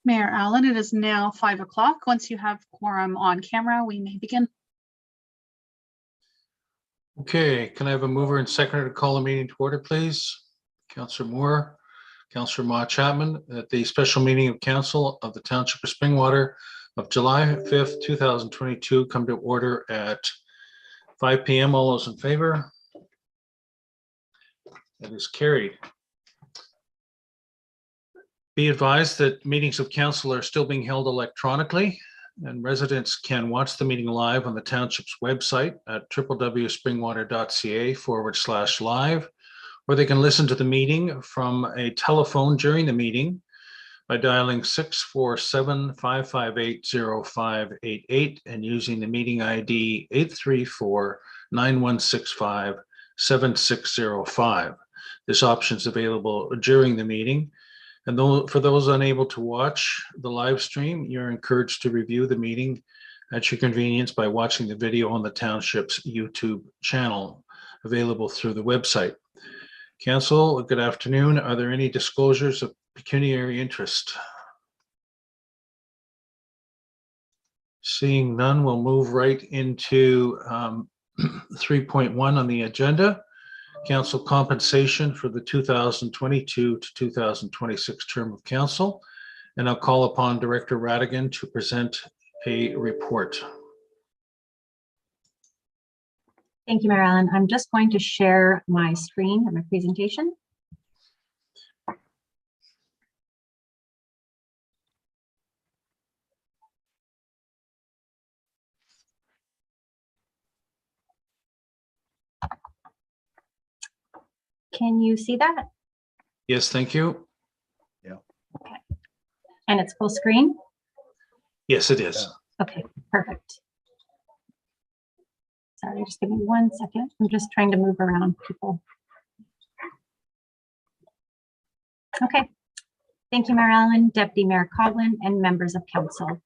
Mayor Allen, it is now 5 o'clock. Once you have quorum on camera, we may begin. Okay, can I have a mover and seconder to call the meeting to order, please? Councillor Moore, Councillor Ma Chapman, at the special meeting of council of the Township of Springwater of July 5th, 2022, come to order at 5 p.m. All those in favor? That is carried. Be advised that meetings of council are still being held electronically, and residents can watch the meeting live on the township's website at www.springwater.ca/live, or they can listen to the meeting from a telephone during the meeting by dialing 647-558-0588 and using the meeting ID 834-9165-7605. This option is available during the meeting. And for those unable to watch the live stream, you're encouraged to review the meeting at your convenience by watching the video on the township's YouTube channel available through the website. Council, good afternoon. Are there any disclosures of pecuniary interest? Seeing none, we'll move right into 3.1 on the agenda. Council compensation for the 2022 to 2026 term of council. And I'll call upon Director Radigan to present a report. Thank you, Mayor Allen. I'm just going to share my screen and my presentation. Can you see that? Yes, thank you. Yeah. Okay. And it's full screen? Yes, it is. Okay, perfect. Sorry, just give me 1 second. I'm just trying to move around people. Okay. Thank you, Mayor Allen, Deputy Mayor Coughlin, and members of council.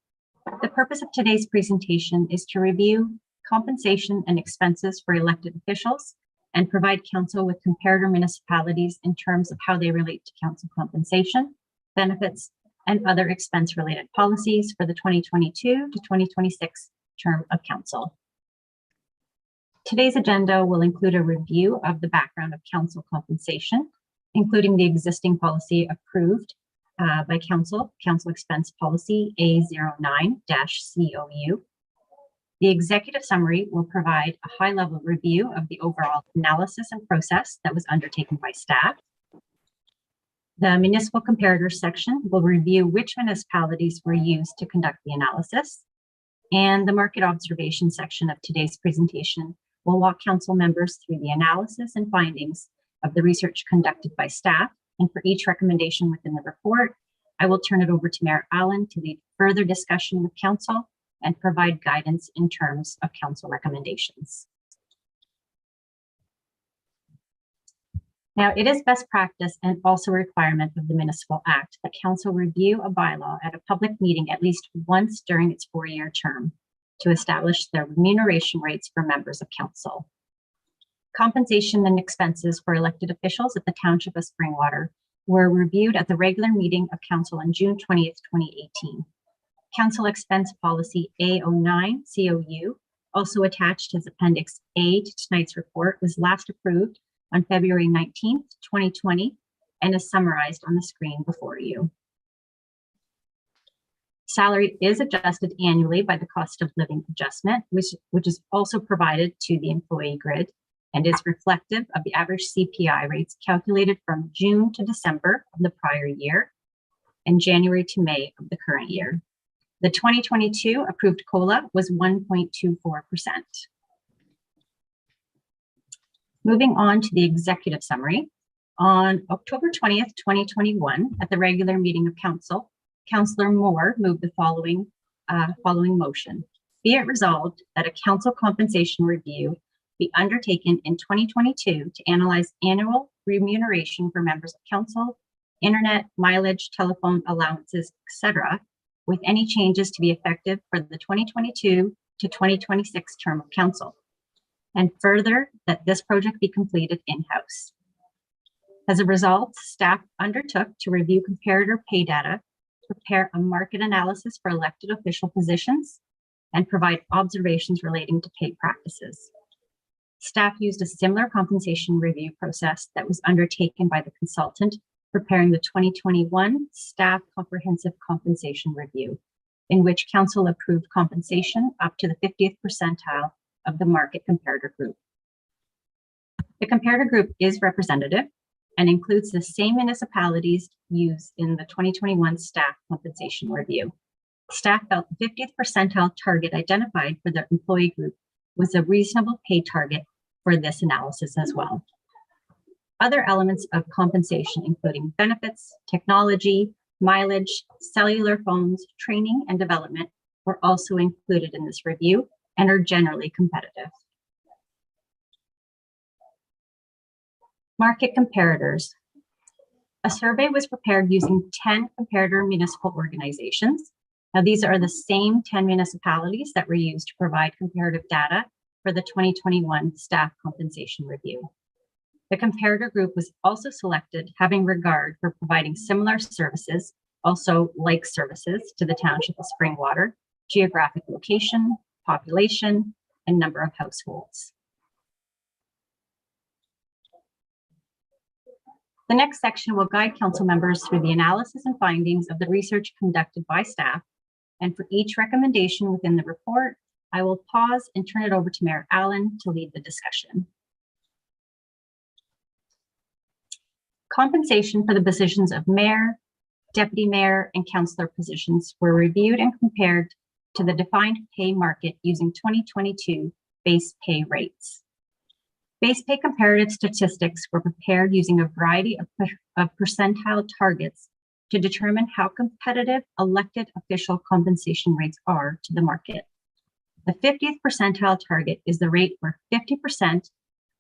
The purpose of today's presentation is to review compensation and expenses for elected officials and provide council with comparator municipalities in terms of how they relate to council compensation, benefits, and other expense-related policies for the 2022 to 2026 term of council. Today's agenda will include a review of the background of council compensation, including the existing policy approved by council expense policy A09-COU. The executive summary will provide a high-level review of the overall analysis and process that was undertaken by staff. The municipal comparators section will review which municipalities were used to conduct the analysis. And the market observation section of today's presentation will walk council members through the analysis and findings of the research conducted by staff. And for each recommendation within the report, I will turn it over to Mayor Allen to lead further discussion with council and provide guidance in terms of council recommendations. Now, it is best practice and also a requirement of the Municipal Act that council review a bylaw at a public meeting at least once during its 4-year term to establish the remuneration rates for members of council. Compensation and expenses for elected officials at the Township of Springwater were reviewed at the regular meeting of council on June 20th, 2018. Council expense policy A09-COU, also attached as Appendix A to tonight's report, was last approved on February 19th, 2020, and is summarized on the screen before you. Salary is adjusted annually by the cost of living adjustment, which is also provided to the employee grid and is reflective of the average CPI rates calculated from June to December of the prior year and January to May of the current year. The 2022 approved COLA was 1.24%. Moving on to the executive summary, on October 20th, 2021, at the regular meeting of council, Councillor Moore moved the following motion. Be it resolved that a council compensation review be undertaken in 2022 to analyze annual remuneration for members of council, internet, mileage, telephone allowances, etc., with any changes to be effective for the 2022 to 2026 term of council. And further, that this project be completed in-house. As a result, staff undertook to review comparator pay data prepare a market analysis for elected official positions, and provide observations relating to pay practices. Staff used a similar compensation review process that was undertaken by the consultant preparing the 2021 Staff Comprehensive Compensation Review, in which Council approved compensation up to the 50th percentile of the market comparator group. The comparator group is representative and includes the same municipalities used in the 2021 Staff Compensation Review. Staff felt the 50th percentile target identified for the employee group was a reasonable pay target for this analysis as well. Other elements of compensation, including benefits, technology, mileage, cellular phones, training, and development, were also included in this review and are generally competitive. Market comparators. A survey was prepared using 10 comparator municipal organizations. Now, these are the same 10 municipalities that were used to provide comparative data for the 2021 Staff Compensation Review. The comparator group was also selected having regard for providing similar services, also like services, to the Township of Springwater, geographic location, population, and number of households. The next section will guide council members through the analysis and findings of the research conducted by staff. And for each recommendation within the report, I will pause and turn it over to Mayor Allen to lead the discussion. Compensation for the positions of mayor, deputy mayor, and councillor positions were reviewed and compared to the defined pay market using 2022 base pay rates. Base pay comparative statistics were prepared using a variety of percentile targets to determine how competitive elected official compensation rates are to the market. The 50th percentile target is the rate where 50%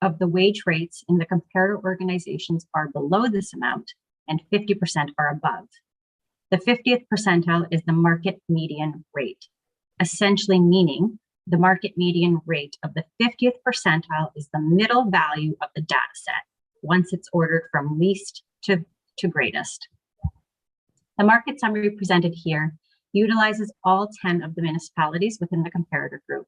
of the wage rates in the comparator organizations are below this amount and 50% are above. The 50th percentile is the market median rate, essentially meaning the market median rate of the 50th percentile is the middle value of the data set once it's ordered from least to greatest. The market summary presented here utilizes all 10 of the municipalities within the comparator group.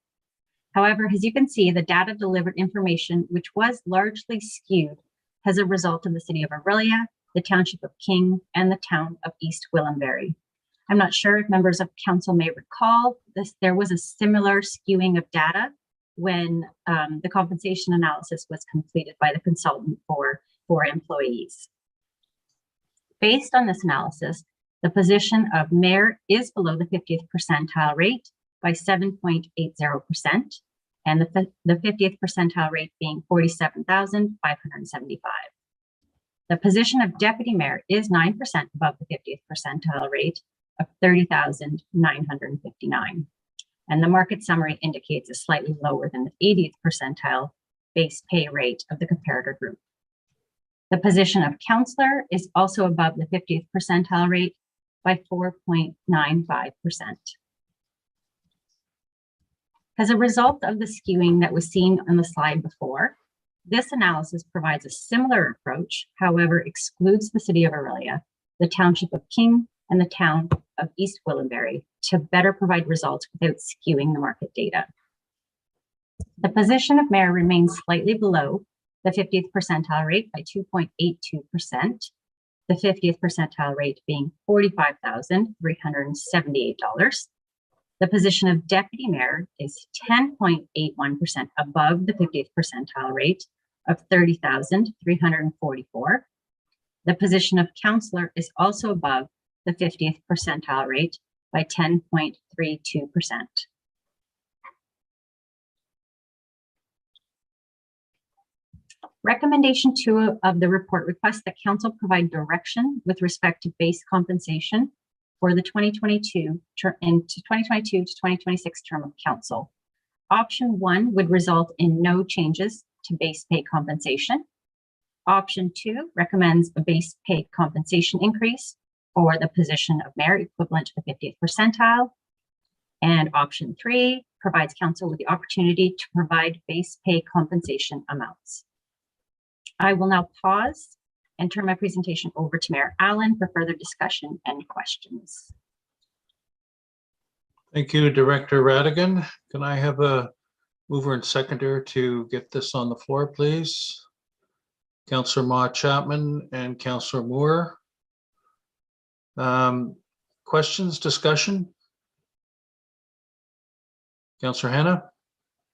However, as you can see, the data delivered information, which was largely skewed as a result of the city of Orillia, the township of King, and the town of East Gwillimbury. I'm not sure if members of council may recall this. There was a similar skewing of data when the compensation analysis was completed by the consultant for employees. Based on this analysis, the position of mayor is below the 50th percentile rate by 7.80%, and the 50th percentile rate being 47,575. The position of deputy mayor is 9% above the 50th percentile rate of 30,959. And the market summary indicates a slightly lower than the 80th percentile base pay rate of the comparator group. The position of councillor is also above the 50th percentile rate by 4.95%. As a result of the skewing that was seen on the slide before, this analysis provides a similar approach, however, excludes the city of Orillia, the township of King, and the town of East Gwillimbury to better provide results without skewing the market data. The position of mayor remains slightly below the 50th percentile rate by 2.82%, the 50th percentile rate being $45,378. The position of deputy mayor is 10.81% above the 50th percentile rate of $30,344. The position of councillor is also above the 50th percentile rate by 10.32%. Recommendation 2 of the report requests that council provide direction with respect to base compensation for the 2022 to 2026 term of council. Option 1 would result in no changes to base pay compensation. Option 2 recommends a base pay compensation increase for the position of mayor equivalent to the 50th percentile. And option 3 provides council with the opportunity to provide base pay compensation amounts. I will now pause and turn my presentation over to Mayor Allen for further discussion and questions. Thank you, Director Radigan. Can I have a mover and seconder to get this on the floor, please? Councillor Ma Chapman and Councillor Moore. Questions, discussion? Councillor Hannah?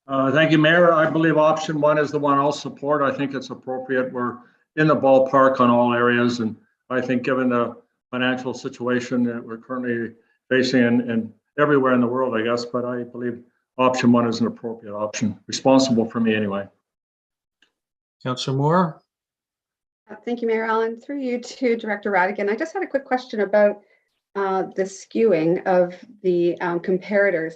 Thank you, Mayor. I believe option one is the one I'll support. I think it's appropriate. We're in the ballpark on all areas, and I think given the financial situation that we're currently facing and everywhere in the world, I guess, but I believe option one is an appropriate option, responsible for me anyway. Councillor Moore? Thank you, Mayor Allen. Through you to Director Radigan. I just had a quick question about the skewing of the comparators.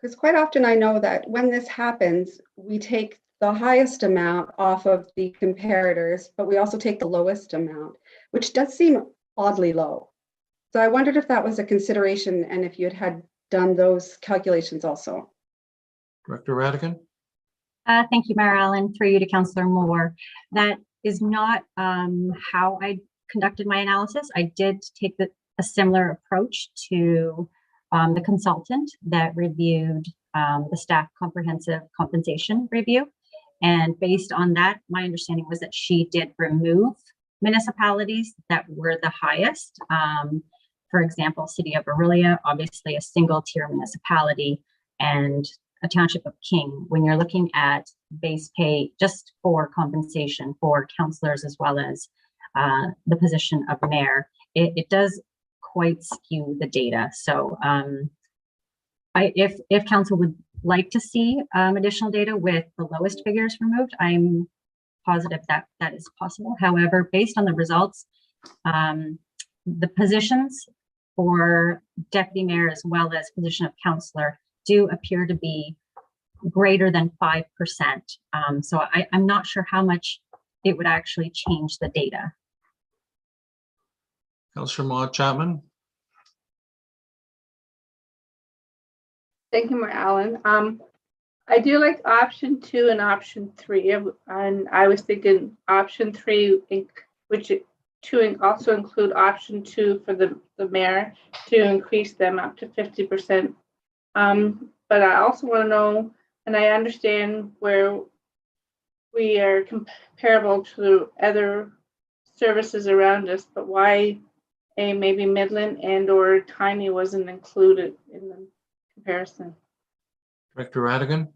Because quite often I know that when this happens, we take the highest amount off of the comparators, but we also take the lowest amount, which does seem oddly low. So I wondered if that was a consideration and if you had done those calculations also. Director Radigan? Thank you, Mayor Allen. Through you to Councillor Moore. That is not how I conducted my analysis. I did take a similar approach to the consultant that reviewed the staff comprehensive compensation review. And based on that, my understanding was that she did remove municipalities that were the highest. For example, City of Orillia, obviously a single tier municipality, and a township of King. When you're looking at base pay just for compensation for councillors as well as the position of mayor, it does quite skew the data. So if council would like to see additional data with the lowest figures removed, I'm positive that that is possible. However, based on the results, the positions for deputy mayor as well as position of councillor do appear to be greater than 5%. So I'm not sure how much it would actually change the data. Councillor Ma Chapman? Thank you, Mayor Allen. I do like option 2 and option 3, and I was thinking option 3, which to also include option 2 for the mayor to increase them up to 50%. But I also want to know, and I understand where we are comparable to other services around us, but why maybe Midland and or Tiny wasn't included in the comparison. Director Radigan?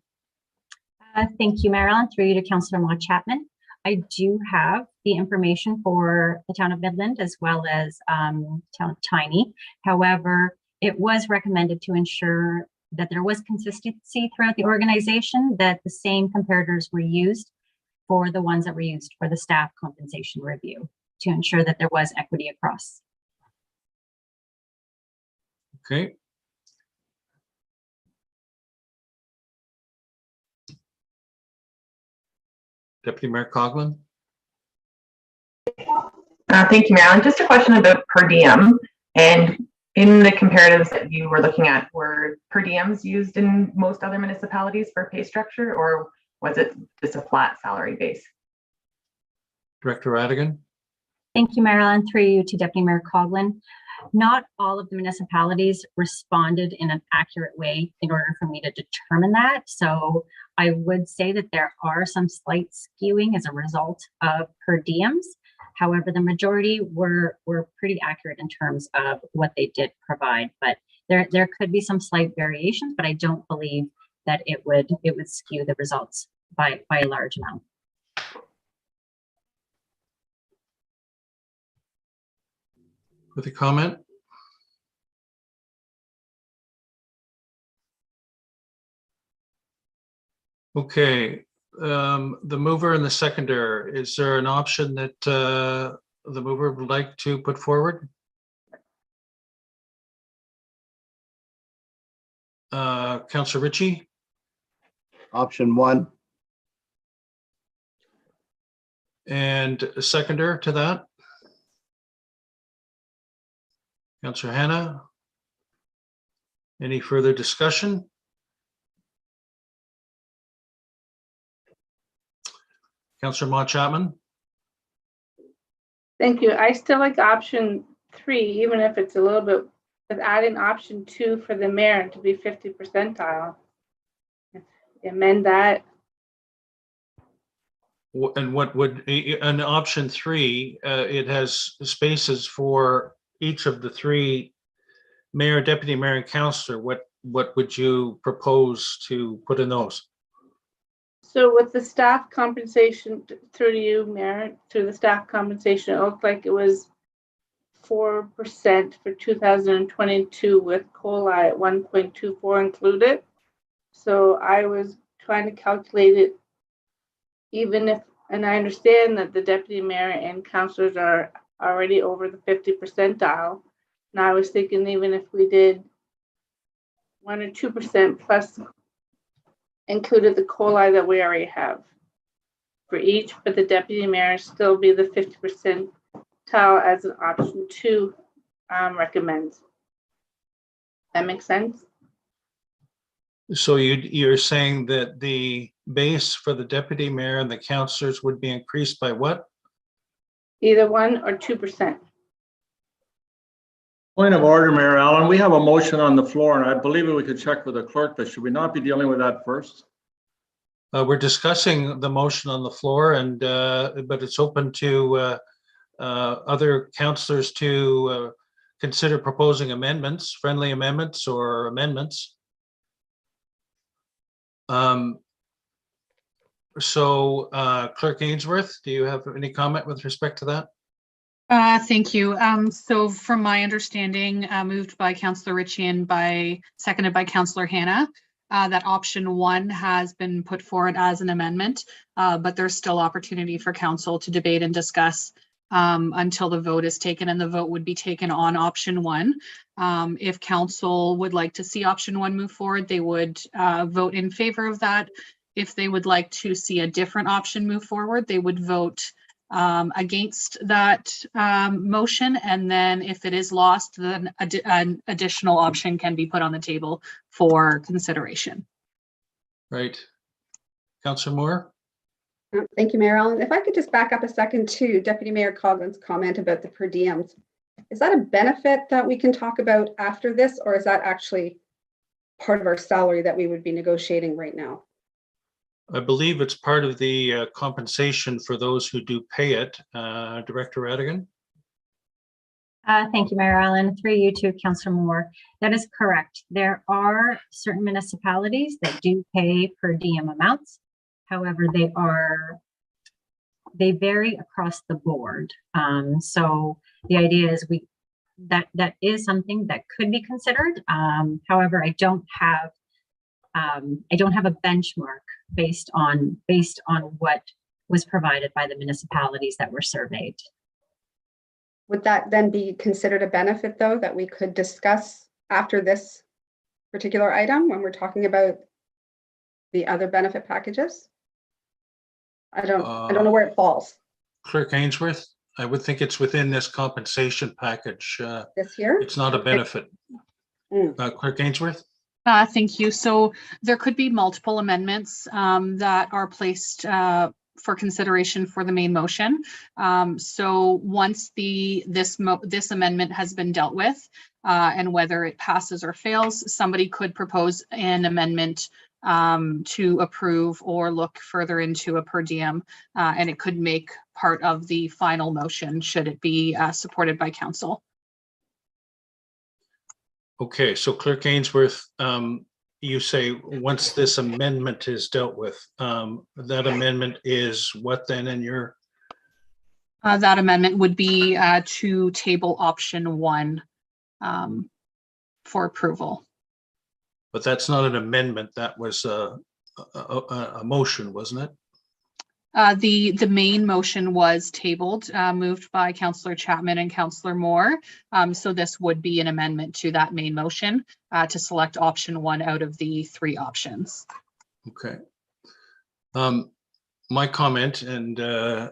Thank you, Mayor Allen. Through you to Councillor Ma Chapman. I do have the information for the town of Midland as well as town of Tiny. However, it was recommended to ensure that there was consistency throughout the organization, that the same comparators were used for the ones that were used for the staff compensation review to ensure that there was equity across. Okay. Deputy Mayor Coughlin? Thank you, Marilyn. Just a question about per diem. And in the comparatives that you were looking at, were per diems used in most other municipalities for pay structure, or was it just a flat salary base? Director Radigan? Thank you, Marilyn. Through you to Deputy Mayor Coughlin. Not all of the municipalities responded in an accurate way in order for me to determine that. So I would say that there are some slight skewing as a result of per diems. However, the majority were pretty accurate in terms of what they did provide. But there could be some slight variations, but I don't believe that it would skew the results by a large amount. With a comment? Okay, the mover and the seconder, is there an option that the mover would like to put forward? Councillor Ritchie? Option 1. And a seconder to that? Councillor Hannah? Any further discussion? Councillor Ma Chapman? Thank you. I still like option 3, even if it's a little bit, with adding option 2 for the mayor to be 50 percentile. Amend that. And what would, an option 3, it has spaces for each of the 3 mayor, deputy mayor, and councillor. What would you propose to put in those? So with the staff compensation, through to you, Mayor, through the staff compensation, it looked like it was 4% for 2022 with COLA at 1.24 included. So I was trying to calculate it, even if, and I understand that the deputy mayor and councillors are already over the 50 percentile. And I was thinking even if we did 1 or 2% plus included the COLA that we already have for each, but the deputy mayor still be the 50 percentile as an option 2 recommends. That makes sense? So you're saying that the base for the deputy mayor and the councillors would be increased by what? Either 1 or 2%. Point of order, Mayor Allen. We have a motion on the floor, and I believe we could check with the clerk, but should we not be dealing with that first? We're discussing the motion on the floor, and but it's open to other councillors to consider proposing amendments, friendly amendments or amendments. So Clerk Ainsworth, do you have any comment with respect to that? Thank you. So from my understanding, moved by Councillor Ritchie and seconded by Councillor Hannah, that option 1 has been put forward as an amendment, but there's still opportunity for council to debate and discuss until the vote is taken, and the vote would be taken on option 1. If council would like to see option 1 move forward, they would vote in favor of that. If they would like to see a different option move forward, they would vote against that motion, and then if it is lost, then an additional option can be put on the table for consideration. Right. Councillor Moore? Thank you, Mayor Allen. If I could just back up a second to Deputy Mayor Coughlin's comment about the per diems. Is that a benefit that we can talk about after this, or is that actually part of our salary that we would be negotiating right now? I believe it's part of the compensation for those who do pay it. Director Radigan? Thank you, Mayor Allen. Through you to Councillor Moore. That is correct. There are certain municipalities that do pay per diem amounts. However, they vary across the board. So the idea is that is something that could be considered. However, I don't have a benchmark based on what was provided by the municipalities that were surveyed. Would that then be considered a benefit, though, that we could discuss after this particular item when we're talking about the other benefit packages? I don't know where it falls. Clerk Ainsworth? I would think it's within this compensation package. This year? It's not a benefit. Clerk Ainsworth? Thank you. So there could be multiple amendments that are placed for consideration for the main motion. So once this amendment has been dealt with, and whether it passes or fails, somebody could propose an amendment to approve or look further into a per diem, and it could make part of the final motion should it be supported by council. Okay, so Clerk Ainsworth, you say once this amendment is dealt with, that amendment is what then in your? That amendment would be to table option 1 for approval. But that's not an amendment. That was a motion, wasn't it? The main motion was tabled, moved by Councillor Chapman and Councillor Moore. So this would be an amendment to that main motion to select option 1 out of the 3 options. Okay. My comment and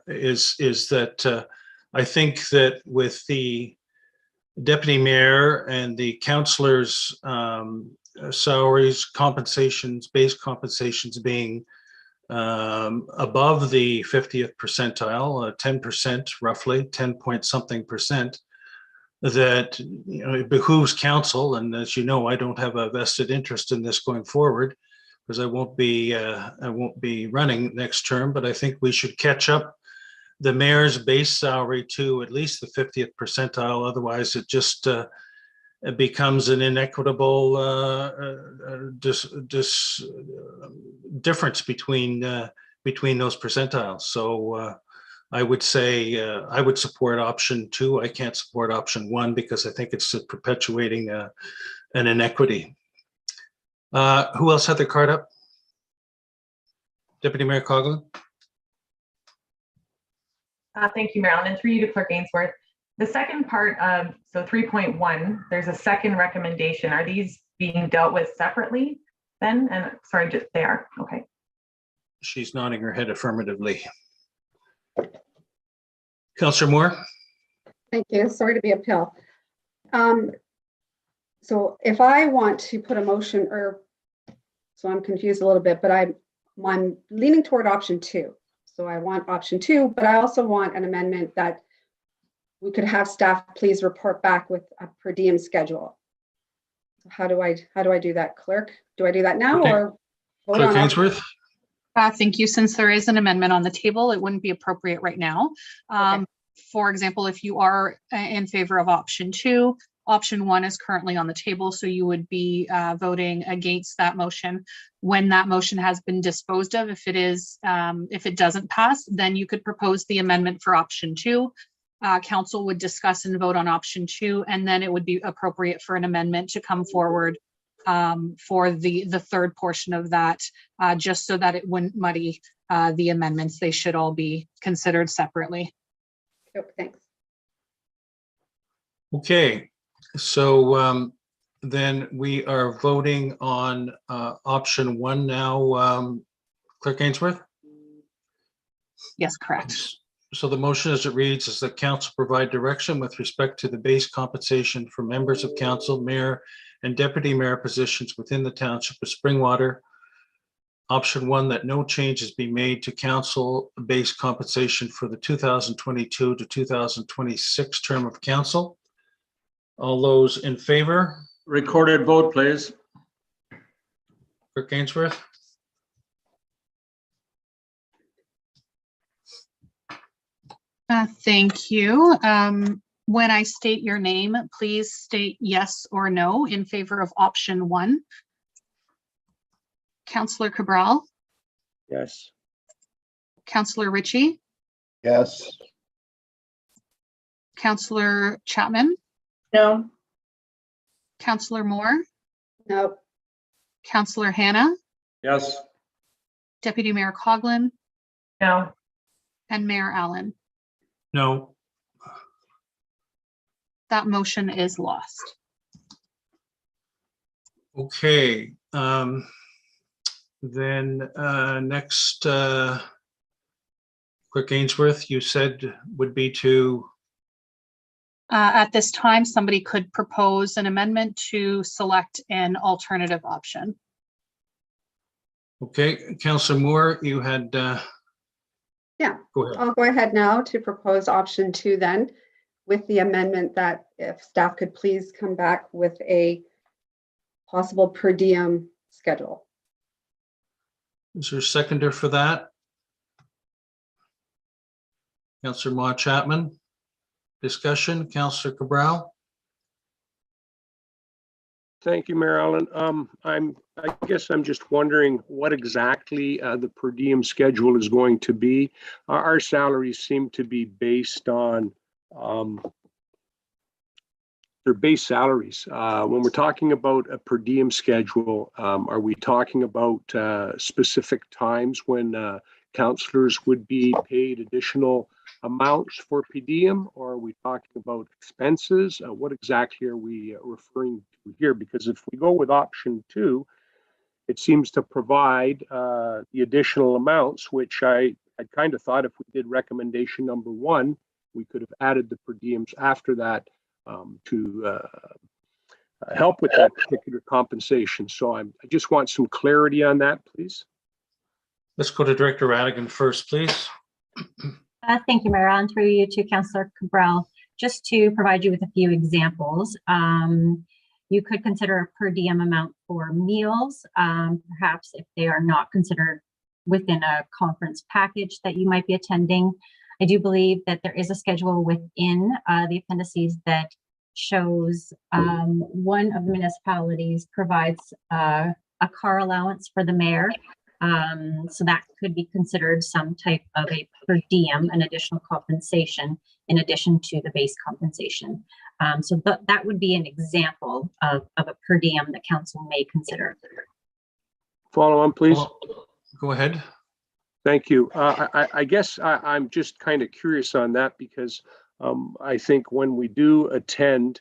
is that I think that with the deputy mayor and the councillors' salaries, compensations, base compensations being above the 50th percentile, 10% roughly, 10 point something percent, that it behooves council, and as you know, I don't have a vested interest in this going forward because I won't be running next term, but I think we should catch up the mayor's base salary to at least the 50th percentile. Otherwise, it just it becomes an inequitable difference between those percentiles. So I would say I would support option 2. I can't support option 1 because I think it's perpetuating an inequity. Who else had their card up? Deputy Mayor Coughlin. Thank you, Marilyn. And through you to Clerk Ainsworth. The second part of, so 3.1, there's a second recommendation. Are these being dealt with separately then? And sorry, just they are. Okay. She's nodding her head affirmatively. Councillor Moore. Thank you. Sorry to be uphill. So if I want to put a motion, so I'm confused a little bit, but I'm leaning toward option 2. So I want option 2, but I also want an amendment that we could have staff please report back with a per diem schedule. How do I do that, Clerk? Do I do that now or vote Clerk on Ainsworth? Thank you. Since there is an amendment on the table, it wouldn't be appropriate right now. Okay. For example, if you are in favor of option 2, option 1 is currently on the table, so you would be voting against that motion. When that motion has been disposed of, if it doesn't pass, then you could propose the amendment for option 2. Council would discuss and vote on option 2, and then it would be appropriate for an amendment to come forward for the third portion of that, just so that it wouldn't muddy the amendments. They should all be considered separately. Oh, thanks. Okay, so then we are voting on option 1 now. Clerk Ainsworth? Yes, correct. So the motion as it reads is that council provide direction with respect to the base compensation for members of council, mayor, and deputy mayor positions within the township of Springwater. Option 1, that no changes be made to council base compensation for the 2022 to 2026 term of council. All those in favor? Recorded vote, please. Clerk Ainsworth? Thank you. When I state your name, please state yes or no in favor of option 1. Councillor Cabral, Yes. Councillor Ritchie, Yes. Councillor Chapman, No. Councillor Moore, No. Councillor Hannah, Yes. Deputy Mayor Coughlin, No. and Mayor Allen. No. That motion is lost. Okay. Then next, Clerk Ainsworth, you said would be to. At this time, somebody could propose an amendment to select an alternative option. Okay, Councillor Moore, you had. Yeah. Go ahead. I'll go ahead now to propose option 2 then, with the amendment that if staff could please come back with a possible per diem schedule. Is there a seconder for that? Councillor Ma Chapman. Discussion, Councillor Cabral. Thank you, Mayor Allen. I guess I'm just wondering what exactly the per diem schedule is going to be. Our salaries seem to be based on their base salaries. When we're talking about a per diem schedule, are we talking about specific times when councillors would be paid additional amounts for per diem, or are we talking about expenses? What exactly are we referring to here? Because if we go with option 2, it seems to provide the additional amounts, which I kind of thought if we did recommendation number 1, we could have added the per diems after that to help with that particular compensation. So I just want some clarity on that, please. Let's go to Director Radigan first, please. Thank you, Mayor. On through you to Councillor Cabral. Just to provide you with a few examples, you could consider a per diem amount for meals, perhaps if they are not considered within a conference package that you might be attending. I do believe that there is a schedule within the appendices that shows one of the municipalities provides a car allowance for the mayor. So that could be considered some type of a per diem, an additional compensation in addition to the base compensation. So that would be an example of a per diem that council may consider. Follow on, please. Go ahead. Thank you. I guess I'm just kind of curious on that because I think when we do attend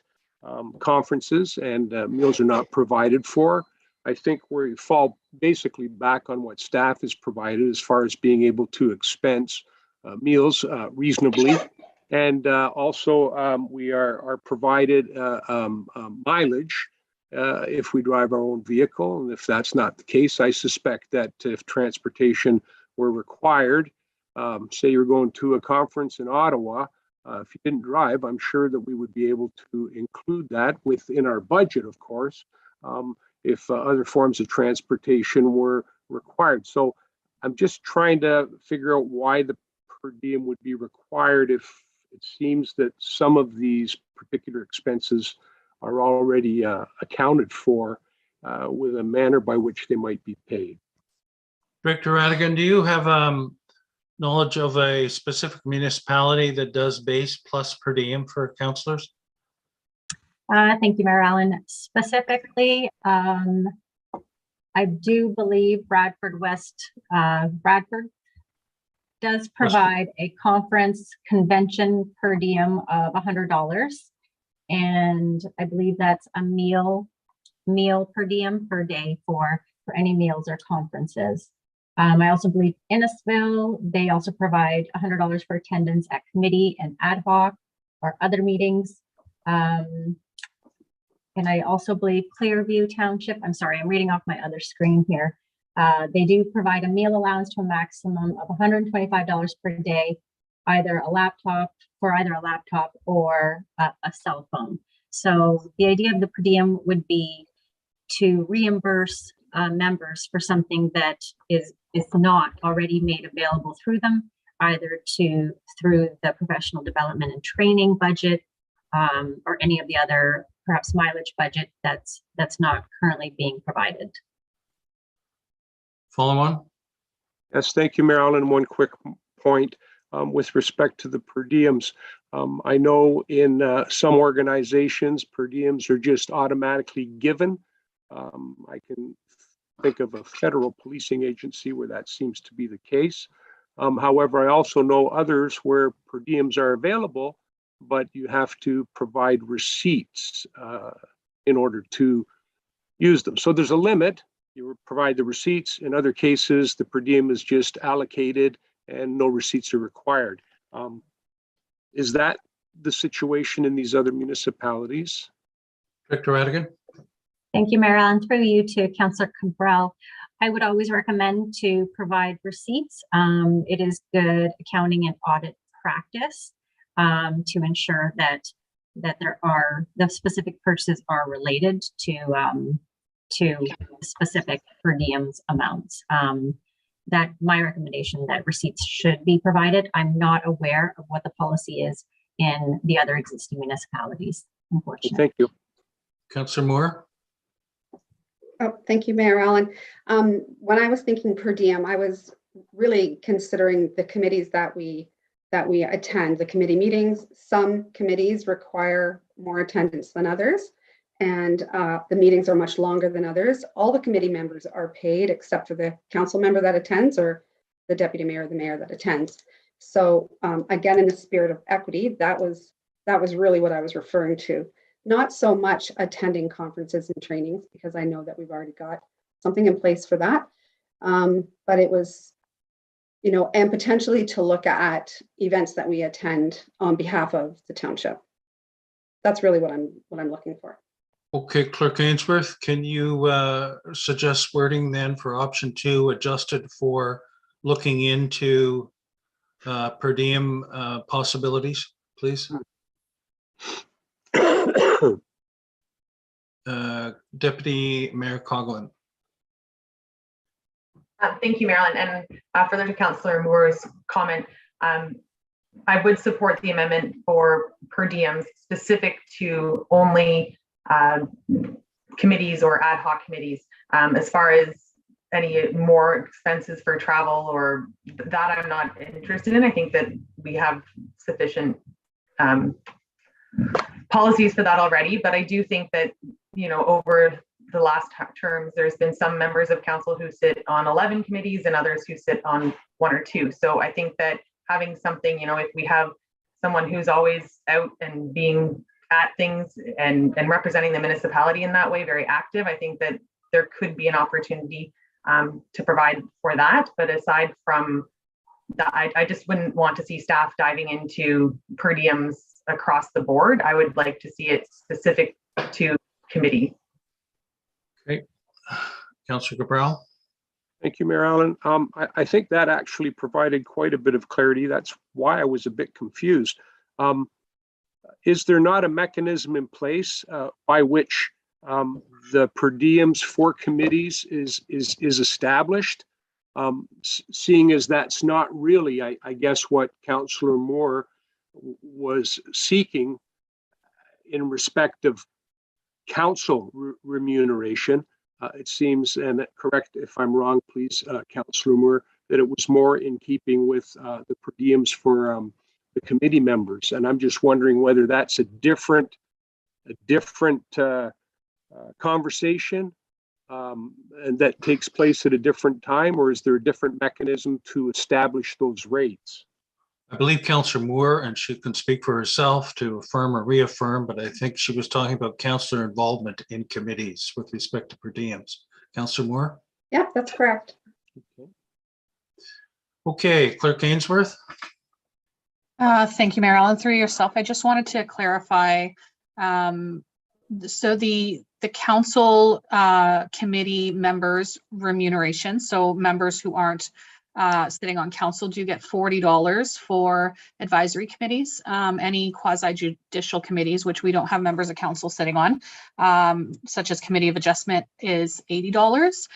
conferences and meals are not provided for, I think we fall basically back on what staff has provided as far as being able to expense meals reasonably. And also we are provided mileage if we drive our own vehicle. And if that's not the case, I suspect that if transportation were required, say you're going to a conference in Ottawa, if you didn't drive, I'm sure that we would be able to include that within our budget, of course, if other forms of transportation were required. So I'm just trying to figure out why the per diem would be required if it seems that some of these particular expenses are already accounted for with a manner by which they might be paid. Director Radigan, do you have knowledge of a specific municipality that does base plus per diem for councillors? Thank you, Mayor Allen. Specifically, I do believe Bradford does provide a conference convention per diem of $100. And I believe that's a meal per diem per day for any meals or conferences. I also believe Innisfil, they also provide $100 for attendance at committee and ad hoc or other meetings. And I also believe Clearview Township, I'm sorry, I'm reading off my other screen here. They do provide a meal allowance to a maximum of $125 per day, either a laptop or a cell phone. So the idea of the per diem would be to reimburse members for something that is not already made available through them, either through the professional development and training budget, or any of the other perhaps mileage budget that's not currently being provided. Follow on. Yes, thank you, Mayor Allen. One quick point with respect to the per diems. I know in some organizations, per diems are just automatically given. I can think of a federal policing agency where that seems to be the case. However, I also know others where per diems are available, but you have to provide receipts in order to use them. So there's a limit. You provide the receipts. In other cases, the per diem is just allocated and no receipts are required. Is that the situation in these other municipalities? Director Radigan. Thank you, Mayor Allen. Through you to Councillor Cabral. I would always recommend to provide receipts. It is good accounting and audit practice to ensure that the specific purchases are related to specific per diems amounts. That my recommendation that receipts should be provided. I'm not aware of what the policy is in the other existing municipalities, unfortunately. Thank you. Councillor Moore. Oh, thank you, Mayor Allen. When I was thinking per diem, I was really considering the committees that we attend, the committee meetings. Some committees require more attendance than others, and the meetings are much longer than others. All the committee members are paid except for the council member that attends or the deputy mayor or the mayor that attends. So again, in the spirit of equity, that was really what I was referring to. Not so much attending conferences and trainings, because I know that we've already got something in place for that. But it was, and potentially to look at events that we attend on behalf of the township. That's really what I'm looking for. Okay, Clerk Ainsworth, can you suggest wording then for option 2 adjusted for looking into per diem possibilities, please? Deputy Mayor Coughlin. Thank you, Marilyn. And further to Councillor Moore's comment, I would support the amendment for per diems specific to only committees or ad hoc committees. As far as any more expenses for travel or that, I'm not interested in. I think that we have sufficient policies for that already, but I do think that, you know, over the last terms, there's been some members of council who sit on 11 committees and others who sit on 1 or 2. So I think that having something, you know, if we have someone who's always out and being at things and representing the municipality in that way, very active, I think that there could be an opportunity to provide for that. But aside from that, I just wouldn't want to see staff diving into per diems across the board. I would like to see it specific to committee. Okay, Councillor Cabral. Thank you, Mayor Allen. I think that actually provided quite a bit of clarity. That's why I was a bit confused. Is there not a mechanism in place by which the per diems for committees is established? Seeing as that's not really, I guess, what Councillor Moore was seeking in respect of council remuneration. It seems, and correct if I'm wrong, please, Councillor Moore, that it was more in keeping with the per diems for the committee members. And I'm just wondering whether that's a different conversation and that takes place at a different time, or is there a different mechanism to establish those rates? I believe Councillor Moore, and she can speak for herself to affirm or reaffirm, but I think she was talking about councillor involvement in committees with respect to per diems. Councillor Moore? Yeah, that's correct. Okay, Clerk Ainsworth. Thank you, Mayor Allen. Through yourself, I just wanted to clarify. So the council committee members remuneration, so members who aren't sitting on council do get $40 for advisory committees. Any quasi-judicial committees, which we don't have members of council sitting on, such as Committee of Adjustment, is $80.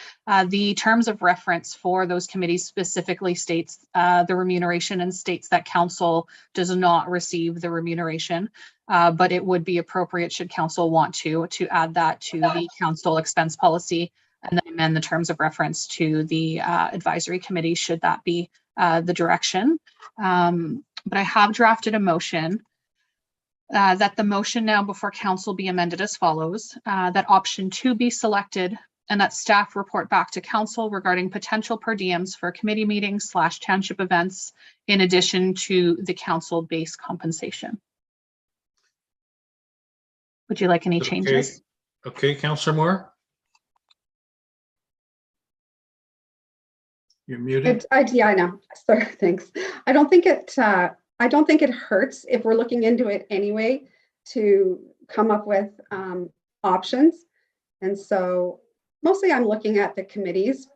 The terms of reference for those committees specifically states the remuneration and states that council does not receive the remuneration, but it would be appropriate should council want to add that to the council expense policy and then amend the terms of reference to the advisory committee, should that be the direction. But I have drafted a motion that the motion now before council be amended as follows, that option 2 be selected and that staff report back to council regarding potential per diems for committee meetings / township events, in addition to the council base compensation. Would you like any changes? Okay, Councillor Moore. You're muted. Yeah, I know. Sorry, thanks. I don't think it hurts if we're looking into it anyway to come up with options. And so mostly I'm looking at the committees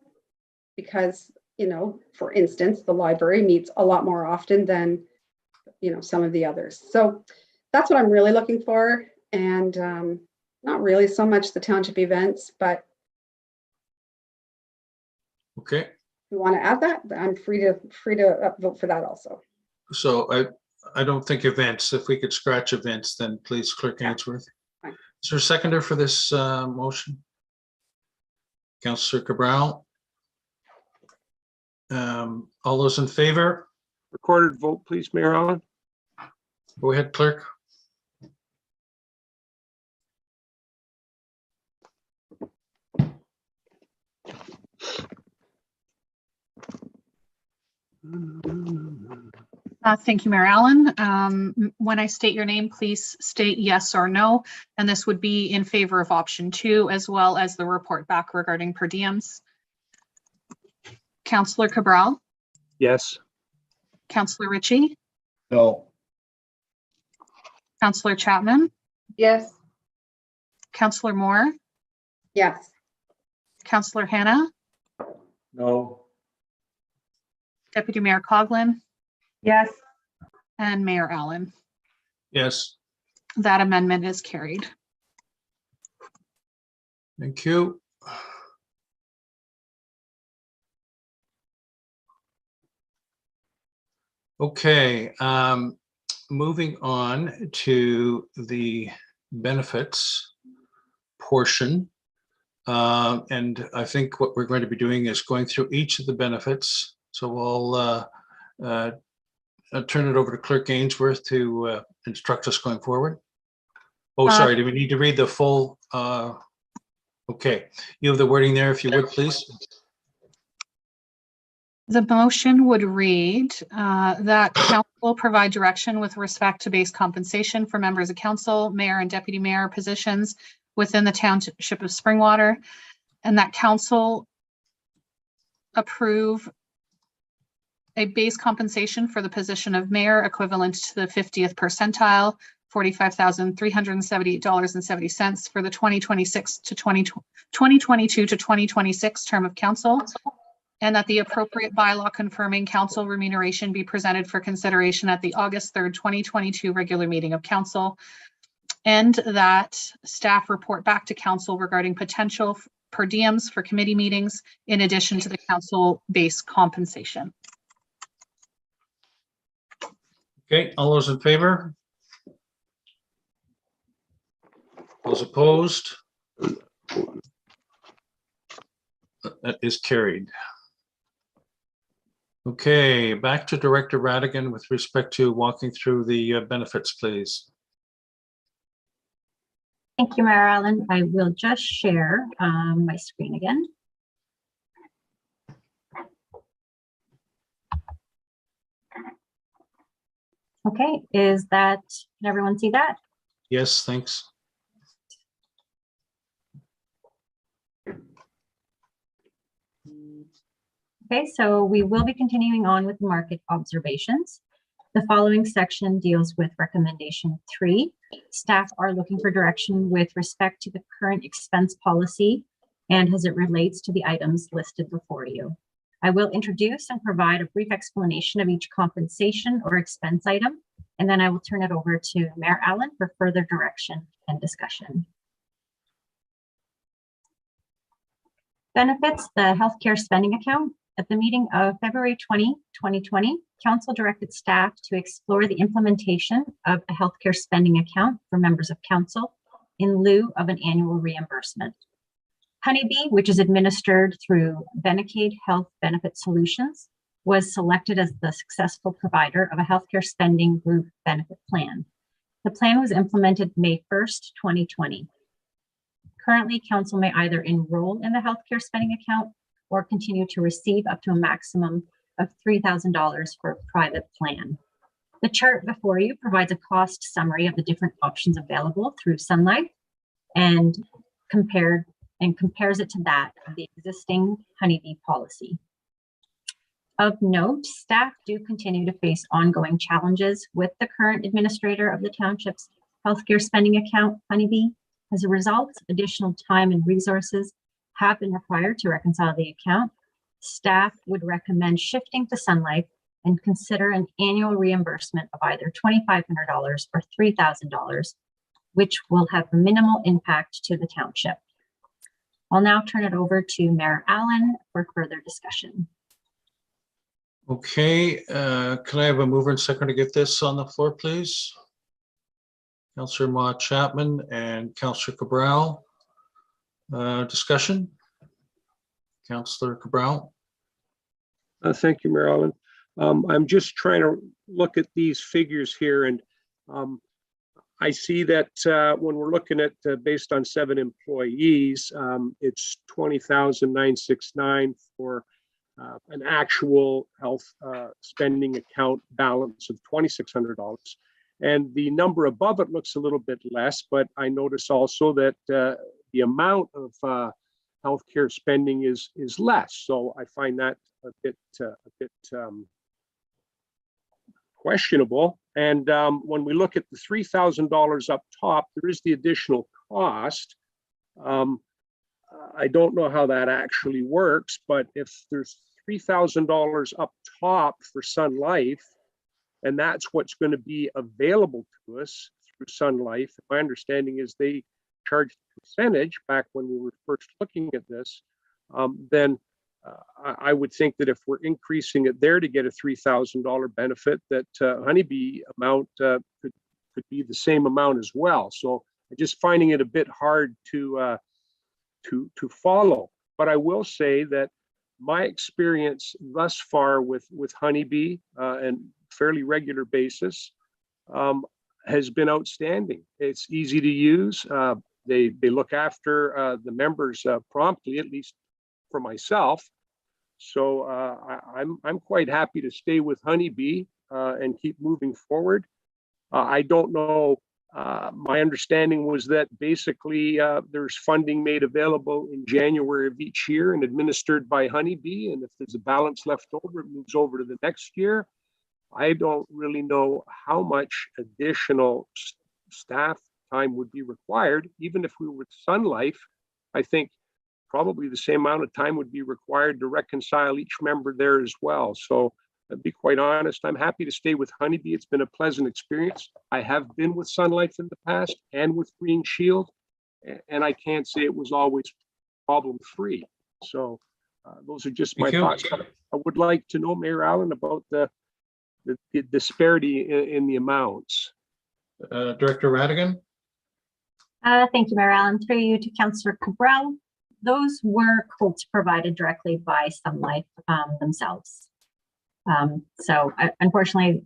because, you know, for instance, the library meets a lot more often than, you know, some of the others. So that's what I'm really looking for. And not really so much the township events, but Okay. if you want to add that, I'm free to vote for that also. So I don't think events. If we could scratch events, then please, Clerk Ainsworth. Fine. Is there a seconder for this motion? Councillor Cabral. All those in favor? Recorded vote, please, Mayor Allen. Go ahead, Clerk. Thank you, Mayor Allen. When I state your name, please state yes or no, and this would be in favor of option 2, as well as the report back regarding per diems. Councillor Cabral, Yes. Councillor Ritchie, No. Councillor Chapman, Yes. Councillor Moore, Yes. Councillor Hannah, No. Deputy Mayor Coughlin, Yes. and Mayor Allen. Yes, That amendment is carried. thank you. Okay, moving on to the benefits portion. And I think what we're going to be doing is going through each of the benefits. So I'll turn it over to Clerk Ainsworth to instruct us going forward. Oh, sorry, do we need to read the full? Okay, you have the wording there, if you would, please. The motion would read that council will provide direction with respect to base compensation for members of council, mayor and deputy mayor positions within the township of Springwater, and that council approve a base compensation for the position of mayor equivalent to the 50th percentile, $45,378.70 for the 2026 to 2022 to 2026 term of council, and that the appropriate bylaw confirming council remuneration be presented for consideration at the August 3rd, 2022 regular meeting of council, and that staff report back to council regarding potential per diems for committee meetings in addition to the council base compensation. Okay, all those in favor? Those opposed? That is carried. Okay, back to Director Radigan with respect to walking through the benefits, please. Thank you, Mayor Allen. I will just share my screen again. Okay, can everyone see that? Yes, thanks. Okay, so we will be continuing on with market observations. The following section deals with recommendation 3. Staff are looking for direction with respect to the current expense policy and as it relates to the items listed before you. I will introduce and provide a brief explanation of each compensation or expense item, and then I will turn it over to Mayor Allen for further direction and discussion. Benefits, the healthcare spending account. At the meeting of February 20, 2020, Council directed staff to explore the implementation of a healthcare spending account for members of Council in lieu of an annual reimbursement. Honeybee, which is administered through Benecaid Health Benefit Solutions, was selected as the successful provider of a healthcare spending group benefit plan. The plan was implemented May 1st, 2020. Currently, Council may either enroll in the healthcare spending account or continue to receive up to a maximum of $3,000 for a private plan. The chart before you provides a cost summary of the different options available through Sun Life and compares it to that of the existing Honeybee policy. Of note, staff do continue to face ongoing challenges with the current administrator of the township's healthcare spending account, Honeybee. As a result, additional time and resources have been required to reconcile the account. Staff would recommend shifting to Sun Life and consider an annual reimbursement of either $2,500 or $3,000, which will have minimal impact to the township. I'll now turn it over to Mayor Allen for further discussion. Okay, can I have a mover and second to get this on the floor, please? Councillor Mott Chapman and Councillor Cabral. Discussion? Councillor Cabral. Thank you, Mayor Allen. I'm just trying to look at these figures here, and I see that when we're looking at based on 7 employees, it's $20,969 for an actual health spending account balance of $2,600. And the number above it looks a little bit less, but I notice also that the amount of healthcare spending is less. So I find that a bit questionable. And when we look at the $3,000 up top, there is the additional cost. I don't know how that actually works, but if there's $3,000 up top for Sun Life, and that's what's going to be available to us through Sun Life. My understanding is they charged a percentage back when we were first looking at this. Then I would think that if we're increasing it there to get a $3,000 benefit, that Honeybee amount could be the same amount as well. So I'm just finding it a bit hard to follow. But I will say that my experience thus far with Honeybee and fairly regular basis has been outstanding. It's easy to use. They look after the members promptly, at least for myself. So I'm quite happy to stay with Honeybee and keep moving forward. I don't know. My understanding was that basically there's funding made available in January of each year and administered by Honeybee. And if there's a balance left over, it moves over to the next year. I don't really know how much additional staff time would be required. Even if we were with Sun Life, I think probably the same amount of time would be required to reconcile each member there as well. So to be quite honest, I'm happy to stay with Honeybee. It's been a pleasant experience. I have been with Sun Life in the past and with Green Shield, and I can't say it was always problem-free. So those are just my thoughts. I would like to know, Mayor Allen, about the disparity in the amounts. Director Radigan? Thank you, Mayor Allen. Through you to Councillor Cabral. Those were quotes provided directly by Sun Life themselves. So unfortunately,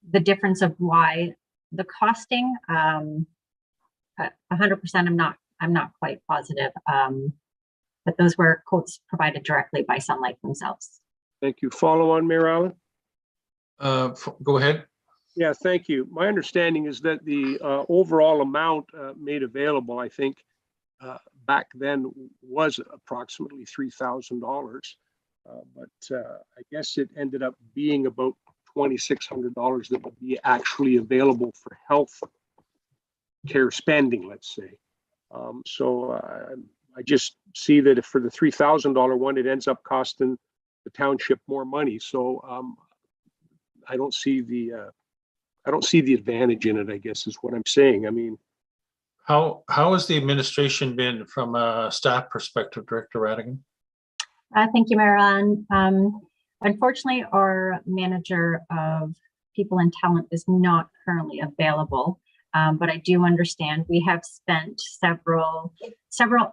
the difference of why the costing, 100%, I'm not quite positive, but those were quotes provided directly by Sun Life themselves. Thank you. Follow on, Mayor Allen? Go ahead. Yeah, thank you. My understanding is that the overall amount made available, I think, back then was approximately $3,000. But I guess it ended up being about $2,600 that would be actually available for health care spending, let's say. So I just see that if for the $3,000 one, it ends up costing the township more money. So I don't see the advantage in it, I guess is what I'm saying. I mean, How has the administration been from a staff perspective, Director Radigan? Thank you, Mayor Allen. Unfortunately, our manager of people and talent is not currently available, but I do understand we have spent several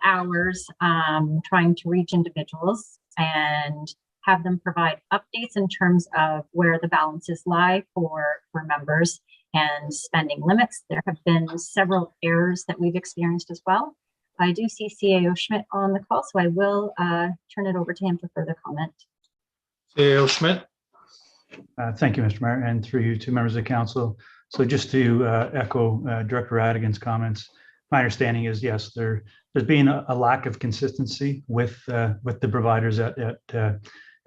hours trying to reach individuals and have them provide updates in terms of where the balances lie for members and spending limits. There have been several errors that we've experienced as well. I do see CAO Schmidt on the call, so I will turn it over to him for further comment. CAO Schmidt. Thank you, Mr. Mayor, and through you to members of council. So just to echo Director Radigan's comments, my understanding is, yes, there's been a lack of consistency with the providers at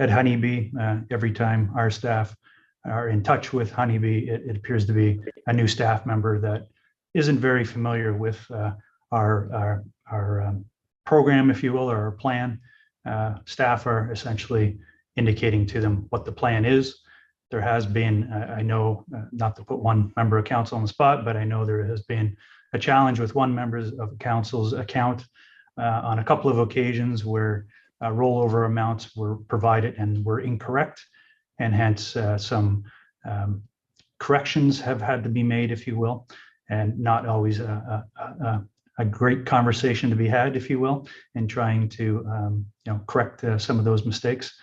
Honeybee. Every time our staff are in touch with Honeybee, it appears to be a new staff member that isn't very familiar with our program, if you will, or our plan. Staff are essentially indicating to them what the plan is. There has been, I know, not to put one member of council on the spot, but I know there has been a challenge with one member of council's account on a couple of occasions where rollover amounts were provided and were incorrect, and hence some corrections have had to be made, if you will, and not always a great conversation to be had, if you will, in trying to correct some of those mistakes.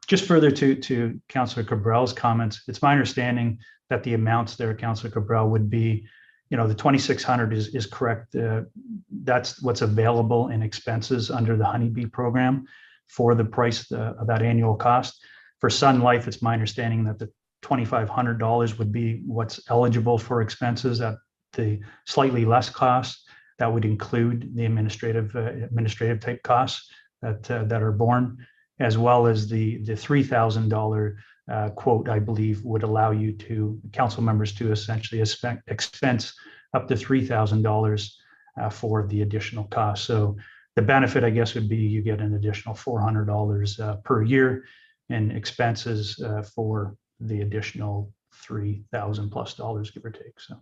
Just further to Councillor Cabral's comments, it's my understanding that the amounts there, Councillor Cabral, would be, the 2,600 is correct. That's what's available in expenses under the Honeybee program for the price of that annual cost. For Sun Life, it's my understanding that the $2,500 would be what's eligible for expenses at the slightly less cost. That would include the administrative type costs that are borne, as well as the $3,000 quote, I believe, would allow you council members to essentially expense up to $3,000 for the additional cost. So The benefit, I guess, would be you get an additional $400 per year in expenses for the additional $3,000+ give or take. So,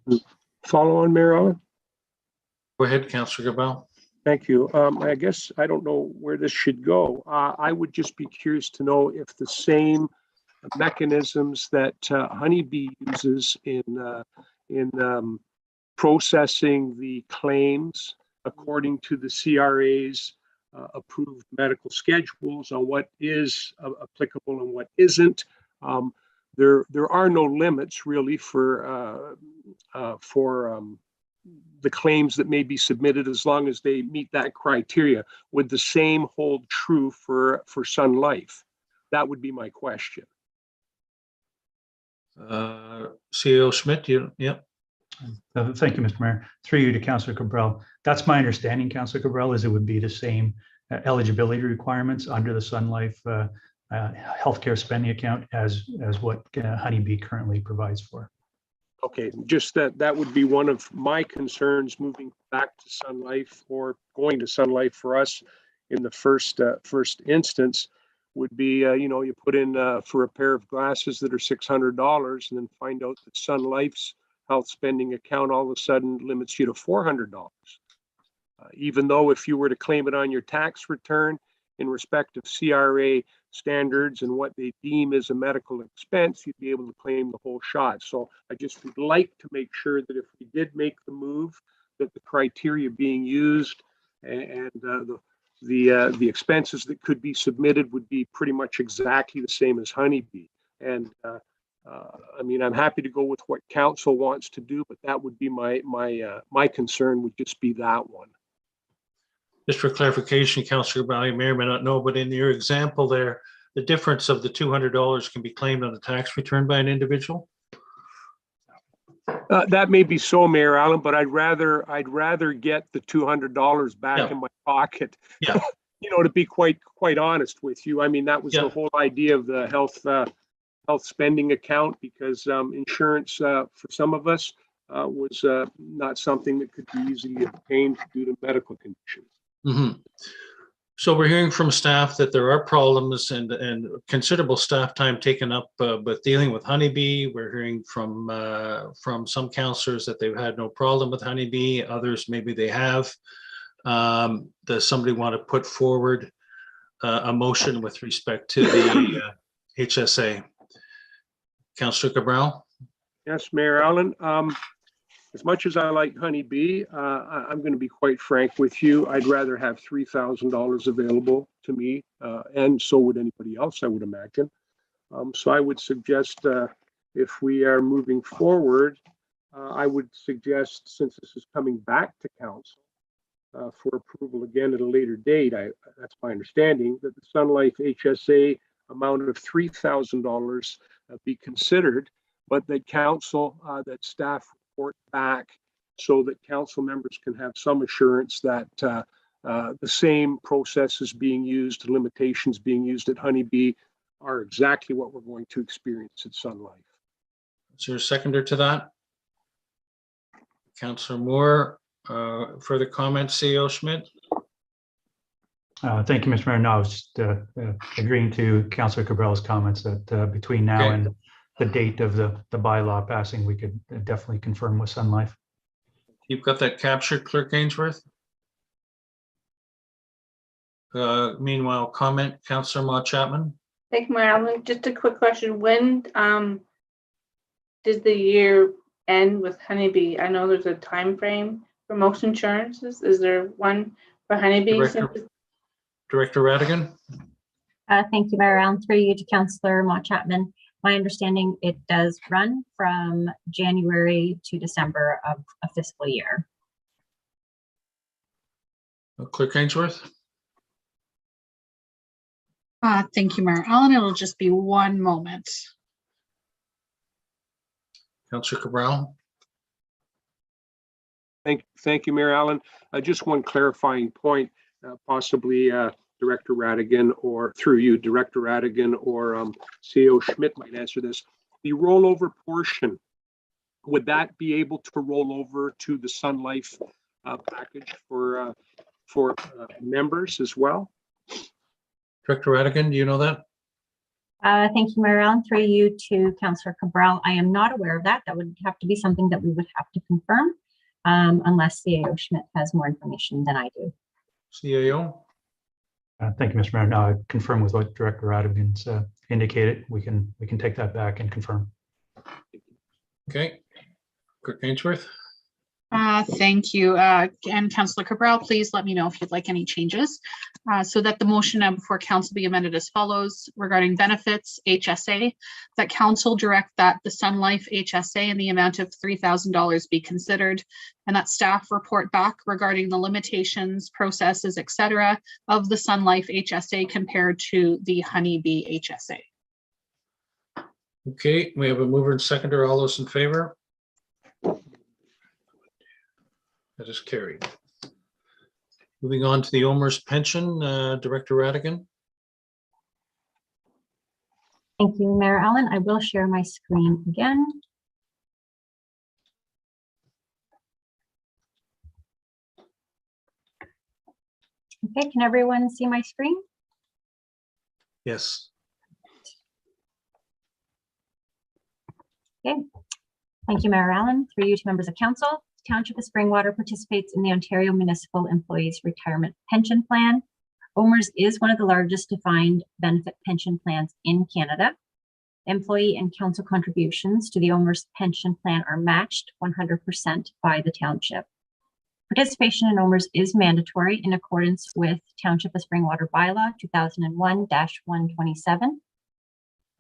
Follow on, Mayor Allen? Go ahead, Councillor Cabral. Thank you. I guess I don't know where this should go. I would just be curious to know if the same mechanisms that Honeybee uses in processing the claims according to the CRA's approved medical schedules on what is applicable and what isn't. There are no limits really for the claims that may be submitted as long as they meet that criteria. Would the same hold true for Sun Life? That would be my question. CEO Schmidt, yeah. Thank you, Mr. Mayor. Through you to Councillor Cabral. That's my understanding, Councillor Cabral, is it would be the same eligibility requirements under the Sun Life healthcare spending account as what Honeybee currently provides for. Okay, just that would be one of my concerns moving back to Sun Life or going to Sun Life for us in the first instance would be, you put in for a pair of glasses that are $600 and then find out that Sun Life's health spending account all of a sudden limits you to $400. Even though if you were to claim it on your tax return in respect of CRA standards and what they deem as a medical expense, you'd be able to claim the whole shot. So I just would like to make sure that if we did make the move, that the criteria being used and the expenses that could be submitted would be pretty much exactly the same as Honeybee. And I mean, I'm happy to go with what council wants to do, but that would be my concern would just be that one. Just for clarification, Councillor Cabral, you may or may not know, but in your example there, the difference of the $200 can be claimed on the tax return by an individual? That may be so, Mayor Allen, but I'd rather get the $200 back in my pocket. Yeah. To be quite honest with you, I mean that was the whole idea of the health spending account, because insurance for some of us was not something that could be easily obtained due to medical conditions. Mm-hmm. So we're hearing from staff that there are problems and considerable staff time taken up with dealing with Honeybee. We're hearing from some councillors that they've had no problem with Honeybee. Others, maybe they have. Does somebody want to put forward a motion with respect to the HSA? Councillor Cabral? Yes, Mayor Allen. As much as I like Honeybee, I'm going to be quite frank with you. I'd rather have $3,000 available to me, and so would anybody else, I would imagine. So I would suggest if we are moving forward, I would suggest, since this is coming back to council for approval again at a later date, that's my understanding, that the Sun Life HSA amount of $3,000 be considered, but that council, that staff report back so that council members can have some assurance that the same processes being used, limitations being used at Honeybee are exactly what we're going to experience at Sun Life. Is there a seconder to that? Councillor Moore, further comments, CEO Schmidt? Thank you, Mr. Mayor. No, I was just agreeing to Councillor Cabral's comments that between now and the date of the bylaw passing, we could definitely confirm with Sun Life. You've got that captured, Clerk Ainsworth? Meanwhile, comment, Councillor Mott Chapman? Thank you, Mayor Allen. Just a quick question. When does the year end with Honeybee? I know there's a time frame for most insurances. Is there one for Honeybee? Director Radigan? Thank you, Mayor Allen. Through you to Councillor Mott Chapman. My understanding, it does run from January to December of a fiscal year. Clerk Ainsworth? Thank you, Mayor Allen. It'll just be one moment. Councillor Cabral? Thank you, Mayor Allen. Just one clarifying point, possibly Director Radigan, or through you, Director Radigan, or CEO Schmidt might answer this. The rollover portion, would that be able to roll over to the Sun Life package for for members as well? Director Radigan, do you know that? Thank you, Mayor Allen. Through you to Councillor Cabral. I am not aware of that. That would have to be something that we would have to confirm unless CAO Schmidt has more information than I do. CAO? Thank you, Mr. Mayor. No, I confirm with what Director Radigan's indicated. We can take that back and confirm. Okay. Clerk Ainsworth? Thank you. And Councillor Cabral, please let me know if you'd like any changes. So that the motion now before council be amended as follows regarding benefits HSA, that council direct that the Sun Life HSA in the amount of $3,000 be considered, and that staff report back regarding the limitations, processes, etc. of the Sun Life HSA compared to the Honeybee HSA. Okay, we have a mover and seconder. All those in favor? That is carried. Moving on to the Ohmers Pension, Director Radigan. Thank you, Mayor Allen. I will share my screen again. Okay, can everyone see my screen? Yes. Okay. Thank you, Mayor Allen. Through you to members of council. Township of Springwater participates in the Ontario Municipal Employees Retirement Pension Plan. Ohmers is one of the largest defined benefit pension plans in Canada. Employee and council contributions to the Ohmers Pension Plan are matched 100% by the township. Participation in Ohmers is mandatory in accordance with Township of Springwater Bylaw 2001-127.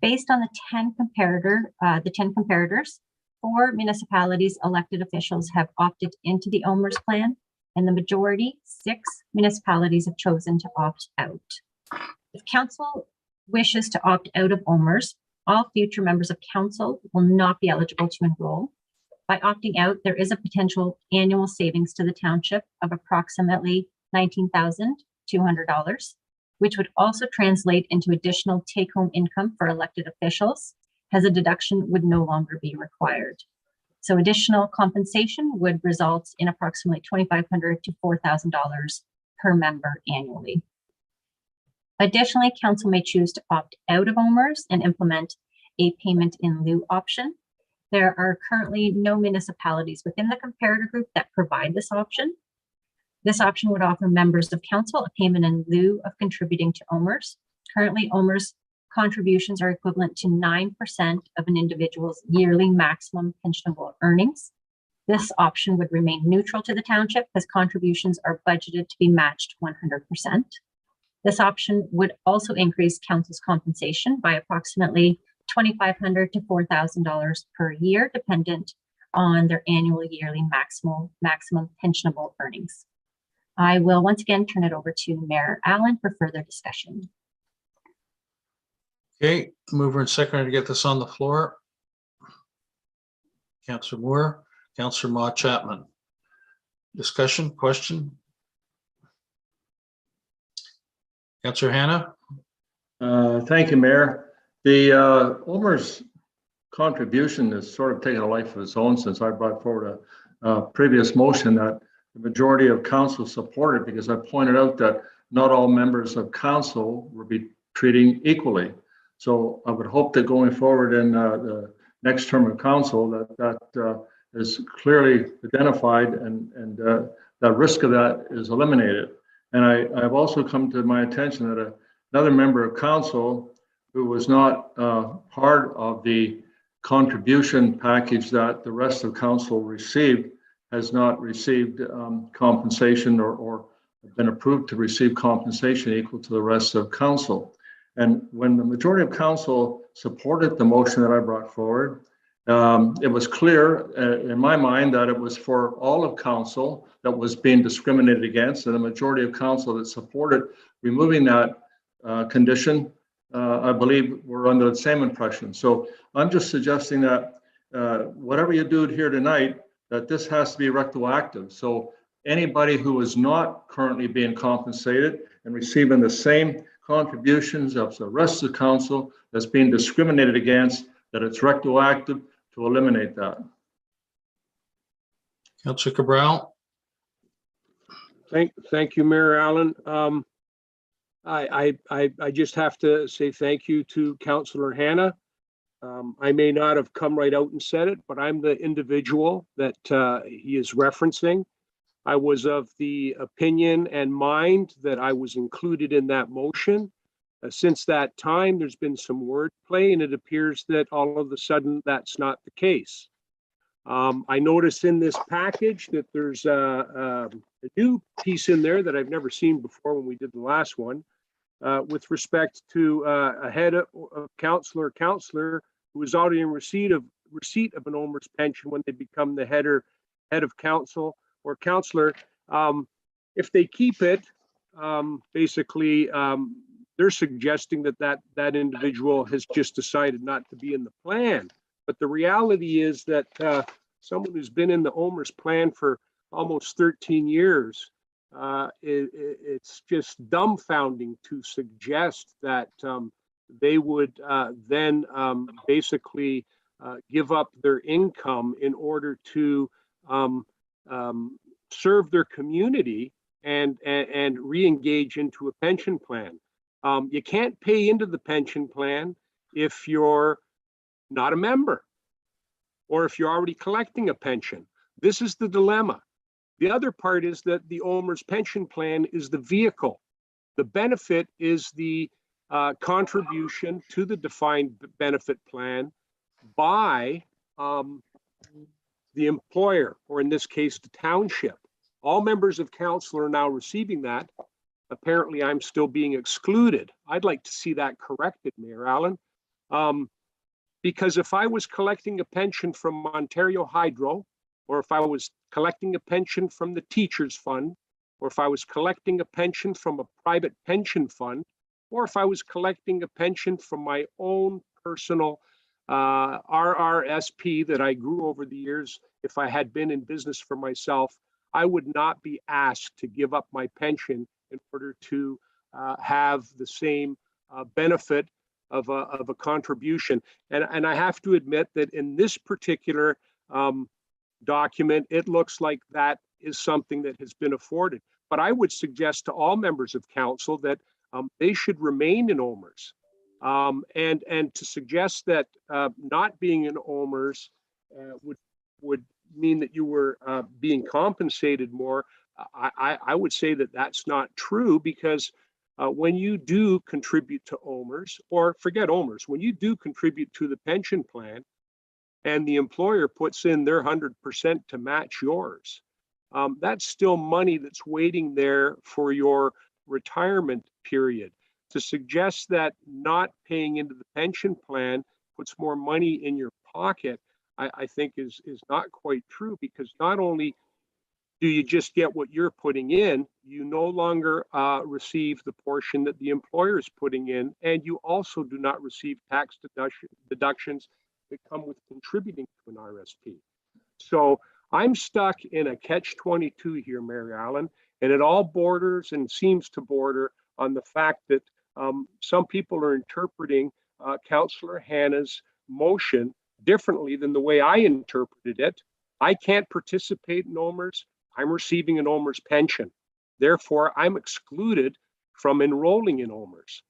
Based on the 10 comparators, 4 municipalities' elected officials have opted into the Ohmers plan, and the majority, 6 municipalities, have chosen to opt out. If council wishes to opt out of Ohmers, all future members of council will not be eligible to enroll. By opting out, there is a potential annual savings to the township of approximately $19,200, which would also translate into additional take-home income for elected officials, as a deduction would no longer be required. So additional compensation would result in approximately $2,500 to $4,000 per member annually. Additionally, council may choose to opt out of Ohmers and implement a payment in lieu option. There are currently no municipalities within the comparator group that provide this option. This option would offer members of council a payment in lieu of contributing to Ohmers. Currently, Ohmers contributions are equivalent to 9% of an individual's yearly maximum pensionable earnings. This option would remain neutral to the township as contributions are budgeted to be matched 100%. This option would also increase council's compensation by approximately $2,500 to $4,000 per year, dependent on their annual yearly maximum pensionable earnings. I will once again turn it over to Mayor Allen for further discussion. Okay, mover and seconder to get this on the floor. Councillor Moore, Councillor Ma Chapman. Discussion, question? Councillor Hannah? Thank you, Mayor. The Ohmers contribution has sort of taken a life of its own since I brought forward a previous motion that the majority of council supported, because I pointed out that not all members of council will be treating equally. So I would hope that going forward in the next term of council that is clearly identified and that risk of that is eliminated. And I've also come to my attention that another member of council who was not part of the contribution package that the rest of council received has not received compensation or been approved to receive compensation equal to the rest of council. And when the majority of council supported the motion that I brought forward, it was clear in my mind that it was for all of council that was being discriminated against, and the majority of council that supported removing that condition, I believe, were under the same impression. So I'm just suggesting that whatever you do here tonight, that this has to be retroactive. So anybody who is not currently being compensated and receiving the same contributions of the rest of the council that's being discriminated against, that it's retroactive to eliminate that. Councillor Cabral? Thank you, Mayor Allen. I just have to say thank you to Councillor Hannah. I may not have come right out and said it, but I'm the individual that he is referencing. I was of the opinion and mind that I was included in that motion. Since that time, there's been some wordplay, and it appears that all of a sudden that's not the case. I noticed in this package that there's a new piece in there that I've never seen before when we did the last one, with respect to a head of counselor who is already in receipt of an Ohmers pension when they become the head of council or counselor. If they keep it, basically they're suggesting that individual has just decided not to be in the plan. But the reality is that someone who's been in the Ohmers plan for almost 13 years, it's just dumbfounding to suggest that they would then basically give up their income in order to serve their community and re-engage into a pension plan. You can't pay into the pension plan if you're not a member or if you're already collecting a pension. This is the dilemma. The other part is that the Ohmers pension plan is the vehicle. The benefit is the contribution to the defined benefit plan by the employer, or in this case, the township. All members of council are now receiving that. Apparently, I'm still being excluded. I'd like to see that corrected, Mayor Allen. Because if I was collecting a pension from Ontario Hydro, or if I was collecting a pension from the Teachers Fund, or if I was collecting a pension from a private pension fund, or if I was collecting a pension from my own personal RRSP that I grew over the years, if I had been in business for myself, I would not be asked to give up my pension in order to have the same benefit of a contribution. And I have to admit that in this particular document, it looks like that is something that has been afforded. But I would suggest to all members of council that they should remain in Ohmers. And to suggest that not being in Ohmers would mean that you were being compensated more, I would say that that's not true, because when you do contribute to Ohmers, or forget Ohmers, when you do contribute to the pension plan and the employer puts in their 100% to match yours, that's still money that's waiting there for your retirement period. To suggest that not paying into the pension plan puts more money in your pocket, I think is not quite true, because not only do you just get what you're putting in, you no longer receive the portion that the employer is putting in, and you also do not receive tax deductions that come with contributing to an RSP. So I'm stuck in a catch-22 here, Mary Allen, and it all borders and seems to border on the fact that some people are interpreting Councillor Hannah's motion differently than the way I interpreted it. I can't participate in Ohmers. I'm receiving an Ohmers pension. Therefore, I'm excluded from enrolling in Ohmers.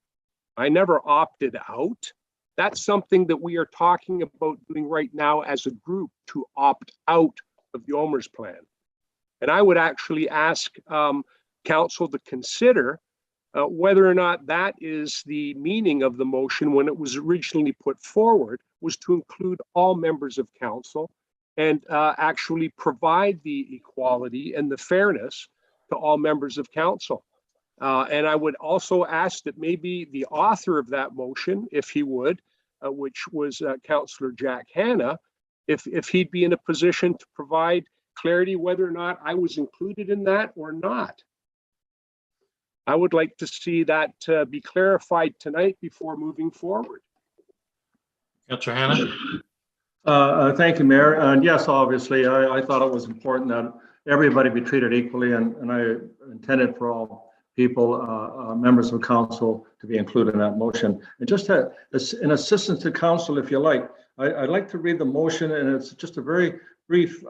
I never opted out. That's something that we are talking about doing right now as a group, to opt out of the Ohmers plan. And I would actually ask council to consider whether or not that is the meaning of the motion when it was originally put forward, was to include all members of council and actually provide the equality and the fairness to all members of council. And I would also ask that maybe the author of that motion, if he would, which was Councillor Jack Hannah, if he'd be in a position to provide clarity whether or not I was included in that or not. I would like to see that be clarified tonight before moving forward. Councillor Hannah. Thank you, Mayor. And yes, obviously, I thought it was important that everybody be treated equally, and I intended for all people, members of council, to be included in that motion. And just an assistance to council, if you like, I'd like to read the motion, and it's just a very brief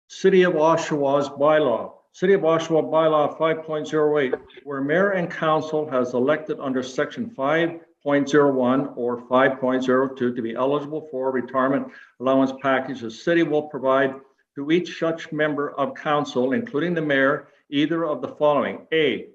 City of Oshawa's bylaw. City of Oshawa bylaw 5.08, where mayor and council has elected under section 5.01 or 5.02 to be eligible for retirement allowance package, the city will provide to each such member of council, including the mayor, either of the following. A,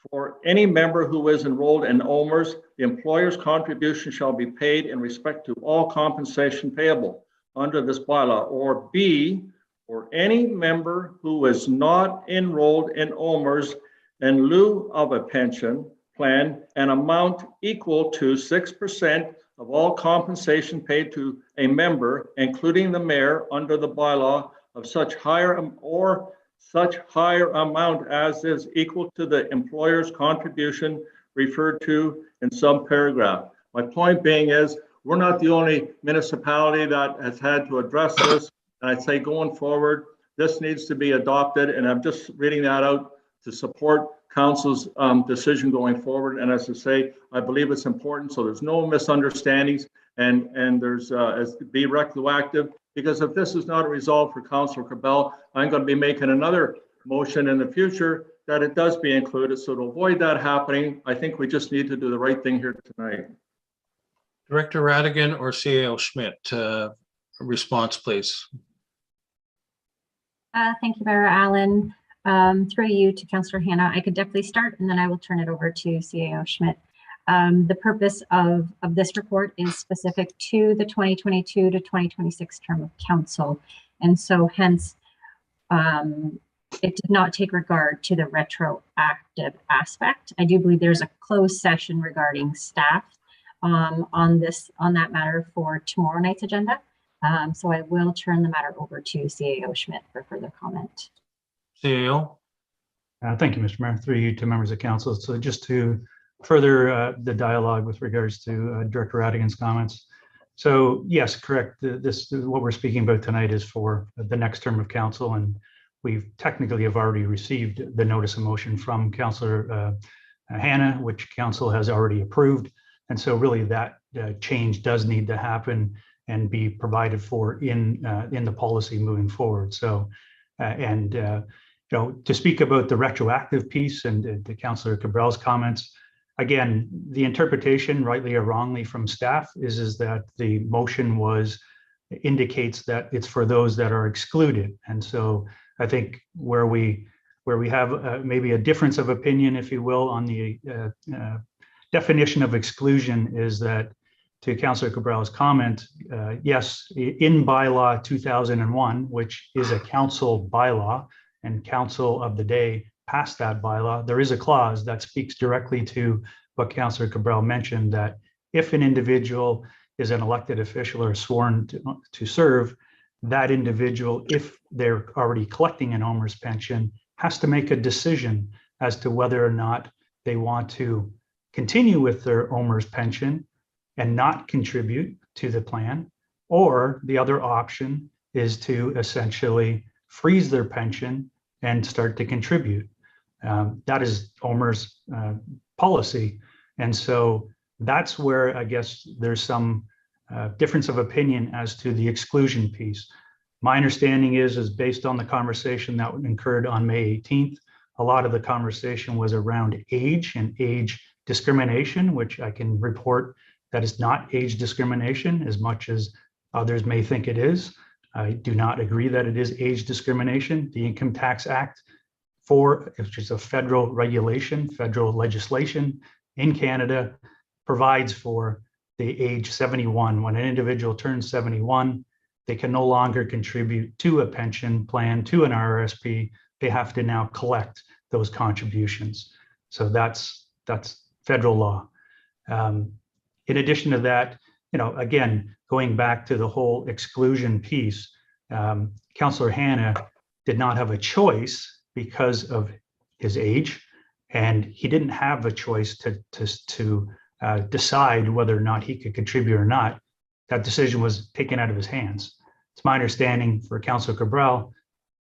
for any member who is enrolled in Ohmers, the employer's contribution shall be paid in respect to all compensation payable under this bylaw. Or B, for any member who is not enrolled in Ohmers, in lieu of a pension plan, an amount equal to 6% of all compensation paid to a member, including the mayor, under the bylaw of such higher amount as is equal to the employer's contribution referred to in some paragraph. My point being is, we're not the only municipality that has had to address this. And I'd say going forward, this needs to be adopted. And I'm just reading that out to support council's decision going forward. And as I say, I believe it's important so there's no misunderstandings and there's as be retroactive. Because if this is not a resolve for Councillor Cabell, I'm going to be making another motion in the future that it does be included. So to avoid that happening, I think we just need to do the right thing here tonight. Director Radigan or CAO Schmidt, response, please. Thank you, Mayor Allen. Through you to Councillor Hannah, I could definitely start and then I will turn it over to CAO Schmidt. The purpose of this report is specific to the 2022 to 2026 term of council. And so hence, it did not take regard to the retroactive aspect. I do believe there's a closed session regarding staff on that matter for tomorrow night's agenda. So I will turn the matter over to CAO Schmidt for further comment. CAO. Thank you, Mr. Mayor. Through you to members of council. So just to further the dialogue with regards to Director Radigan's comments. So yes, correct. This what we're speaking about tonight is for the next term of council, and we've technically have already received the notice of motion from Councillor Hannah, which council has already approved. And so really that change does need to happen and be provided for in the policy moving forward. So, you know, to speak about the retroactive piece and to Councillor Cabell's comments, again, the interpretation, rightly or wrongly, from staff is that the motion indicates that it's for those that are excluded. And so I think where we have maybe a difference of opinion, if you will, on the definition of exclusion is that, to Councillor Cabell's comment, yes, in bylaw 2001, which is a council bylaw, and council of the day passed that bylaw, there is a clause that speaks directly to what Councillor Cabell mentioned, that if an individual is an elected official or sworn to serve, that individual, if they're already collecting an Ohmers pension, has to make a decision as to whether or not they want to continue with their Ohmers pension and not contribute to the plan, or the other option is to essentially freeze their pension and start to contribute. That is Ohmers policy. And so that's where I guess there's some difference of opinion as to the exclusion piece. My understanding is based on the conversation that occurred on May 18th, a lot of the conversation was around age and age discrimination, which I can report that is not age discrimination as much as others may think it is. I do not agree that it is age discrimination. The Income Tax Act, which is a federal regulation, federal legislation in Canada, provides for the age 71. When an individual turns 71, they can no longer contribute to a pension plan, to an RRSP. They have to now collect those contributions. So that's federal law. In addition to that, you know, again, going back to the whole exclusion piece, Councillor Hannah did not have a choice because of his age, and he didn't have a choice to decide whether or not he could contribute or not. That decision was taken out of his hands. It's my understanding for Councillor Cabral,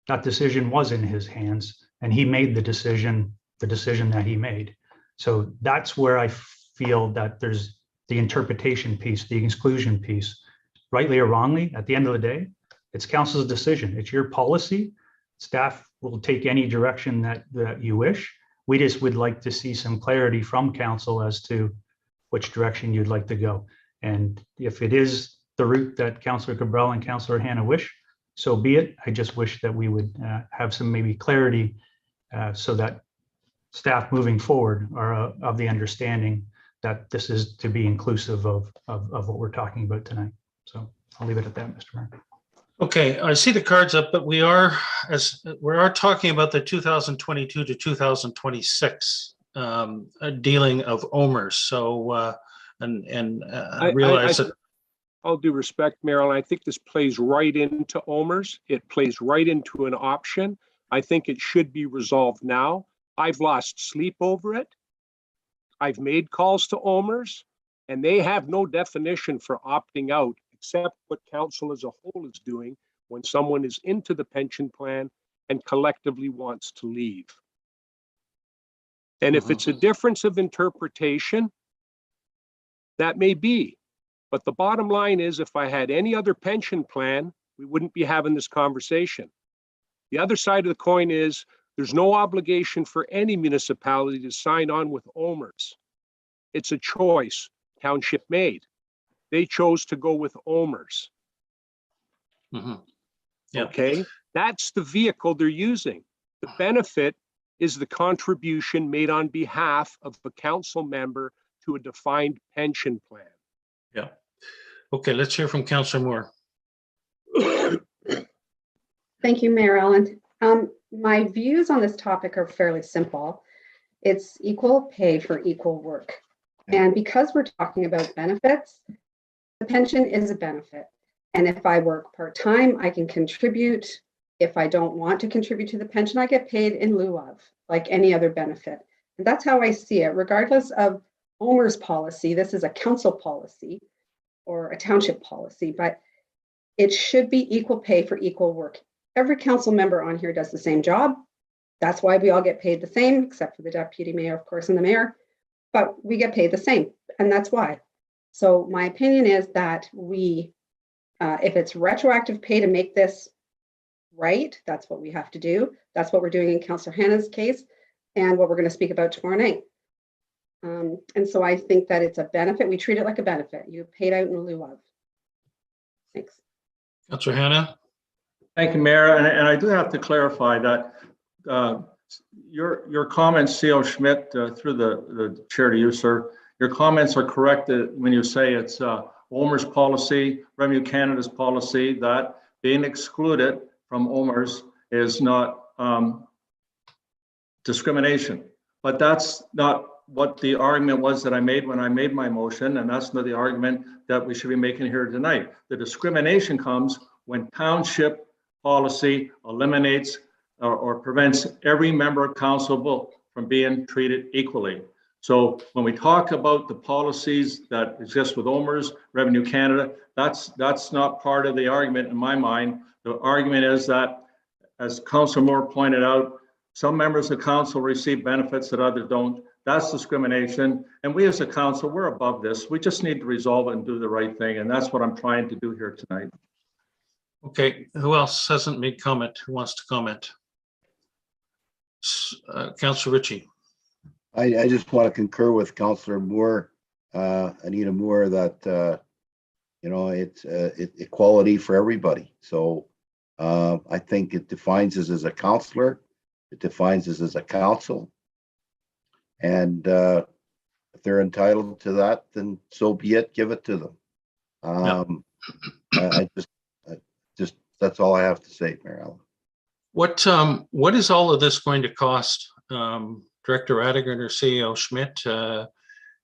that decision was in his hands, and he made the decision that he made. So that's where I feel that there's the interpretation piece, the exclusion piece. Rightly or wrongly, at the end of the day, it's council's decision. It's your policy. staff will take any direction that you wish. We just would like to see some clarity from council as to which direction you'd like to go. And if it is the route that Councillor Cabral and Councillor Hanna wish, so be it. I just wish that we would have some maybe clarity so that staff moving forward are of the understanding that this is to be inclusive of what we're talking about tonight. So I'll leave it at that, Mr. Mayor. Okay, I see the cards up, but we are talking about the 2022 to 2026 dealing of Ohmers. So I realize that. All due respect, Marilyn, I think this plays right into Ohmers. It plays right into an option. I think it should be resolved now. I've lost sleep over it. I've made calls to Ohmers, and they have no definition for opting out except what council as a whole is doing when someone is into the pension plan and collectively wants to leave. And if it's a difference of interpretation, that may be. But the bottom line is, if I had any other pension plan, we wouldn't be having this conversation. The other side of the coin is there's no obligation for any municipality to sign on with Ohmers. It's a choice township made. They chose to go with Ohmers. Yeah. Okay, that's the vehicle they're using. The benefit is the contribution made on behalf of a council member to a defined pension plan. Yeah. Okay, let's hear from Councillor Moore. Thank you, Mayor Allen. My views on this topic are fairly simple. It's equal pay for equal work. And because we're talking about benefits, the pension is a benefit. And if I work part-time, I can contribute. If I don't want to contribute to the pension, I get paid in lieu of, like any other benefit. And that's how I see it, regardless of Ohmers policy. This is a council policy or a township policy, but it should be equal pay for equal work. Every council member on here does the same job. That's why we all get paid the same, except for the deputy mayor, of course, and the mayor, but we get paid the same, and that's why. So my opinion is that we, if it's retroactive pay to make this right, that's what we have to do. That's what we're doing in Councillor Hanna's case and what we're going to speak about tomorrow night. And so I think that it's a benefit. We treat it like a benefit. You paid out in lieu of. Thanks. Councillor Hanna. Thank you, Mayor. And I do have to clarify that your comments, C.O. Schmidt, through the chair to you, sir, your comments are correct when you say it's Ohmers policy, Revenue Canada's policy, that being excluded from Ohmers is not discrimination. But that's not what the argument was that I made when I made my motion, and that's not the argument that we should be making here tonight. The discrimination comes when township policy eliminates or prevents every member of council from being treated equally. So when we talk about the policies that exist with Ohmers, Revenue Canada, that's not part of the argument in my mind. The argument is that, as Councillor Moore pointed out, some members of council receive benefits that others don't. That's discrimination. And we as a council, we're above this. We just need to resolve it and do the right thing. And that's what I'm trying to do here tonight. Okay, who else hasn't made comment? Who wants to comment? Councillor Ritchie. I just want to concur with Councillor Moore, Anita Moore, that it's equality for everybody. So I think it defines us as a councillor. It defines us as a council. And if they're entitled to that, then so be it. Give it to them. I just that's all I have to say, Mayor Allen. What is all of this going to cost, Director Radigan or CEO Schmidt?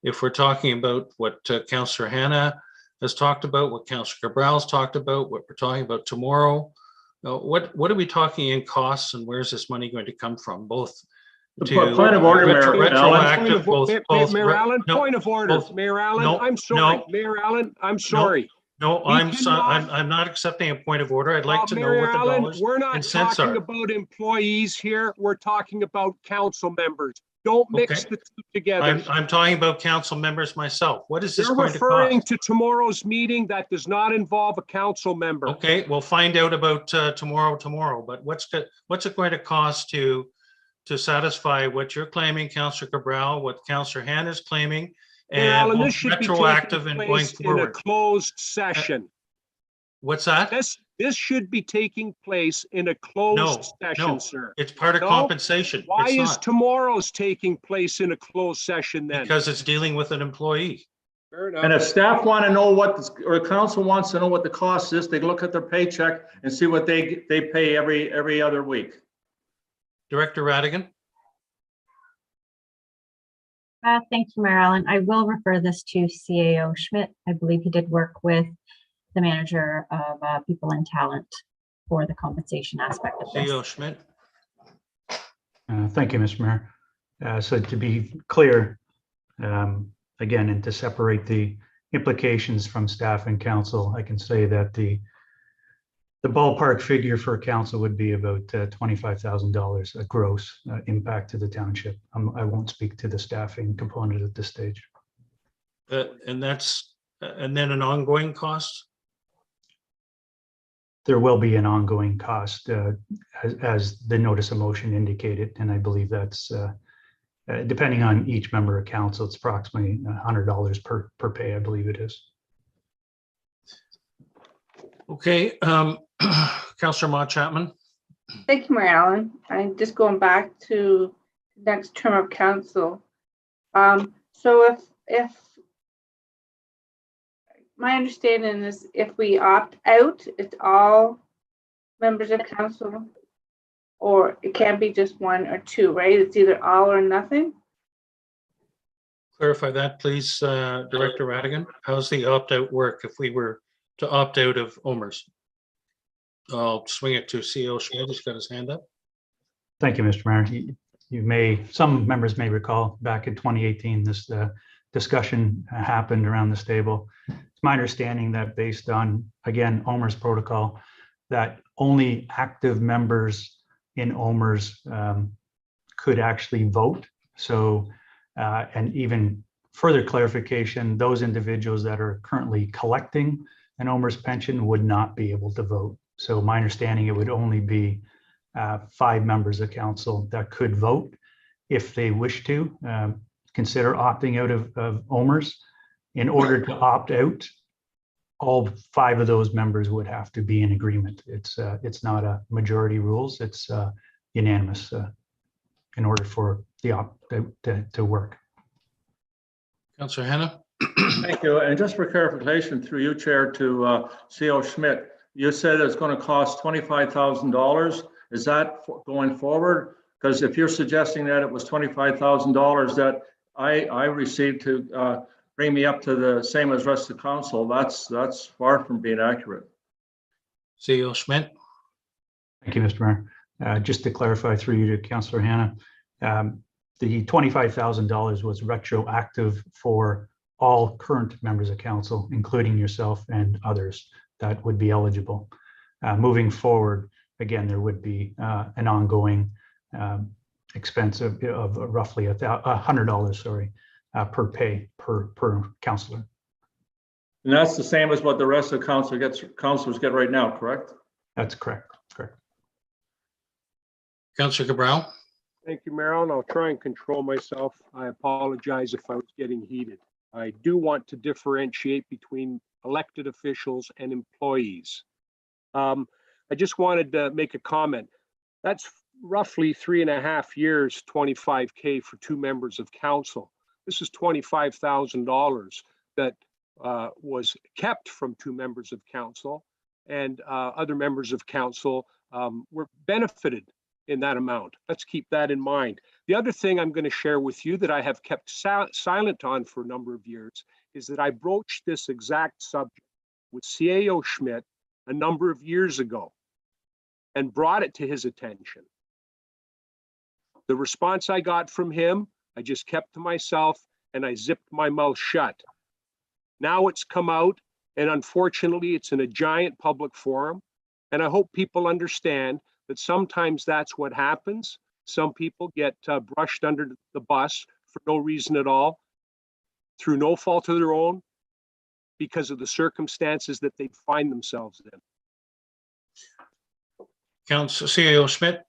If we're talking about what Councillor Hanna has talked about, what Councillor Cabral's talked about, what we're talking about tomorrow, what are we talking in costs, and where's this money going to come from? Both to point of order, retroactive, Mayor Allen, point of order. Mayor Allen, I'm sorry. Mayor Allen, I'm sorry. No, I'm not accepting a point of order. I'd like to know what the dollars we're not and cents talking are. about employees here. We're talking about council members. Don't mix Okay. the two together. I'm talking about council members myself. What is this You're going to referring cost? to tomorrow's meeting. That does not involve a council member. Okay, we'll find out about tomorrow, but what's it going to cost to satisfy what you're claiming, Councillor Cabral, what Councillor Han is claiming, Mayor and Allen, both this should be retroactive taking and going place in a forward? closed session. What's that? This should be taking place in a closed session, sir. It's part of No? compensation. Why It's is not, tomorrow's taking place in a closed session then? because it's dealing with an employee. Fair And enough. if staff want to know what, or council wants to know what the cost is, they look at their paycheck and see what they pay every other week. Director Radigan? Thank you, Mayor Allen. I will refer this to CAO Schmidt. I believe he did work with the manager of people and talent for the compensation aspect of this. CEO Schmidt? Thank you, Mr. Mayor. So to be clear, again, and to separate the implications from staff and council, I can say that the ballpark figure for council would be about $25,000 a gross impact to the township. I won't speak to the staffing component at this stage. And then an ongoing cost? There will be an ongoing cost as the notice of motion indicated, and I believe that's depending on each member of council, it's approximately $100 per pay, I believe it is. Okay, Councillor Ma Chapman? Thank you, Mayor Allen. I'm just going back to next term of council. So if my understanding is if we opt out, it's all members of council, or it can't be just one or two, right? It's either all or nothing. Clarify that, please, Director Radigan. How's the opt-out work if we were to opt out of Ohmers? I'll swing it to CEO Schmidt. He's got his hand up. Thank you, Mr. Mayor. Some members may recall back in 2018, this discussion happened around this table. It's my understanding that based on, again, Ohmers protocol, that only active members in Ohmers could actually vote. So, and even further clarification, those individuals that are currently collecting an Ohmers pension would not be able to vote. So my understanding, it would only be 5 members of council that could vote if they wish to consider opting out of Ohmers. In order to opt out, all 5 of those members would have to be in agreement. It's not a majority rules, it's unanimous in order for the opt-out to work. Councillor Hanna? Thank you. And just for clarification through you, Chair, to CEO Schmidt, you said it's going to cost $25,000. Is that going forward? Because if you're suggesting that it was $25,000 that I received to bring me up to the same as rest of the council, that's far from being accurate. CEO Schmidt? Thank you, Mr. Mayor. Just to clarify through you to Councillor Hanna, the $25,000 was retroactive for all current members of council, including yourself and others that would be eligible. Moving forward, again, there would be an ongoing expense of roughly $100, per pay per councillor. And that's the same as what the rest of the councilors get right now, correct? That's correct. Correct. Councillor Cabral? Thank you, Mayor Allen. I'll try and control myself. I apologize if I was getting heated. I do want to differentiate between elected officials and employees. I just wanted to make a comment. That's roughly 3.5 years, $25K for 2 members of council. This is $25,000 that was kept from 2 members of council, and other members of council were benefited in that amount. Let's keep that in mind. The other thing I'm going to share with you that I have kept silent on for a number of years is that I broached this exact subject with CAO Schmidt a number of years ago and brought it to his attention. The response I got from him, I just kept to myself and I zipped my mouth shut. Now it's come out, and unfortunately it's in a giant public forum. And I hope people understand that sometimes that's what happens Some people get brushed under the bus for no reason at all, through no fault of their own, because of the circumstances that they find themselves in. Council CAO Schmidt.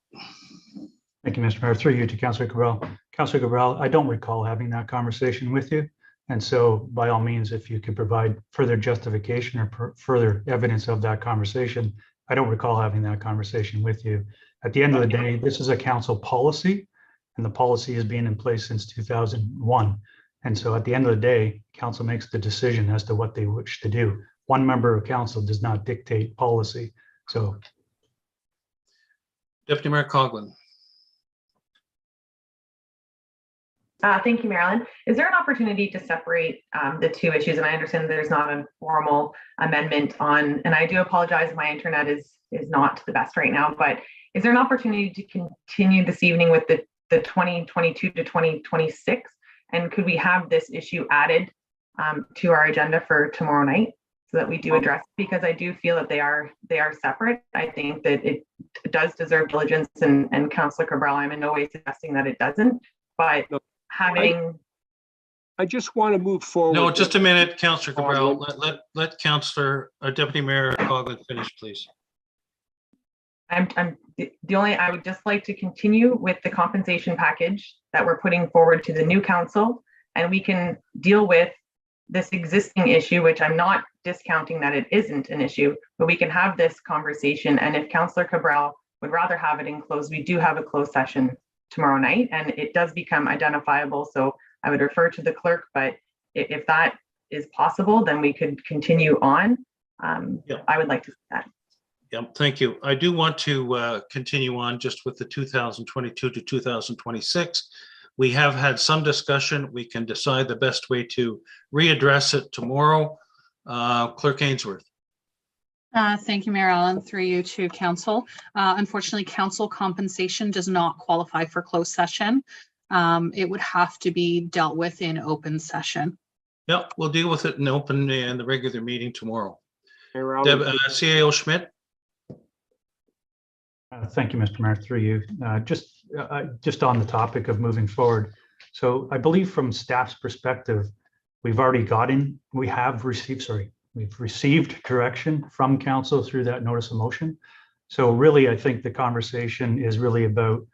Thank you, Mr. Mayor. Through you to Councillor Cabral. Councillor Cabral, I don't recall having that conversation with you. And so by all means, if you could provide further justification or further evidence of that conversation, I don't recall having that conversation with you. At the end of the day, this is a council policy, and the policy has been in place since 2001. And so at the end of the day, council makes the decision as to what they wish to do. One member of council does not dictate policy. So. Deputy Mayor Coughlin. Thank you, Marilyn. Is there an opportunity to separate the two issues? And I understand there's not a formal amendment on, and I do apologize, my internet is not the best right now, but is there an opportunity to continue this evening with the 2022 to 2026? And could we have this issue added to our agenda for tomorrow night so that we do address it? Because I do feel that they are separate. I think that it does deserve diligence, and Councillor Cabral, I'm in no way suggesting that it doesn't, but having. I just want to move forward. No, just a minute, Councillor Cabral. Let Councillor Deputy Mayor Coughlin finish, please. I would just like to continue with the compensation package that we're putting forward to the new council, and we can deal with this existing issue, which I'm not discounting that it isn't an issue, but we can have this conversation. And if Councillor Cabral would rather have it in closed, we do have a closed session tomorrow night, and it does become identifiable. So I would refer to the clerk, but if that is possible, then we could continue on. I would like to see that. Yeah, thank you. I do want to continue on just with the 2022 to 2026. We have had some discussion. We can decide the best way to readdress it tomorrow. Clerk Ainsworth. Thank you, Mayor Allen. Through you to council. Unfortunately, council compensation does not qualify for closed session. It would have to be dealt with in open session. Yeah, we'll deal with it in open and the regular meeting tomorrow. CAO Schmidt. Thank you, Mr. Mayor. Through you. Just on the topic of moving forward. So I believe from staff's perspective, we've received direction from council through that notice of motion. So really, I think the conversation is really about,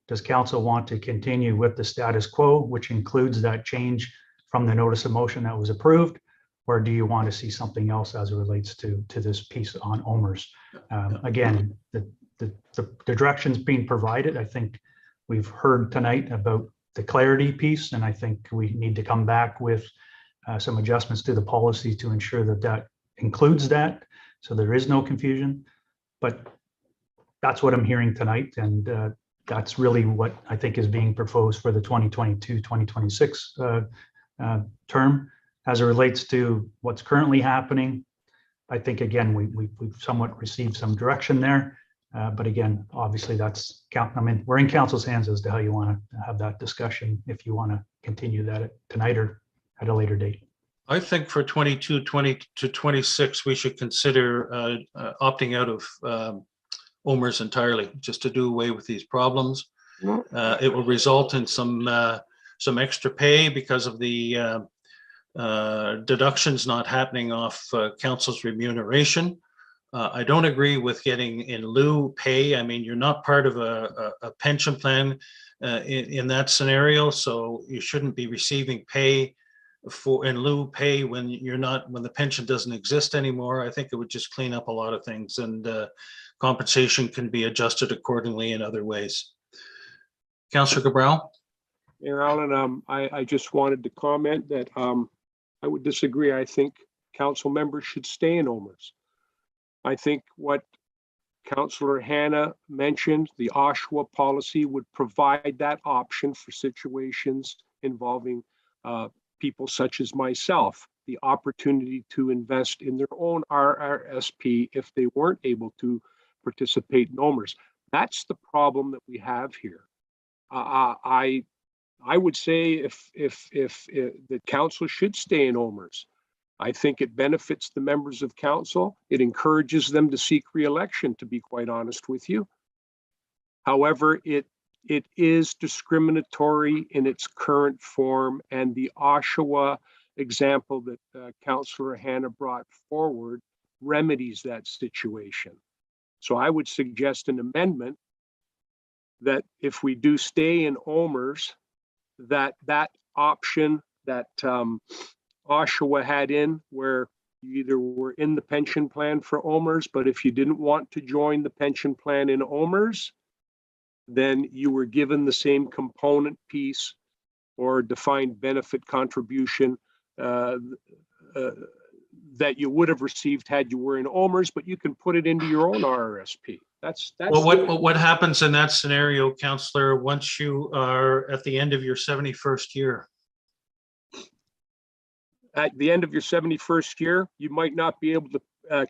does council want to continue with the status quo, which includes that change from the notice of motion that was approved, or do you want to see something else as it relates to this piece on Ohmers? Again, the directions being provided, I think we've heard tonight about the clarity piece, and I think we need to come back with some adjustments to the policy to ensure that that includes that, so there is no confusion. But that's what I'm hearing tonight, and that's really what I think is being proposed for the 2022-2026 term. As it relates to what's currently happening, I think, again, we've somewhat received some direction there. But again, obviously we're in council's hands as to how you want to have that discussion, if you want to continue that tonight or at a later date. I think for 22, 20 to 26, we should consider opting out of Ohmers entirely, just to do away with these problems. It will result in some extra pay because of the deductions not happening off council's remuneration. I don't agree with getting in lieu pay. I mean, you're not part of a pension plan in that scenario, so you shouldn't be receiving pay in lieu pay when the pension doesn't exist anymore. I think it would just clean up a lot of things, and compensation can be adjusted accordingly in other ways. Councillor Cabral. Mayor Allen, I just wanted to comment that I would disagree. I think council members should stay in Ohmers. I think what Councillor Hanna mentioned, the Oshawa policy would provide that option for situations involving people such as myself, the opportunity to invest in their own RRSP if they weren't able to participate in Ohmers. That's the problem that we have here. I would say if the council should stay in Ohmers. I think it benefits the members of council. It encourages them to seek re-election, to be quite honest with you. However, it it is discriminatory in its current form, and the Oshawa example that Councillor Hannah brought forward remedies that situation. So I would suggest an amendment that if we do stay in Ohmers, that option that Oshawa had in, where you either were in the pension plan for Ohmers, but if you didn't want to join the pension plan in Ohmers, then you were given the same component piece or defined benefit contribution that you would have received had you were in Ohmers, but you can put it into your own RRSP. That's Well, what happens in that scenario, Councillor, once you are at the end of your 71st year? At the end of your 71st year, you might not be able to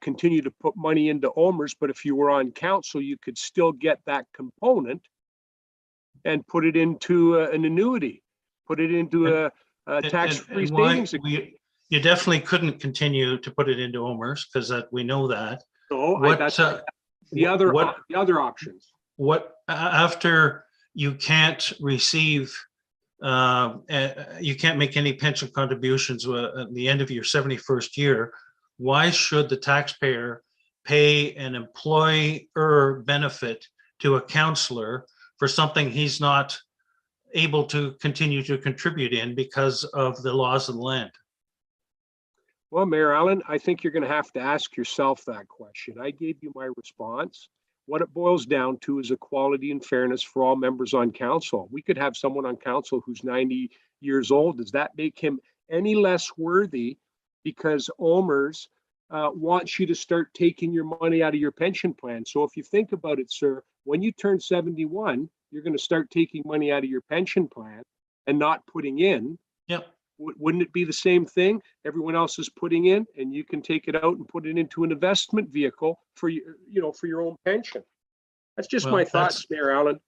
continue to put money into Ohmers, but if you were on council, you could still get that component and put it into an annuity, put it into a tax-free savings account. You definitely couldn't continue to put it into Ohmers because we know that. So that's the other options. What after you can't receive, you can't make any pension contributions at the end of your 71st year, why should the taxpayer pay an employer benefit to a councillor for something he's not able to continue to contribute in because of the laws of the land? Well, Mayor Allen, I think you're going to have to ask yourself that question. I gave you my response. What it boils down to is equality and fairness for all members on council. We could have someone on council who's 90 years old. Does that make him any less worthy because Ohmers wants you to start taking your money out of your pension plan? So if you think about it, sir, when you turn 71, you're going to start taking money out of your pension plan and not putting in. Yep. Wouldn't it be the same thing? Everyone else is putting in, and you can take it out and put it into an investment vehicle for for your own pension. That's just my thoughts, Mayor Allen.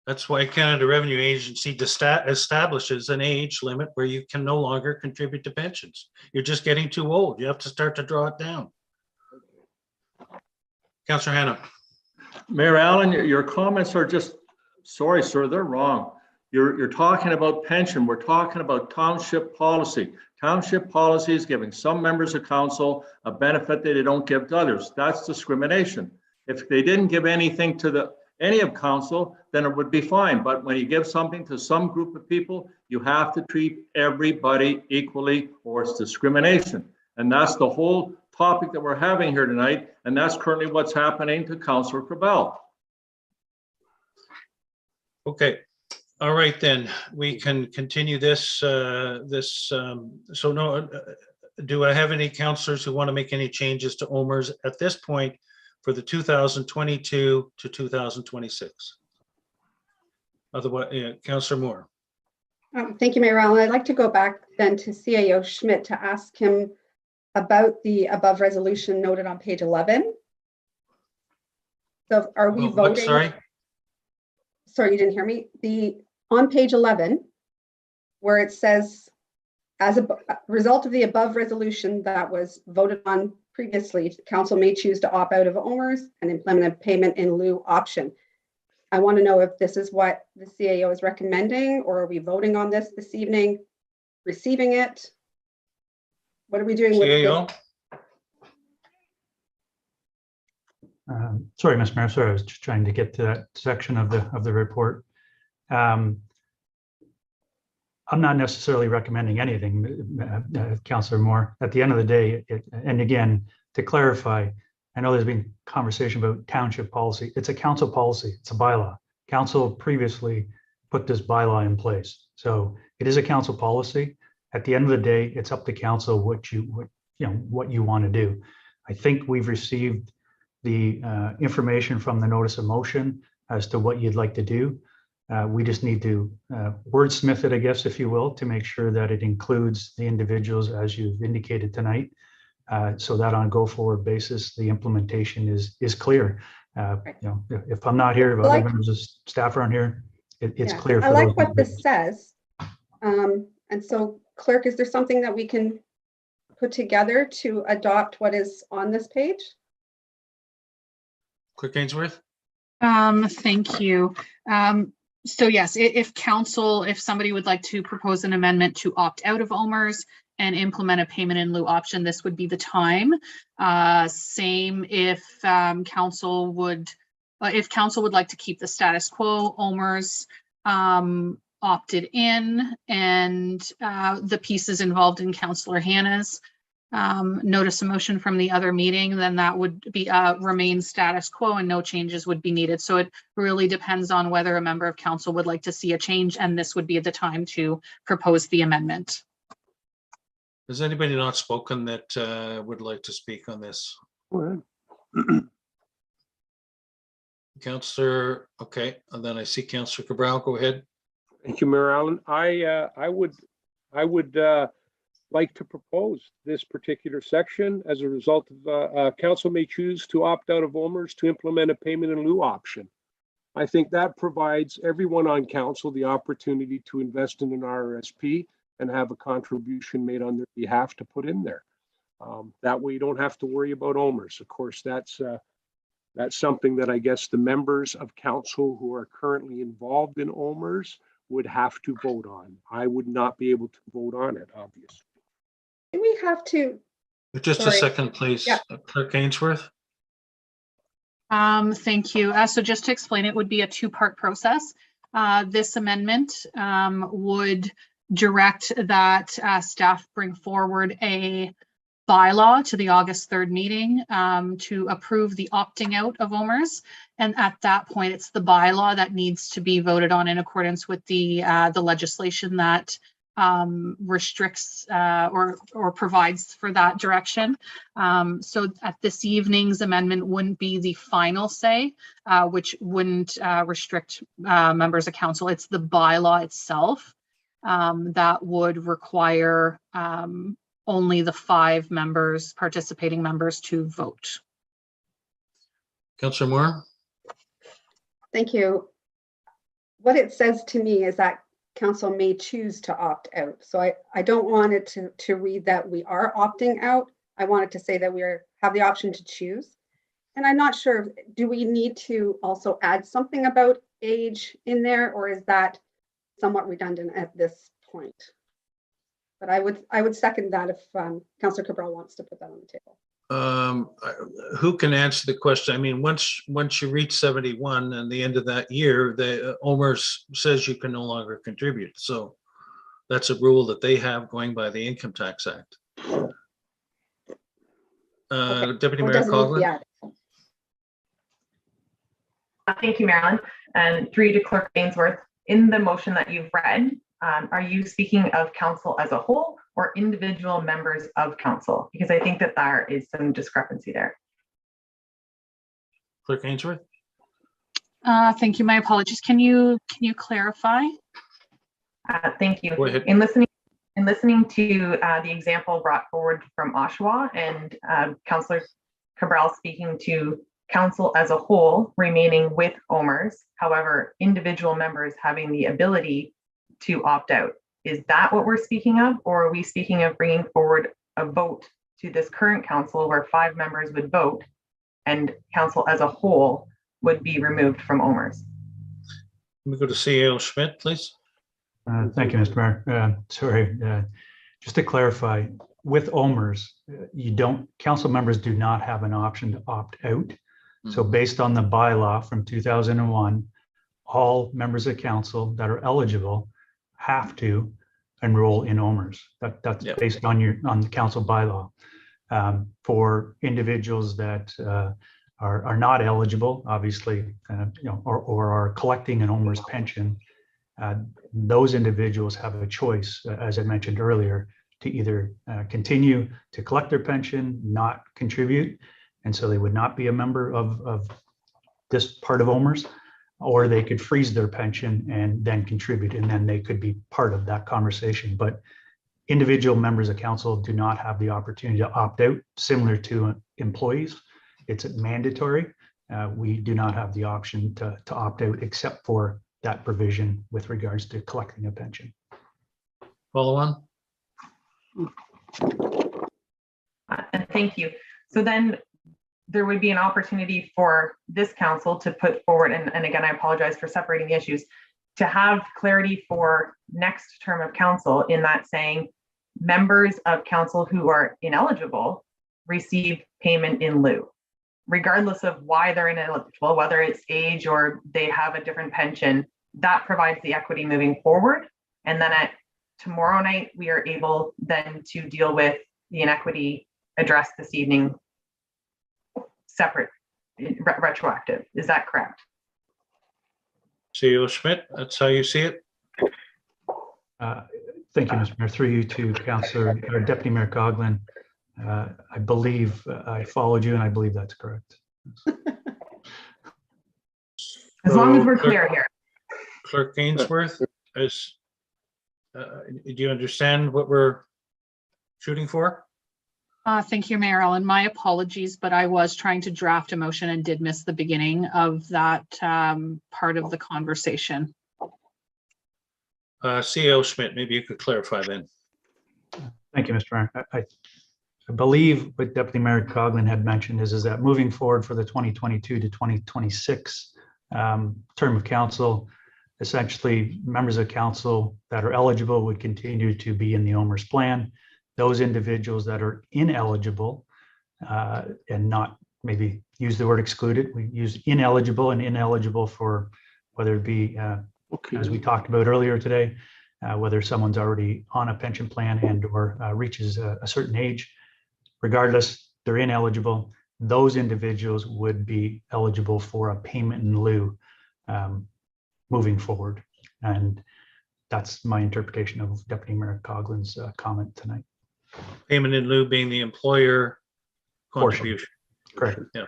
That's why Canada Revenue Agency establishes an age limit where you can no longer contribute to pensions. You're just getting too old. You have to start to draw it down. Councillor Hannah. Mayor Allen, your comments are just, sorry, sir, they're wrong. You're talking about pension. We're talking about township policy. Township policy is giving some members of council a benefit that they don't give to others. That's discrimination. If they didn't give anything to any of council, then it would be fine. But when you give something to some group of people, you have to treat everybody equally or it's discrimination. And that's the whole topic that we're having here tonight. And that's currently what's happening to Councillor Cabell. Okay. All right, then we can continue this. So no, do I have any councillors who want to make any changes to Ohmers at this point for the 2022 to 2026? Otherwise, Councillor Moore. Thank you, Mayor Allen. I'd like to go back then to CAO Schmidt to ask him about the above resolution noted on page 11. So are we voting? Sorry? Sorry, you didn't hear me. On page 11, where it says, as a result of the above resolution that was voted on previously, council may choose to opt out of Ohmers and implement a payment in lieu option. I want to know if this is what the CAO is recommending, or are we voting on this evening, receiving it? What are we doing CAO? with this? Sorry, Ms. Mayor, sorry, I was just trying to get to that section of the report. I'm not necessarily recommending anything, Councillor Moore. At the end of the day, and again, to clarify, I know there's been conversation about township policy. It's a council policy. It's a bylaw. Council previously put this bylaw in place. So it is a council policy. At the end of the day, it's up to council what you want to do. I think we've received the information from the notice of motion as to what you'd like to do. We just need to wordsmith it, I guess, if you will, to make sure that it includes the individuals as you've indicated tonight, so that on a go-forward basis, the implementation is clear. If I'm not here, if other members of staff aren't here, it's clear. For I like what this says. And so, Clerk, is there something that we can put together to adopt what is on this page? Clerk Ainsworth? Thank you. So yes, if somebody would like to propose an amendment to opt out of Ohmers and implement a payment in lieu option, this would be the time. Same if council would like to keep the status quo, Ohmers opted in, and the pieces involved in Councillor Hannah's notice of motion from the other meeting, then that would be remain status quo and no changes would be needed. So it really depends on whether a member of council would like to see a change, and this would be the time to propose the amendment. Has anybody not spoken that would like to speak on this? Go ahead. Councillor, okay, and then I see Councillor Cabral, go ahead. Thank you, Mayor Allen. I would like to propose this particular section as a result of council may choose to opt out of Ohmers to implement a payment in lieu option. I think that provides everyone on council the opportunity to invest in an RRSP and have a contribution made on their behalf to put in there. That way you don't have to worry about Ohmers. Of course, that's something that I guess the members of council who are currently involved in Ohmers would have to vote on. I would not be able to vote on it, obviously. Do we have to? Just Sorry. a second, please. Yeah. Clerk Ainsworth. Thank you. So just to explain, it would be a two-part process. This amendment would direct that staff bring forward a bylaw to the August 3rd meeting to approve the opting out of Ohmers. And at that point, it's the bylaw that needs to be voted on in accordance with the legislation that restricts or provides for that direction. So at this evening's amendment wouldn't be the final say, which wouldn't restrict members of council. It's the bylaw itself that would require only the 5 participating members to vote. Councillor Moore. Thank you. What it says to me is that council may choose to opt out. So I don't want it to read that we are opting out. I want it to say that we have the option to choose. And I'm not sure, do we need to also add something about age in there, or is that somewhat redundant at this point? But I would second that if Councillor Cabral wants to put that on the table. Who can answer the question? I mean, once you reach 71 and the end of that year, the Ohmers says you can no longer contribute. So that's a rule that they have going by the Income Tax Act. Okay. Deputy So it Mayor doesn't need to be Coughlin. added. Thank you, Marilyn. And through you to Clerk Ainsworth, in the motion that you've read, are you speaking of council as a whole or individual members of council? Because I think that there is some discrepancy there. Clerk Ainsworth. Thank you. My apologies. Can you clarify? Thank you. Go ahead. In listening to the example brought forward from Oshawa and Councillor Cabral speaking to council as a whole remaining with Ohmers, however, individual members having the ability to opt out. Is that what we're speaking of? Or are we speaking of bringing forward a vote to this current council where 5 members would vote and council as a whole would be removed from Ohmers? Let me go to C.L. Schmidt, please. Thank you, Mr. Mayor. Sorry, just to clarify, with Ohmers, council members do not have an option to opt out. So based on the bylaw from 2001, all members of council that are eligible have to enroll in Ohmers. That's based on the council bylaw. For individuals that are not eligible, obviously, or are collecting an Ohmers pension, those individuals have a choice, as I mentioned earlier, to either continue to collect their pension, not contribute, and so they would not be a member of this part of Ohmers, or they could freeze their pension and then contribute, and then they could be part of that conversation. But individual members of council do not have the opportunity to opt out, similar to employees. It's mandatory. We do not have the option to opt out except for that provision with regards to collecting a pension. Follow on. And thank you. So then there would be an opportunity for this council to put forward, and again, I apologize for separating the issues, to have clarity for next term of council in that saying members of council who are ineligible receive payment in lieu, regardless of why they're ineligible, whether it's age or they have a different pension. That provides the equity moving forward. And then at tomorrow night, we are able then to deal with the inequity addressed this evening, separate, retroactive. Is that correct? CEO Schmidt, that's how you see it? Thank you, Mr. Mayor. Through you to Councillor or Deputy Mayor Coughlin. I believe I followed you, and I believe that's correct. As long as we're clear here. Clerk Ainsworth, do you understand what we're shooting for? Thank you, Mayor Allen. My apologies, but I was trying to draft a motion and did miss the beginning of that part of the conversation. CEO Schmidt, maybe you could clarify then. Thank you, Mr. Mayor. I believe what Deputy Mayor Coughlin had mentioned is that moving forward for the 2022 to 2026 term of council, essentially members of council that are eligible would continue to be in the Ohmers plan. Those individuals that are ineligible and not maybe use the word excluded, we use ineligible and ineligible for whether it be, as we talked about earlier today, whether someone's already on a pension plan and or reaches a certain age. Regardless, they're ineligible. Those individuals would be eligible for a payment in lieu moving forward. And that's my interpretation of Deputy Mayor Coughlin's comment tonight. Payment in lieu being the employer contribution. Correct. Yeah.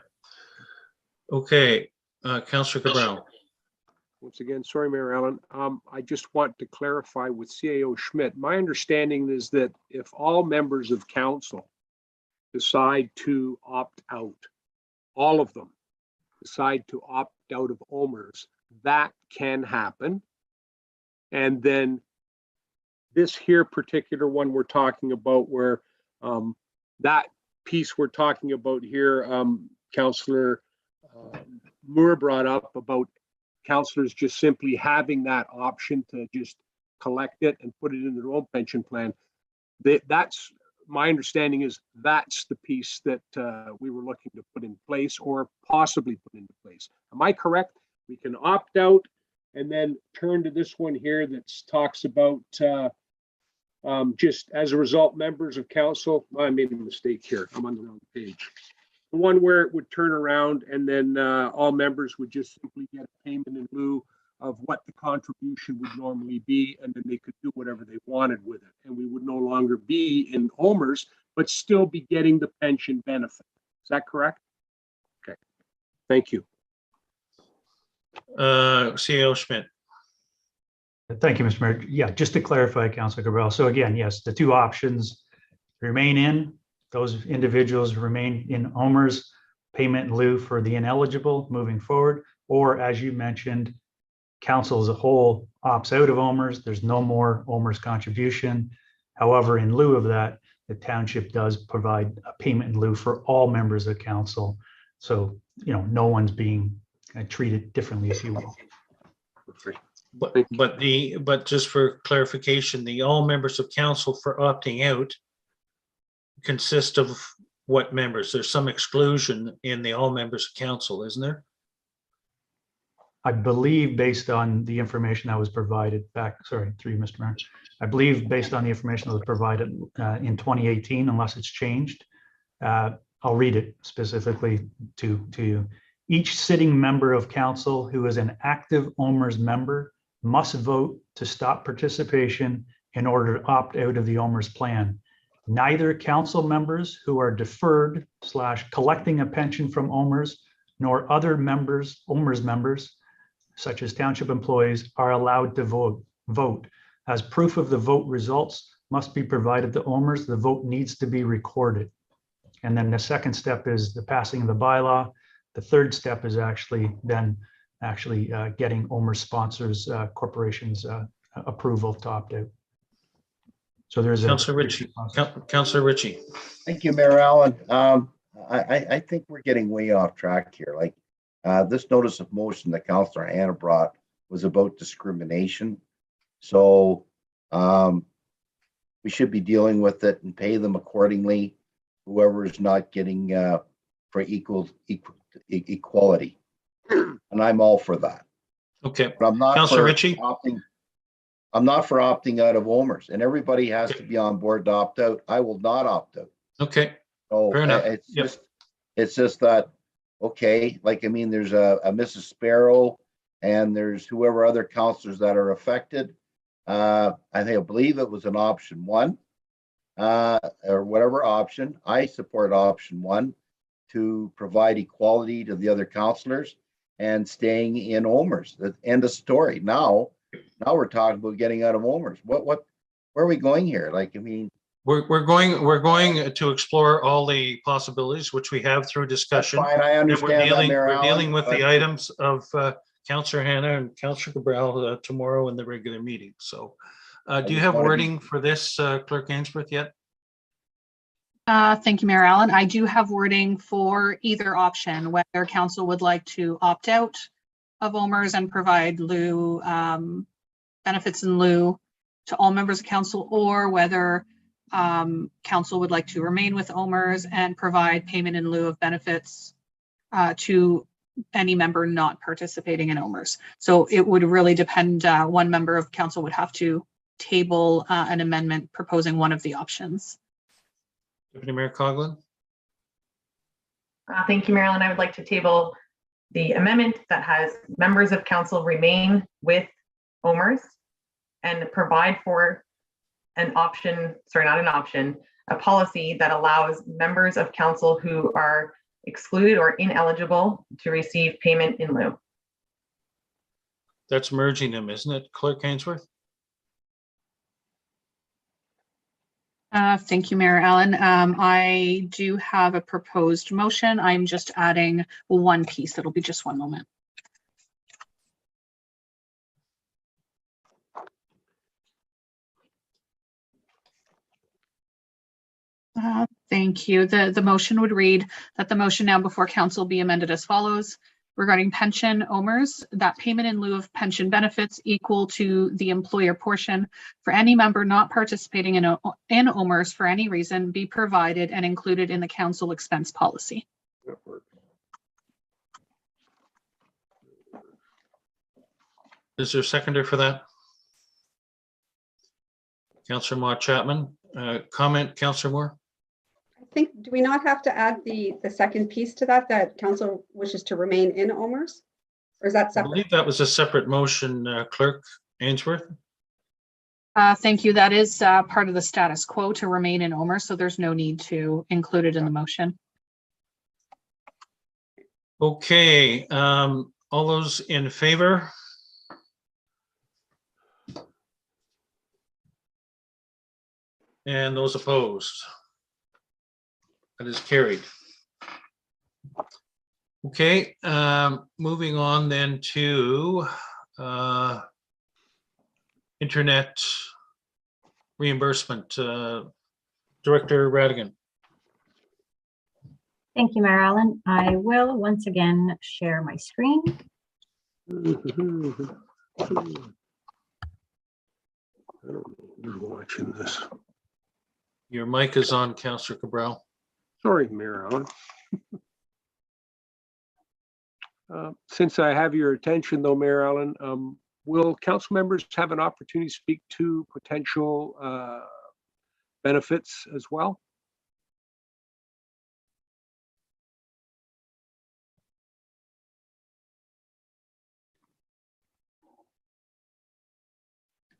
Okay, Councillor Cabral. Once again, sorry, Mayor Allen. I just want to clarify with CAO Schmidt. My understanding is that if all members of council decide to opt out, all of them decide to opt out of Ohmers, that can happen. And then this here particular one we're talking about where that piece we're talking about here, Councillor Moore brought up about councillors just simply having that option to just collect it and put it in their own pension plan. That's my understanding is that's the piece that we were looking to put in place or possibly put into place. Am I correct? We can opt out and then turn to this one here that talks about just as a result, members of council. I made a mistake here. I'm on the wrong page. The one where it would turn around and then all members would just simply get a payment in lieu of what the contribution would normally be, and then they could do whatever they wanted with it. And we would no longer be in Ohmers, but still be getting the pension benefit. Is that correct? Okay. Thank you. CEO Schmidt. Thank you, Mr. Mayor. Yeah, just to clarify, Councilor Cabral. So again, yes, the two options remain in. Those individuals remain in Ohmers, payment in lieu for the ineligible moving forward, or as you mentioned, council as a whole opts out of Ohmers. There's no more Ohmers contribution. However, in lieu of that, the township does provide a payment in lieu for all members of council. So, you know, no one's being treated differently, if you will. But just for clarification, the all members of council for opting out consist of what members? There's some exclusion in the all members of council, isn't there? I believe based on the information that was provided back, sorry, through you, Mr. Mayor. I believe based on the information that was provided in 2018, unless it's changed, I'll read it specifically to you. Each sitting member of council who is an active Ohmers member must vote to stop participation in order to opt out of the Ohmers plan. Neither council members who are deferred / collecting a pension from Ohmers nor other members, Ohmers members, such as township employees, are allowed to vote. As proof of the vote results must be provided to Ohmers, the vote needs to be recorded. And then the second step is the passing of the bylaw. The third step is getting Ohmers sponsors, corporations approval to opt out. So there's Councillor Ritchie. Councillor Ritchie. Thank you, Mayor Allen. I think we're getting way off track here. Like this notice of motion that Councillor Hannah brought was about discrimination. So we should be dealing with it and pay them accordingly. Whoever is not getting for equality, and I'm all for that. Okay, But I'm not Councillor for Ritchie? I'm not for opting out of Ohmers, and everybody has to be on board to opt out. I will not opt out. Okay, So fair enough. it's just that, okay, like, I mean, there's a Mrs. Sparrow and there's whoever other counselors that are affected. I believe it was an option 1, or whatever option. I support option 1 to provide equality to the other counselors and staying in Ohmers. The end of story. Now we're talking about getting out of Ohmers. Where are we going here? Like, I mean, we're going to explore all the possibilities, which we have through discussion. fine, I And understand that, Mayor we're dealing Allen, with but- the items of Councillor Hannah and Councillor Cabral tomorrow in the regular meeting. So do you just have wanna be- wording for this, Clerk Ainsworth, yet? Thank you, Mayor Allen. I do have wording for either option, whether council would like to opt out of Ohmers and provide lieu benefits in lieu to all members of council, or whether council would like to remain with Ohmers and provide payment in lieu of benefits to any member not participating in Ohmers. So it would really depend. One member of council would have to table an amendment proposing one of the options. Deputy Mayor Coughlin? Thank you, Marilyn. I would like to table the amendment that has members of council remain with Ohmers and provide for an option, sorry, not an option, a policy that allows members of council who are excluded or ineligible to receive payment in lieu. That's merging them, isn't it, Clerk Ainsworth? Thank you, Mayor Allen. I do have a proposed motion. I'm just adding one piece. It'll be just one moment. Thank you. The motion would read that the motion now before council be amended as follows. Regarding pension Ohmers, that payment in lieu of pension benefits equal to the employer portion for any member not participating in Ohmers for any reason be provided and included in the council expense policy. Is there a seconder for that? Councillor Mott Chapman, comment, Councillor Moore? I think, do we not have to add the second piece to that council wishes to remain in Ohmers? Or is that I separate? believe that was a separate motion, Clerk Ainsworth. Thank you. That is part of the status quo to remain in Ohmers, so there's no need to include it in the motion. Okay, all those in favor? And those opposed? That is carried. Okay, moving on then to internet reimbursement. Director Radigan. Thank you, Mayor Allen. I will once again share my screen. I don't know who's watching this. Your mic is on, Councillor Cabral. Sorry, Mayor Allen. Since I have your attention though, Mayor Allen, will council members have an opportunity to speak to potential benefits as well?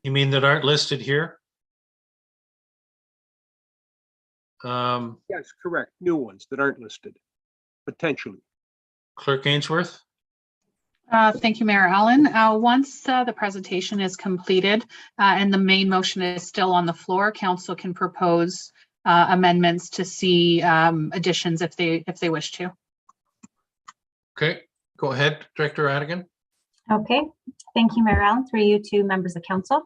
You mean that aren't listed here? Yes, correct. New ones that aren't listed, potentially. Clerk Ainsworth? Thank you, Mayor Allen. Once the presentation is completed and the main motion is still on the floor, council can propose amendments to see additions if they wish to. Okay, go ahead, Director Radigan. Okay, thank you, Mayor Allen. Through you to members of council.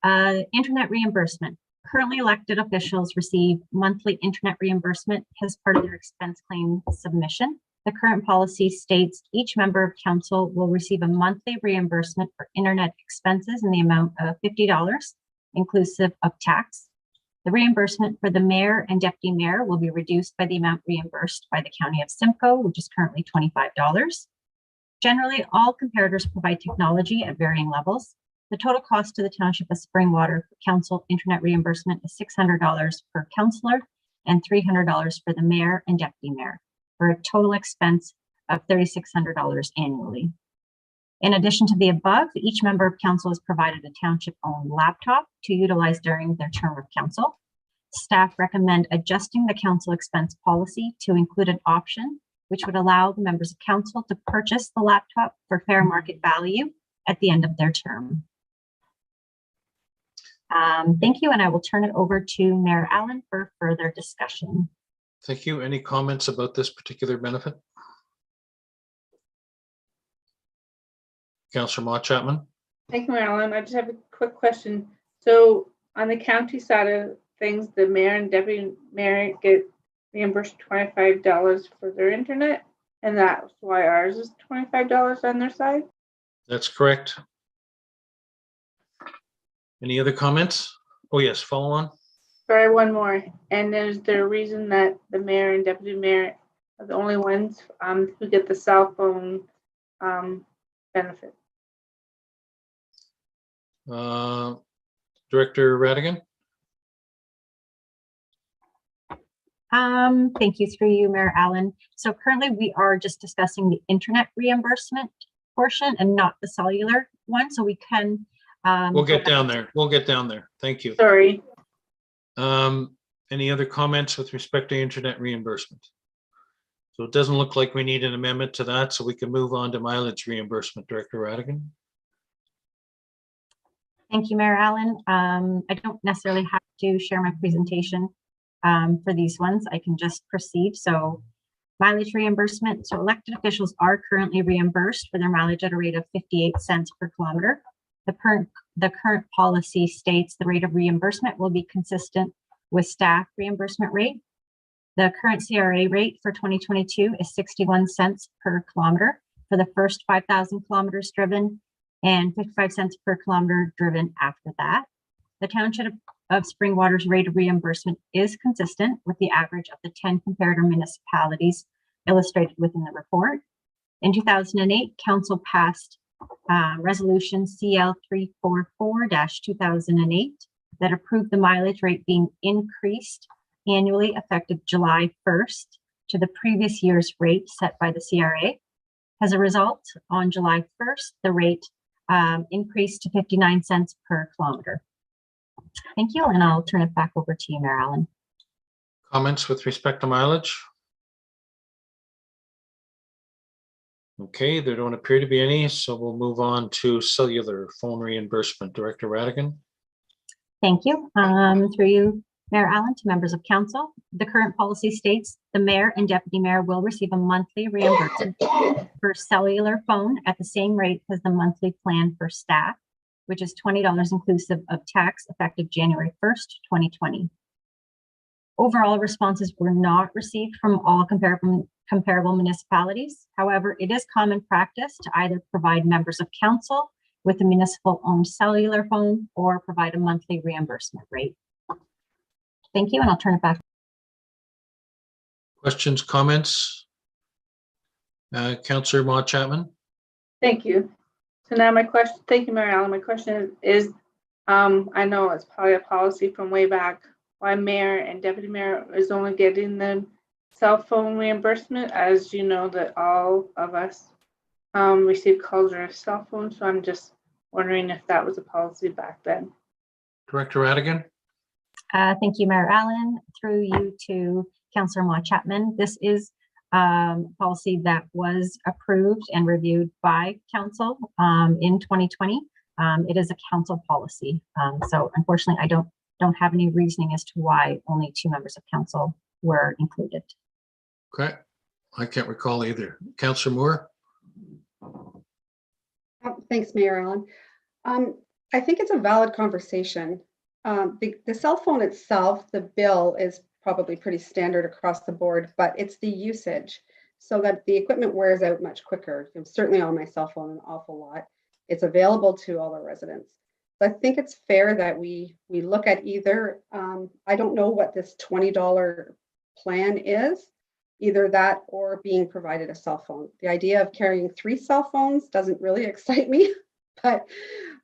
Internet reimbursement. Currently elected officials receive monthly internet reimbursement as part of their expense claim submission. The current policy states each member of council will receive a monthly reimbursement for internet expenses in the amount of $50, inclusive of tax. The reimbursement for the mayor and deputy mayor will be reduced by the amount reimbursed by the County of Simcoe, which is currently $25. Generally, all comparators provide technology at varying levels. The total cost to the Township of Springwater for council internet reimbursement is $600 per councillor and $300 for the mayor and deputy mayor, for a total expense of $3,600 annually. In addition to the above, each member of council is provided a township-owned laptop to utilize during their term of council. Staff recommend adjusting the council expense policy to include an option which would allow the members of council to purchase the laptop for fair market value at the end of their term. Thank you, and I will turn it over to Mayor Allen for further discussion. Thank you. Any comments about this particular benefit? Councillor Mott Chapman? Thank you, Marilyn. I just have a quick question. So on the county side of things, the mayor and deputy mayor get reimbursed $25 for their internet, and that's why ours is $25 on their side? That's correct. Any other comments? Oh, yes, follow on. Sorry, one more. And is there a reason that the mayor and deputy mayor are the only ones who get the cell phone benefit? Director Radigan? Thank you, through you, Mayor Allen. So currently we are just discussing the internet reimbursement portion and not the cellular one, so we can We'll get down there. We'll get down there. Thank you. Sorry. Any other comments with respect to internet reimbursement? So it doesn't look like we need an amendment to that, so we can move on to mileage reimbursement. Director Radigan? Thank you, Mayor Allen. I don't necessarily have to share my presentation for these ones. I can just proceed. So mileage reimbursement. So elected officials are currently reimbursed for their mileage at a rate of 58 cents per kilometer. The current policy states the rate of reimbursement will be consistent with staff reimbursement rate. The current CRA rate for 2022 is 61 cents per kilometer for the first 5,000 kilometers driven and 55 cents per kilometer driven after that. The Township of Springwater's rate of reimbursement is consistent with the average of the 10 comparator municipalities illustrated within the report. In 2008, Council passed Resolution CL 344-2008 that approved the mileage rate being increased annually effective July 1st to the previous year's rate set by the CRA. As a result, on July 1st, the rate increased to 59 cents per kilometer. Thank you, and I'll turn it back over to you, Mayor Allen. Comments with respect to mileage? Okay, there don't appear to be any, so we'll move on to cellular phone reimbursement. Director Radigan? Thank you. Through you, Mayor Allen, to members of council. The current policy states the mayor and deputy mayor will receive a monthly reimbursement for cellular phone at the same rate as the monthly plan for staff, which is $20 inclusive of tax effective January 1st, 2020. Overall responses were not received from all comparable municipalities. However, it is common practice to either provide members of council with a municipal owned cellular phone or provide a monthly reimbursement rate. Thank you, and I'll turn it back. Questions, comments? Councillor Mott Chapman? Thank you. So now my question, thank you, Mary Allen. My question is, I know it's probably a policy from way back, why mayor and deputy mayor is only getting the cell phone reimbursement, as you know that all of us receive calls on our cell phone. So I'm just wondering if that was a policy back then. Director Radigan? Thank you, Mayor Allen. Through you to Councillor Mott Chapman. This is policy that was approved and reviewed by council in 2020. It is a council policy. So unfortunately, I don't have any reasoning as to why only 2 members of council were included. Okay, I can't recall either. Councillor Moore? Thanks, Mayor Allen. I think it's a valid conversation. The cell phone itself, the bill is probably pretty standard across the board, but it's the usage so that the equipment wears out much quicker. Certainly on my cell phone, an awful lot. It's available to all the residents. So I think it's fair that we look at either, I don't know what this $20 plan is, either that or being provided a cell phone. The idea of carrying 3 cell phones doesn't really excite me, but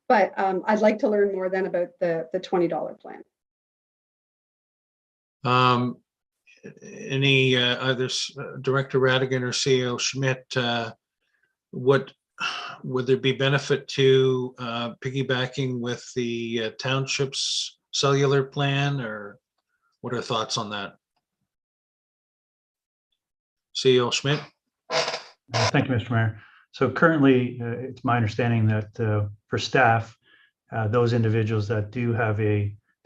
I'd like to learn more then about the $20 plan. Any either Director Radigan or CEO Schmidt, would there be benefit to piggybacking with the township's cellular plan, or what are thoughts on that? CEO Schmidt? Thank you, Mr. Mayor. So currently, it's my understanding that for staff, those individuals that do have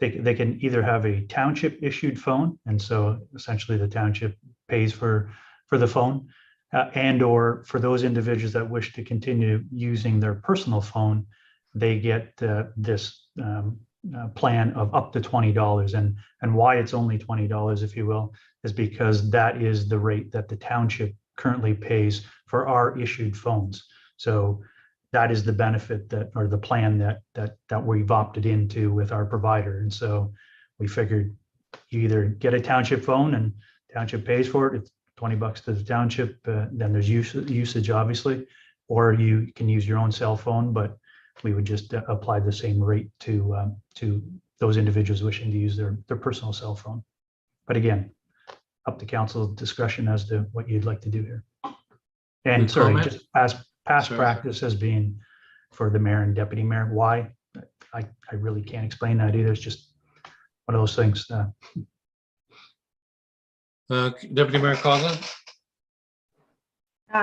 they can either have a township issued phone, and so essentially the township pays for the phone, and or for those individuals that wish to continue using their personal phone, they get this plan of up to $20. And why it's only $20, if you will, is because that is the rate that the township currently pays for our issued phones. So that is the benefit that, or the plan that we've opted into with our provider. And so we figured you either get a township phone and township pays for it, it's $20 to the township, then there's usage obviously, or you can use your own cell phone, but we would just apply the same rate to those individuals wishing to use their personal cell phone. But again, up to council discretion as to what you'd like to do here. And Good sorry, comment. just past Sorry. practice has been for the mayor and deputy mayor. Why? I really can't explain that either. It's just one of those things. Deputy Mayor Coughlin?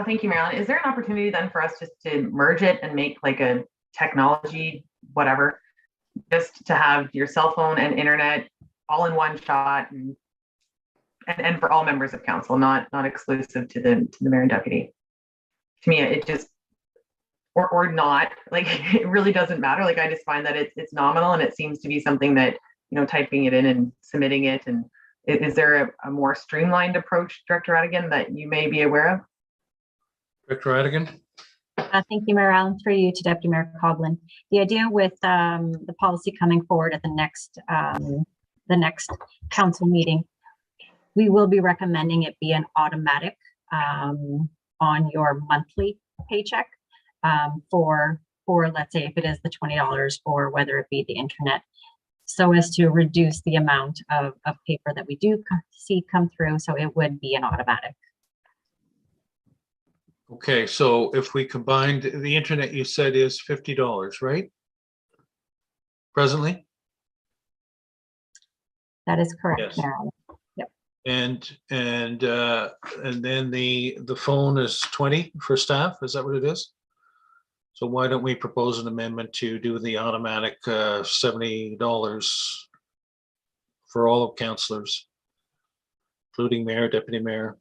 Thank you, Marilyn. Is there an opportunity then for us just to merge it and make like a technology, whatever, just to have your cell phone and internet all in one shot, and for all members of council, not exclusive to the mayor and deputy? To me, it just, or not, like, it really doesn't matter. Like, I just find that it's nominal, and it seems to be something that, you know, typing it in and submitting it. And is there a more streamlined approach, Director Radigan, that you may be aware of? Director Radigan? Thank you, Mayor Allen, through you to Deputy Mayor Coughlin. The idea with the policy coming forward at the next council meeting, we will be recommending it be an automatic on your monthly paycheck for let's say if it is the $20 or whether it be the internet, so as to reduce the amount of paper that we do see come through. So it would be an automatic. Okay, so if we combined the internet, you said is $50, right? Presently? That is correct, Yes. Mayor Allen. And then the phone is 20 for staff, is that what it is? So why don't we propose an amendment to do the automatic $70 for all of councillors, including mayor, deputy mayor?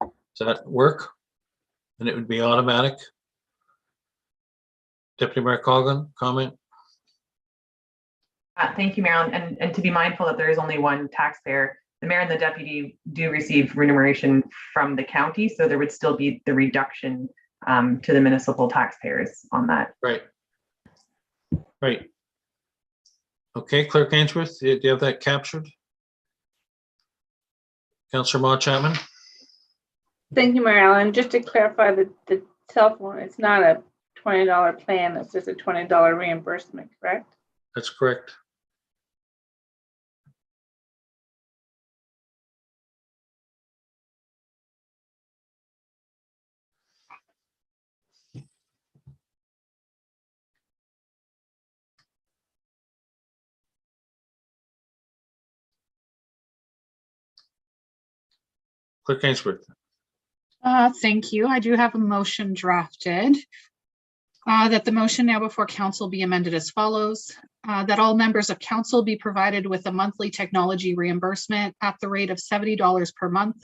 Does that work? And it would be automatic? Deputy Mayor Coughlin, comment? Thank you, Marilyn. And to be mindful that there is only one taxpayer, the mayor and the deputy do receive remuneration from the county, so there would still be the reduction to the municipal taxpayers on that. Right. Right. Okay, Clerk Ainsworth, do you have that captured? Councillor Ma Chapman? Thank you, Mary Ellen. Just to clarify, the cell phone, it's not a $20 plan, it's just a $20 reimbursement, correct? That's correct. Clerk Ainsworth. Thank you. I do have a motion drafted. That the motion now before council be amended as follows. That all members of council be provided with a monthly technology reimbursement at the rate of $70 per month,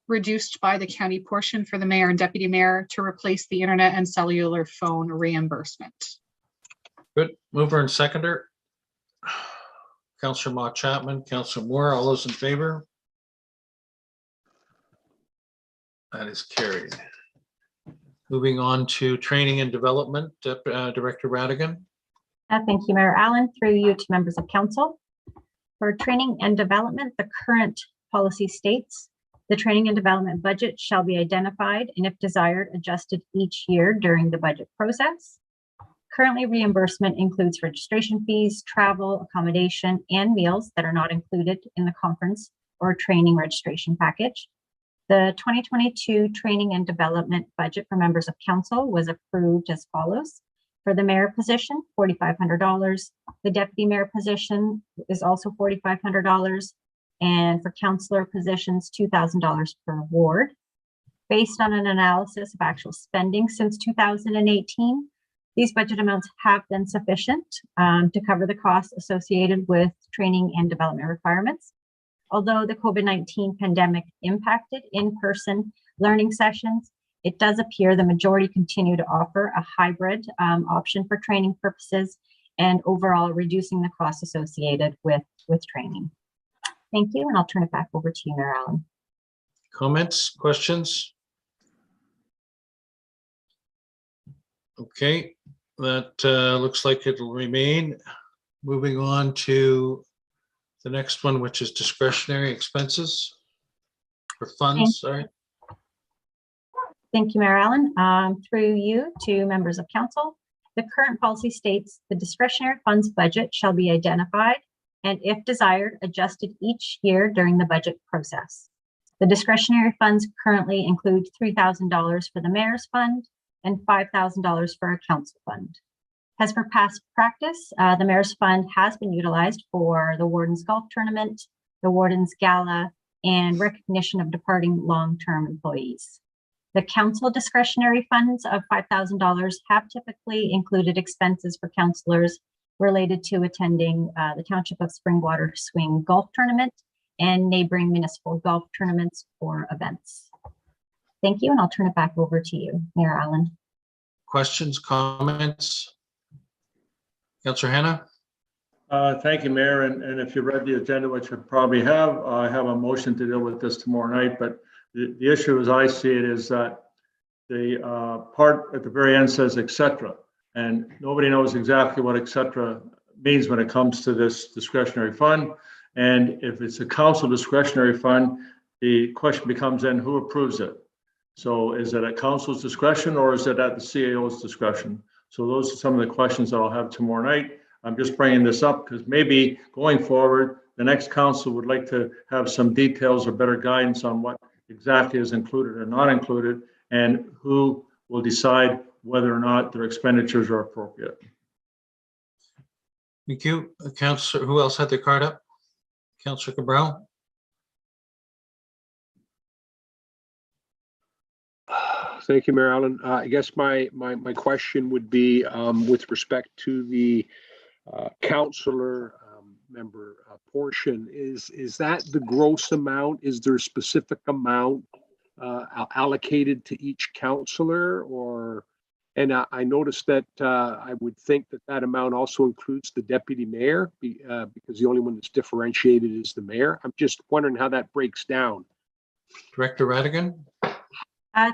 reduced by the county portion for the mayor and deputy mayor to replace the internet and cellular phone reimbursement. Good. Mover and seconder. Councillor Ma Chapman, Councillor Moore, all those in favor? That is carried. Moving on to training and development, Director Radigan. Thank you, Mayor Allen. Through you to members of council. For training and development, the current policy states the training and development budget shall be identified and, if desired, adjusted each year during the budget process. Currently, reimbursement includes registration fees, travel, accommodation, and meals that are not included in the conference or training registration package. The 2022 training and development budget for members of council was approved as follows. For the mayor position, $4,500. The deputy mayor position is also $4,500. And for councillor positions, $2,000 per ward. Based on an analysis of actual spending since 2018, these budget amounts have been sufficient to cover the costs associated with training and development requirements. Although the COVID-19 pandemic impacted in-person learning sessions, it does appear the majority continue to offer a hybrid option for training purposes and overall reducing the costs associated with training. Thank you, and I'll turn it back over to you, Mayor Allen. Comments, questions? Okay, that looks like it'll remain. Moving on to the next one, which is discretionary expenses or funds, sorry. Thank you, Mayor Allen. Through you to members of council, the current policy states the discretionary funds budget shall be identified and, if desired, adjusted each year during the budget process. The discretionary funds currently include $3,000 for the mayor's fund and $5,000 for a council fund. As for past practice, the mayor's fund has been utilized for the warden's golf tournament, the warden's gala, and recognition of departing long-term employees. The council discretionary funds of $5,000 have typically included expenses for councillors related to attending the Township of Springwater Swing Golf Tournament and neighboring municipal golf tournaments or events. Thank you, and I'll turn it back over to you, Mayor Allen. Questions, comments? Councillor Hannah? Thank you, Mayor. And if you read the agenda, which you probably have, I have a motion to deal with this tomorrow night. But the issue as I see it is that the part at the very end says, etc. And nobody knows exactly what etc. means when it comes to this discretionary fund. And if it's a council discretionary fund, the question becomes then who approves it? So is it at council's discretion or is it at the CAO's discretion? So those are some of the questions that I'll have tomorrow night. I'm just bringing this up because maybe going forward, the next council would like to have some details or better guidance on what exactly is included or not included and who will decide whether or not their expenditures are appropriate. Thank you. Councillor, who else had their card up? Councillor Cabral? Thank you, Mayor Allen. I guess my question would be with respect to the councillor member portion. Is that the gross amount? Is there a specific amount allocated to each councillor? Or, and I noticed that I would think that amount also includes the deputy mayor because the only one that's differentiated is the mayor. I'm just wondering how that breaks down. Director Radigan?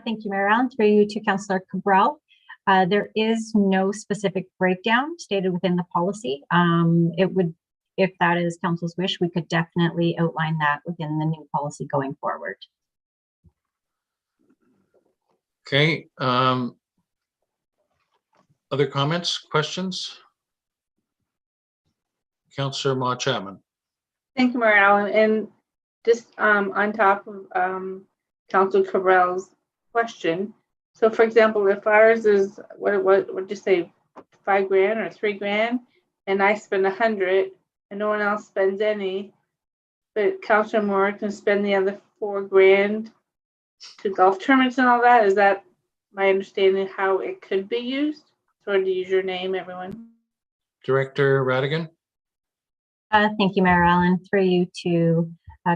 Thank you, Mayor Allen. Through you to Councillor Cabral. There is no specific breakdown stated within the policy. It would, if that is council's wish, we could definitely outline that within the new policy going forward. Okay. Other comments, questions? Councillor Ma Chapman. Thank you, Mayor Allen. And just on top of Councillor Cabral's question. So for example, if ours is, what would you say, $5,000 or $3,000, and I spend 100 and no one else spends any, but Councillor Moore can spend the other $4,000 to golf tournaments and all that, is that my understanding how it could be used? Sorry to use your name, everyone. Director Radigan? Thank you, Mayor Allen. Through you to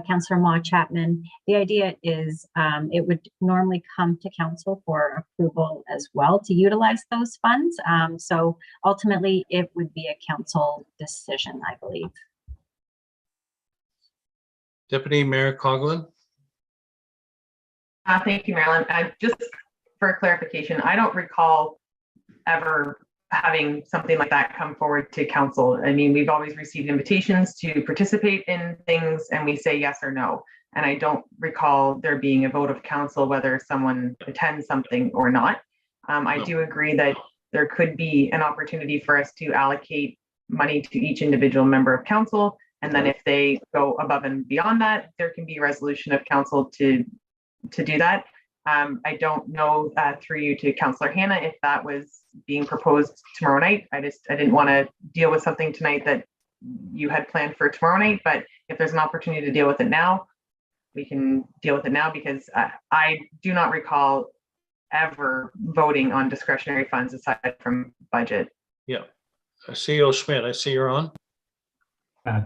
Councillor Ma Chapman. The idea is it would normally come to council for approval as well to utilize those funds. So ultimately, it would be a council decision, I believe. Deputy Mayor Coughlin? Thank you, Marilyn. Just for clarification, I don't recall ever having something like that come forward to council. I mean, we've always received invitations to participate in things and we say yes or no. And I don't recall there being a vote of council whether someone attends something or not. I do agree that there could be an opportunity for us to allocate money to each individual member of council. And then if they go above and beyond that, there can be a resolution of council to do that. I don't know through you to Councillor Hannah if that was being proposed tomorrow night. I didn't want to deal with something tonight that you had planned for tomorrow night, but if there's an opportunity to deal with it now, we can deal with it now, because I do not recall ever voting on discretionary funds aside from budget. Yeah. CEO Schmidt, I see you're on.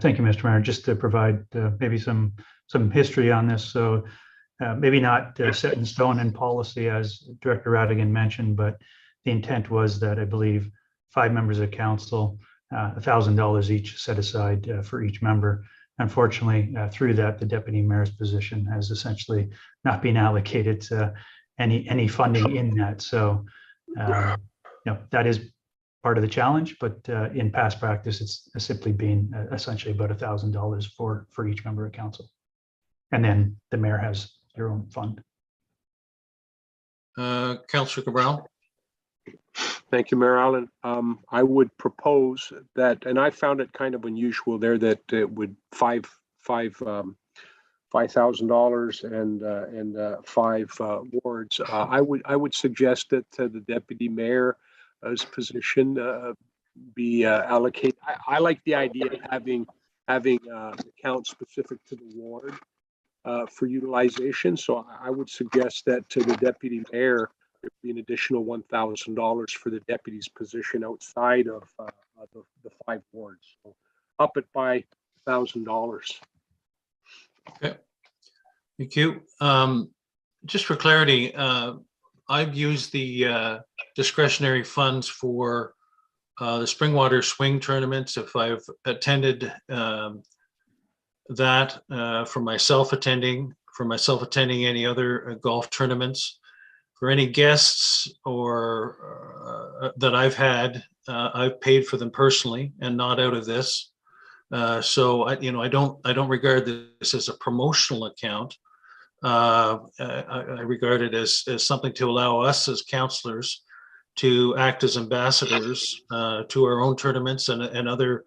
Thank you, Mr. Mayor. Just to provide maybe some history on this. So maybe not set in stone in policy, as Director Radigan mentioned, but the intent was that I believe 5 members of council, $1,000 each set aside for each member. Unfortunately, through that, the deputy mayor's position has essentially not been allocated any funding in that. So, that is part of the challenge, but in past practice, it's simply been essentially about $1,000 for each member of council. And then the mayor has your own fund. Councillor Cabral. Thank you, Mayor Allen. I would propose that, and I found it kind of unusual there that it would $5,000 and 5 wards. I would suggest that the deputy mayor's position be allocated. I like the idea of having accounts specific to the ward for utilization. So I would suggest that to the deputy mayor, there'd be an additional $1,000 for the deputy's position outside of the 5 wards. So up it by $1,000. Okay. Thank you. Just for clarity, I've used the discretionary funds for the Springwater Swing tournaments. If I've attended that for myself attending any other golf tournaments, for any guests or that I've had, I've paid for them personally and not out of this. So I don't regard this as a promotional account. I regard it as something to allow us as councillors to act as ambassadors to our own tournaments and other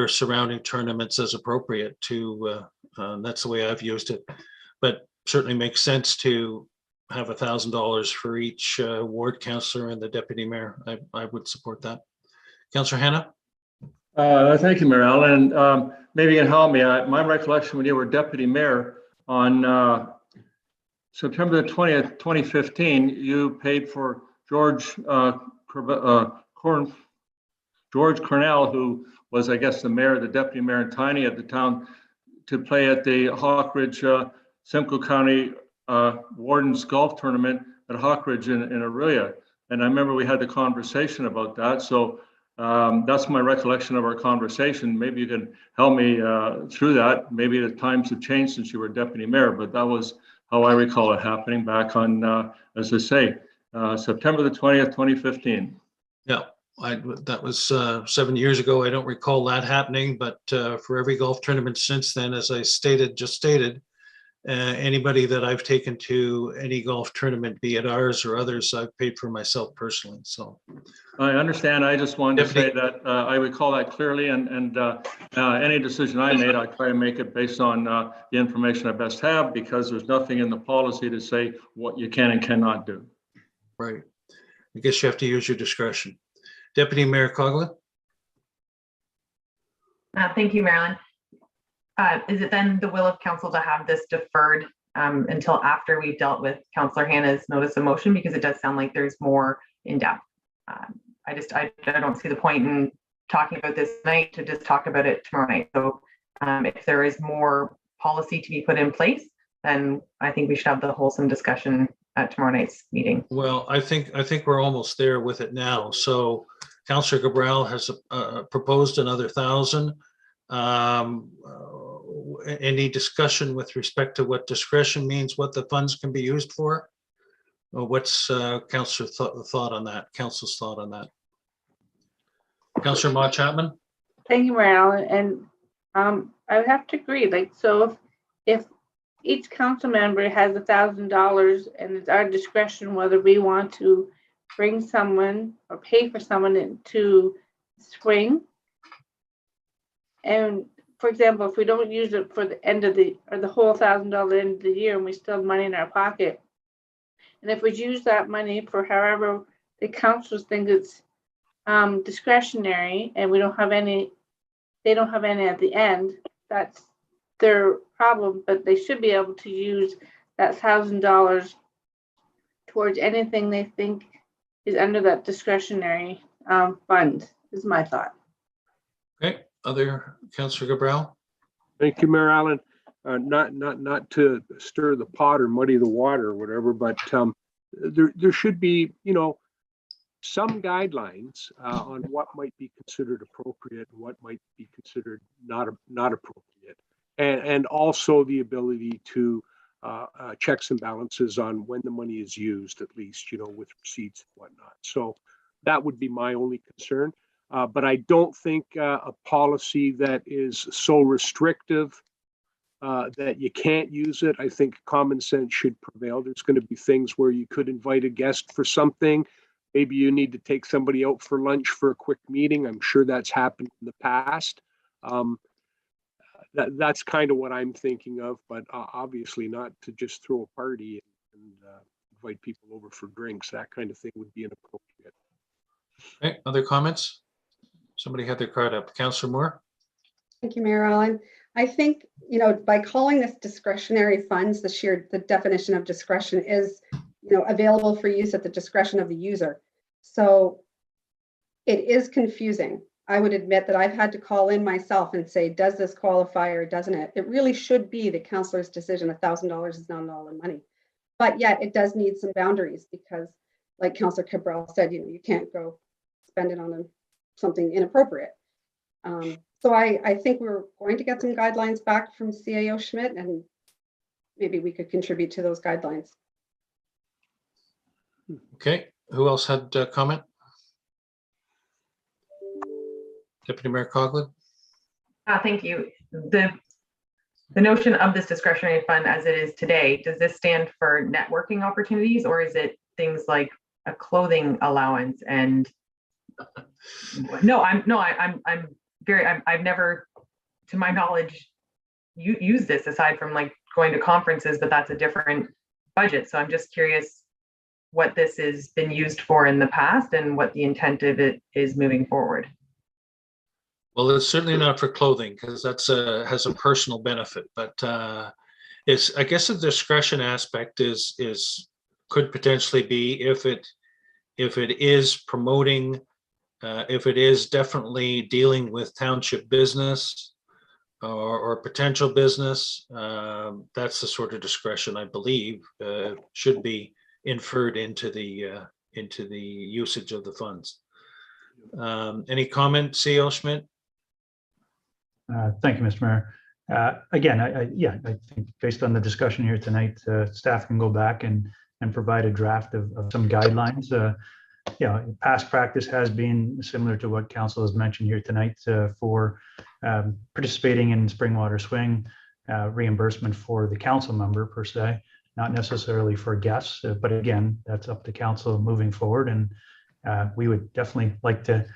surrounding tournaments as appropriate. That's the way I've used it, but certainly makes sense to have $1,000 for each ward councillor and the deputy mayor. I would support that. Councillor Hannah. Thank you, Mayor Allen. Maybe you can help me. My recollection when you were deputy mayor on September the 20th, 2015, you paid for George Cornell, who was, I guess, the deputy mayor in Tiny at the town, to play at the Hawkridge Simcoe County Wardens Golf Tournament at Hawkridge in Aurelia. And I remember we had the conversation about that. So that's my recollection of our conversation. Maybe you can help me through that. Maybe the times have changed since you were deputy mayor, but that was how I recall it happening back on, as I say, September the 20th, 2015. Yeah, that was 7 years ago. I don't recall that happening, but for every golf tournament since then, as I just stated, anybody that I've taken to any golf tournament, be it ours or others, I've paid for myself personally. So I understand. I just wanted to say that I recall that clearly, and any decision I made, I try to make it based on the information I best have, because there's nothing in the policy to say what you can and cannot do. Right. I guess you have to use your discretion. Deputy Mayor Coughlin. Thank you, Marilyn. Is it then the will of council to have this deferred until after we've dealt with Councillor Hannah's notice of motion? Because it does sound like there's more in depth. I don't see the point in talking about this tonight to just talk about it tomorrow night. So if there is more policy to be put in place, then I think we should have the wholesome discussion at tomorrow night's meeting. Well, I think we're almost there with it now. So Councillor Cabral has proposed another 1,000. any discussion with respect to what discretion means, what the funds can be used for? Or what's Councillor thought on that? Council's thought on that? Councillor Ma Chapman? Thank you, Marilyn. And I would have to agree. Like, so if each council member has $1,000 and it's our discretion whether we want to bring someone or pay for someone to swing. And for example, if we don't use it for the end of the whole $1,000 end of the year and we still have money in our pocket, and if we use that money for however the councils think it's discretionary and we don't have any, they don't have any at the end, that's their problem, but they should be able to use that $1,000 towards anything they think is under that discretionary fund, is my thought. Okay, other Councillor Cabral? Thank you, Mayor Allen. Not to stir the pot or muddy the water or whatever, but there should be, some guidelines on what might be considered appropriate and what might be considered not appropriate, and also the ability to checks and balances on when the money is used, at least, with receipts and whatnot. So that would be my only concern. But I don't think a policy that is so restrictive that you can't use it. I think common sense should prevail. There's going to be things where you could invite a guest for something. Maybe you need to take somebody out for lunch for a quick meeting. I'm sure that's happened in the past. That's kind of what I'm thinking of, but obviously not to just throw a party and invite people over for drinks. That kind of thing would be inappropriate. Okay, other comments? Somebody had their card up. Councillor Moore? Thank you, Mayor Allen. I think, by calling this discretionary funds, the definition of discretion is, available for use at the discretion of the user. So it is confusing. I would admit that I've had to call in myself and say, does this qualify or doesn't it? It really should be the councillor's decision. $1,000 is not all the money, but yet it does need some boundaries because, like Councillor Cabral said, you can't go spend it on something inappropriate. So I think we're going to get some guidelines back from CAO Schmidt, and maybe we could contribute to those guidelines. Okay, who else had a comment? Deputy Mayor Coughlin? Thank you. The notion of this discretionary fund as it is today, does this stand for networking opportunities, or is it things like a clothing allowance? And I've never, to my knowledge, used this aside from like going to conferences, but that's a different budget. So I'm just curious what this has been used for in the past and what the intent of it is moving forward. Well, it's certainly not for clothing because that's has a personal benefit, but I guess the discretion aspect could potentially be if it is promoting, if it is definitely dealing with township business or potential business. That's the sort of discretion I believe should be inferred into the usage of the funds. Any comment, CEO Schmidt? Thank you, Mr. Mayor. Again, I think based on the discussion here tonight, staff can go back and provide a draft of some guidelines. Past practice has been similar to what council has mentioned here tonight for participating in Springwater Swing, reimbursement for the council member per se, not necessarily for guests, but again, that's up to council moving forward. And we would definitely like to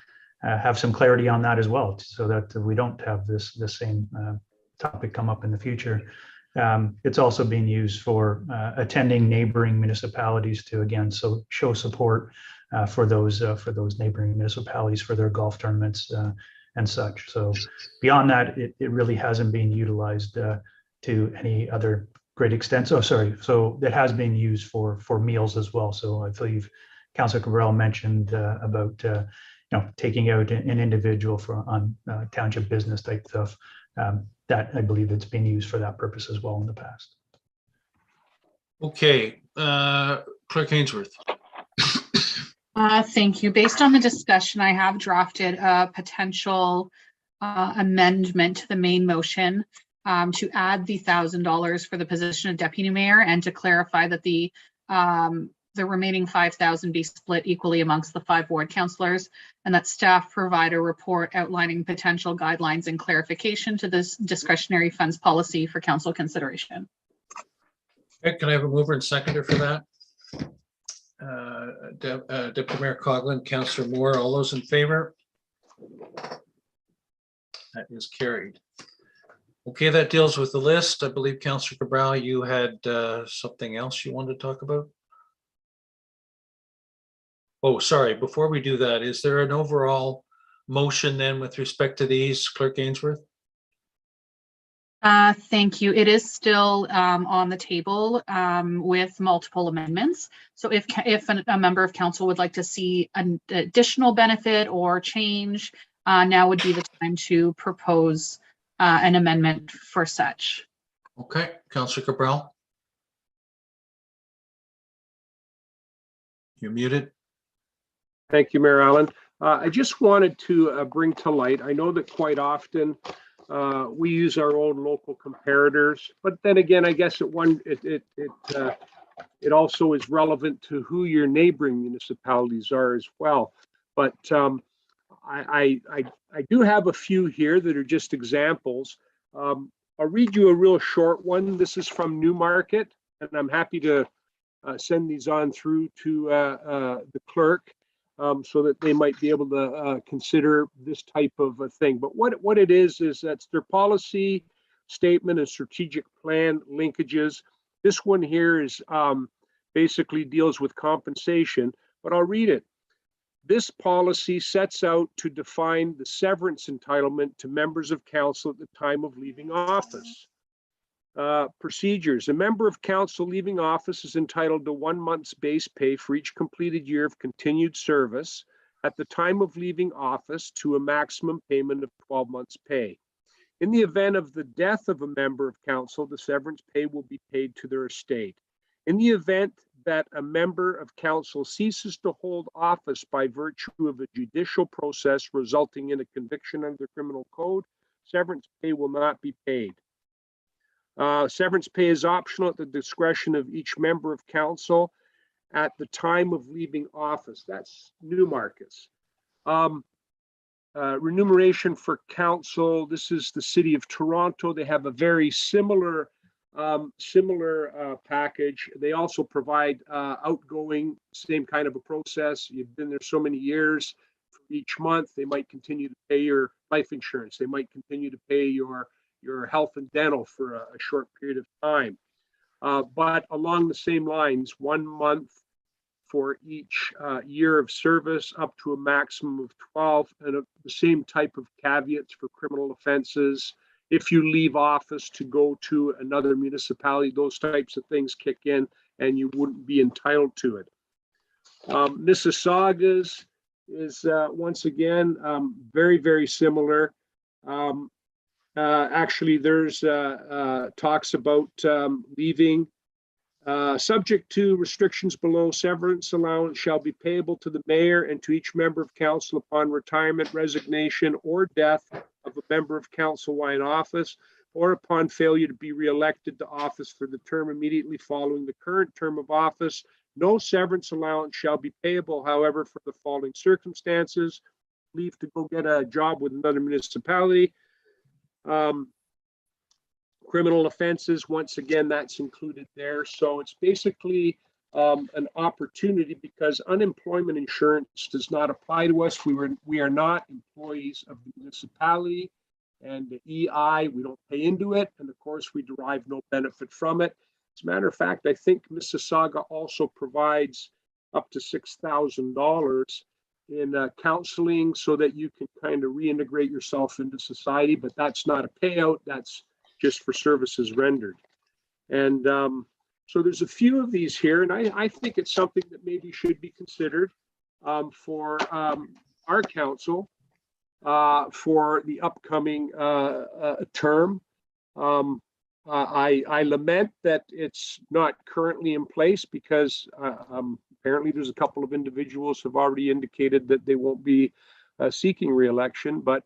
have some clarity on that as well, so that we don't have the same topic come up in the future. It's also being used for attending neighboring municipalities to, again, show support for those neighboring municipalities for their golf tournaments and such. So beyond that, it really hasn't been utilized to any other great extent. So it has been used for meals as well. So I believe Councilor Cabral mentioned about taking out an individual on township business type stuff. That I believe it's been used for that purpose as well in the past. Okay, Clerk Ainsworth. Thank you. Based on the discussion, I have drafted a potential amendment to the main motion. to add the $1,000 for the position of deputy mayor and to clarify that the remaining 5,000 be split equally amongst the 5 ward councillors, and that staff provide a report outlining potential guidelines and clarification to this discretionary funds policy for council consideration. Okay, can I have a mover and seconder for that? Deputy Mayor Coughlin, Councillor Moore, all those in favor? That is carried. Okay, that deals with the list. I believe Councillor Cabral, you had something else you wanted to talk about? Oh, sorry, before we do that, is there an overall motion then with respect to these, Clerk Ainsworth? Thank you. It is still on the table with multiple amendments. So if a member of council would like to see an additional benefit or change, now would be the time to propose an amendment for such. Okay, Councillor Cabral. You're muted. Thank you, Mayor Allen. I just wanted to bring to light, I know that quite often we use our own local comparators, but then again, I guess it also is relevant to who your neighboring municipalities are as well. But I do have a few here that are just examples. I'll read you a real short one. This is from Newmarket, and I'm happy to send these on through to the clerk. So that they might be able to consider this type of a thing. But what it is that's their policy statement and strategic plan linkages. This one here is basically deals with compensation, but I'll read it. This policy sets out to define the severance entitlement to members of council at the time of leaving office. Procedures. A member of council leaving office is entitled to 1 month's base pay for each completed year of continued service at the time of leaving office to a maximum payment of 12 months pay. In the event of the death of a member of council, the severance pay will be paid to their estate. In the event that a member of council ceases to hold office by virtue of a judicial process resulting in a conviction under the criminal code, severance pay will not be paid. Severance pay is optional at the discretion of each member of council at the time of leaving office. That's Newmarket's. Remuneration for council. This is the City of Toronto. They have a very similar package. They also provide outgoing, same kind of a process. You've been there so many years. For each month, they might continue to pay your life insurance. They might continue to pay your health and dental for a short period of time. But along the same lines, 1 month for each year of service up to a maximum of 12, and the same type of caveats for criminal offenses. If you leave office to go to another municipality, those types of things kick in and you wouldn't be entitled to it. Mississauga's is once again very, very similar. Actually, there's talks about leaving. Subject to restrictions below, severance allowance shall be payable to the mayor and to each member of council upon retirement, resignation, or death of a member of council while in office, or upon failure to be re-elected to office for the term immediately following the current term of office. No severance allowance shall be payable, however, for the following circumstances: leave to go get a job with another municipality. Criminal offenses, once again, that's included there. So it's basically an opportunity, because unemployment insurance does not apply to us. We are not employees of the municipality, and the EI, we don't pay into it, and of course we derive no benefit from it. As a matter of fact, I think Mississauga also provides up to $6,000 in counseling so that you can kind of reintegrate yourself into society, but that's not a payout, that's just for services rendered. And so there's a few of these here, and I think it's something that maybe should be considered for our council for the upcoming term. I lament that it's not currently in place, because apparently there's a couple of individuals who have already indicated that they won't be seeking re-election, but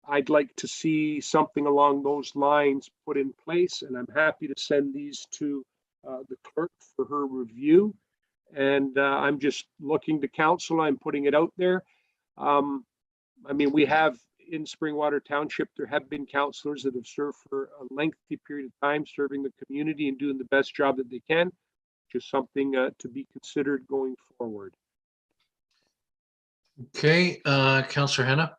I'd like to see something along those lines put in place, and I'm happy to send these to the clerk for her review. And I'm just looking to council, I'm putting it out there. I mean, we have in Springwater Township, there have been councillors that have served for a lengthy period of time serving the community and doing the best job that they can. Just something to be considered going forward. Okay, Councillor Hannah.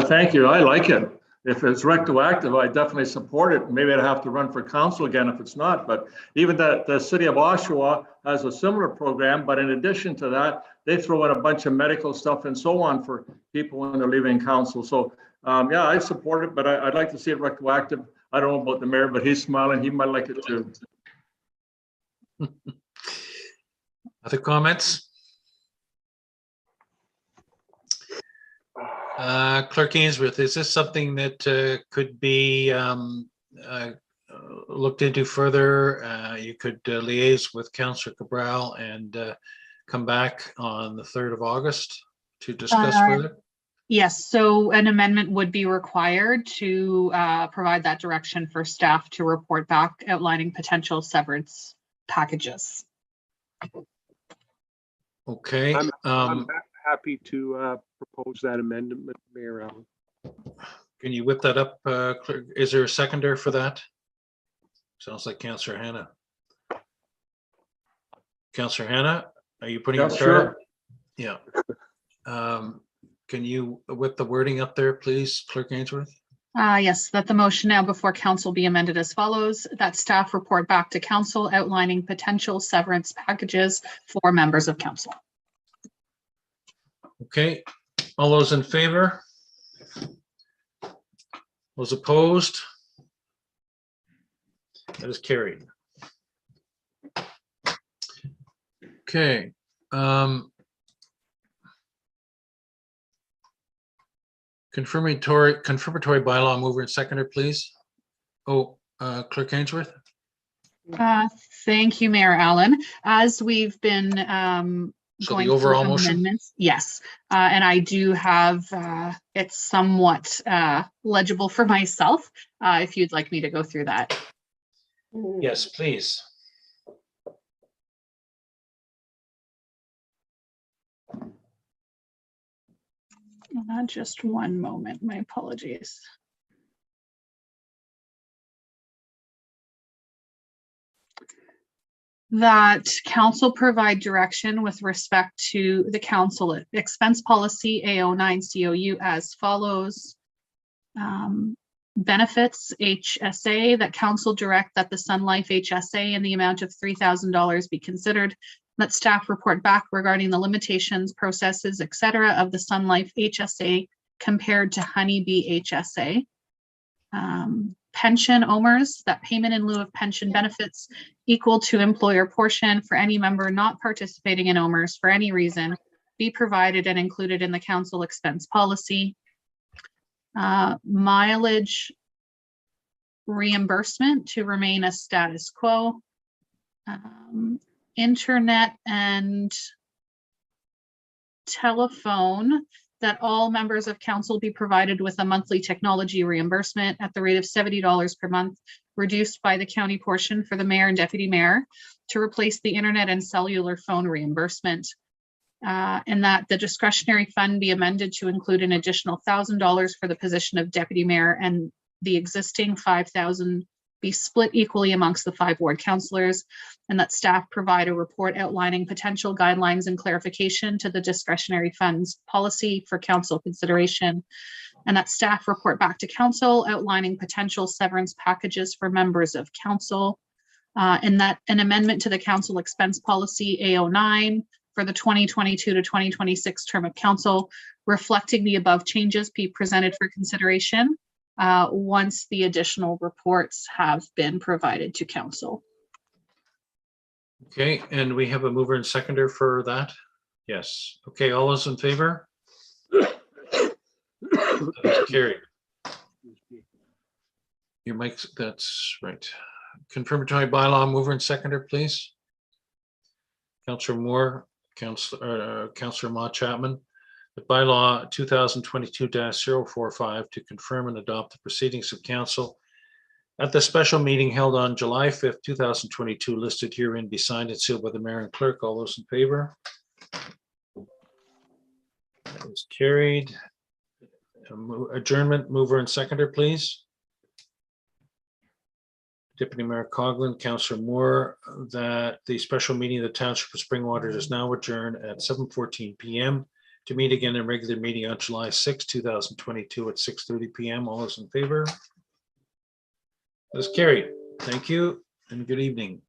Thank you. I like it. If it's retroactive, I definitely support it. Maybe I'd have to run for council again if it's not, but even the city of Oshawa has a similar program, but in addition to that, they throw in a bunch of medical stuff and so on for people when they're leaving council. So yeah, I support it, but I'd like to see it retroactive. I don't know about the mayor, but he's smiling. He might like it too. Other comments? Clerk Ainsworth, is this something that could be looked into further? You could liaise with Councillor Cabral and come back on the 3rd of August to discuss further? Yes, so an amendment would be required to provide that direction for staff to report back outlining potential severance packages. Okay. I'm happy to propose that amendment, Mayor Allen. Can you whip that up, clerk? Is there a seconder for that? Sounds like Councillor Hannah. Councillor Hannah, are you putting Yeah, it sure. Yeah. Can you whip the wording up there, please, Clerk Ainsworth? Yes, that the motion now before council be amended as follows, that staff report back to council outlining potential severance packages for members of council. Okay, all those in favor? Those opposed? That is carried. Okay. Confirmatory bylaw mover and seconder, please. Oh, Clerk Ainsworth? Thank you, Mayor Allen. As we've been So going the overall through motion? amendments, yes, and I do have it's somewhat legible for myself. If you'd like me to go through that. Yes, please. Just one moment, my apologies. That council provide direction with respect to the council expense policy A09 COU as follows. Benefits HSA, that council direct that the Sun Life HSA in the amount of $3,000 be considered. Let staff report back regarding the limitations, processes, etc. of the Sun Life HSA compared to Honeybee HSA. Pension Ohmers, that payment in lieu of pension benefits equal to employer portion for any member not participating in Ohmers for any reason be provided and included in the council expense policy. Mileage reimbursement to remain a status quo. Internet and telephone, that all members of council be provided with a monthly technology reimbursement at the rate of $70 per month, reduced by the county portion for the mayor and deputy mayor to replace the internet and cellular phone reimbursement. And that the discretionary fund be amended to include an additional $1,000 for the position of deputy mayor, and the existing $5,000 be split equally amongst the 5 ward councillors, and that staff provide a report outlining potential guidelines and clarification to the discretionary funds policy for council consideration, and that staff report back to council outlining potential severance packages for members of council, and that an amendment to the council expense policy A09 for the 2022 to 2026 term of council reflecting the above changes be presented for consideration once the additional reports have been provided to council. Okay, and we have a mover and seconder for that? Yes. Okay, all those in favor? That is carried. Your mic, that's right. Confirmatory bylaw mover and seconder, please. Councillor Moore, Councillor Ma Chapman. the bylaw 2022-045 to confirm and adopt the proceedings of council at the special meeting held on July 5th, 2022, listed herein, be signed and sealed by the mayor and clerk. All those in favor? That is carried. Adjournment, mover and seconder, please. Deputy Mayor Coughlin, Councillor Moore, that the special meeting of the Township of Springwater is now adjourned at 7:14 p.m. to meet again in regular meeting on July 6, 2022 at 6:30 p.m. All those in favor? That is carried. Thank you and good evening.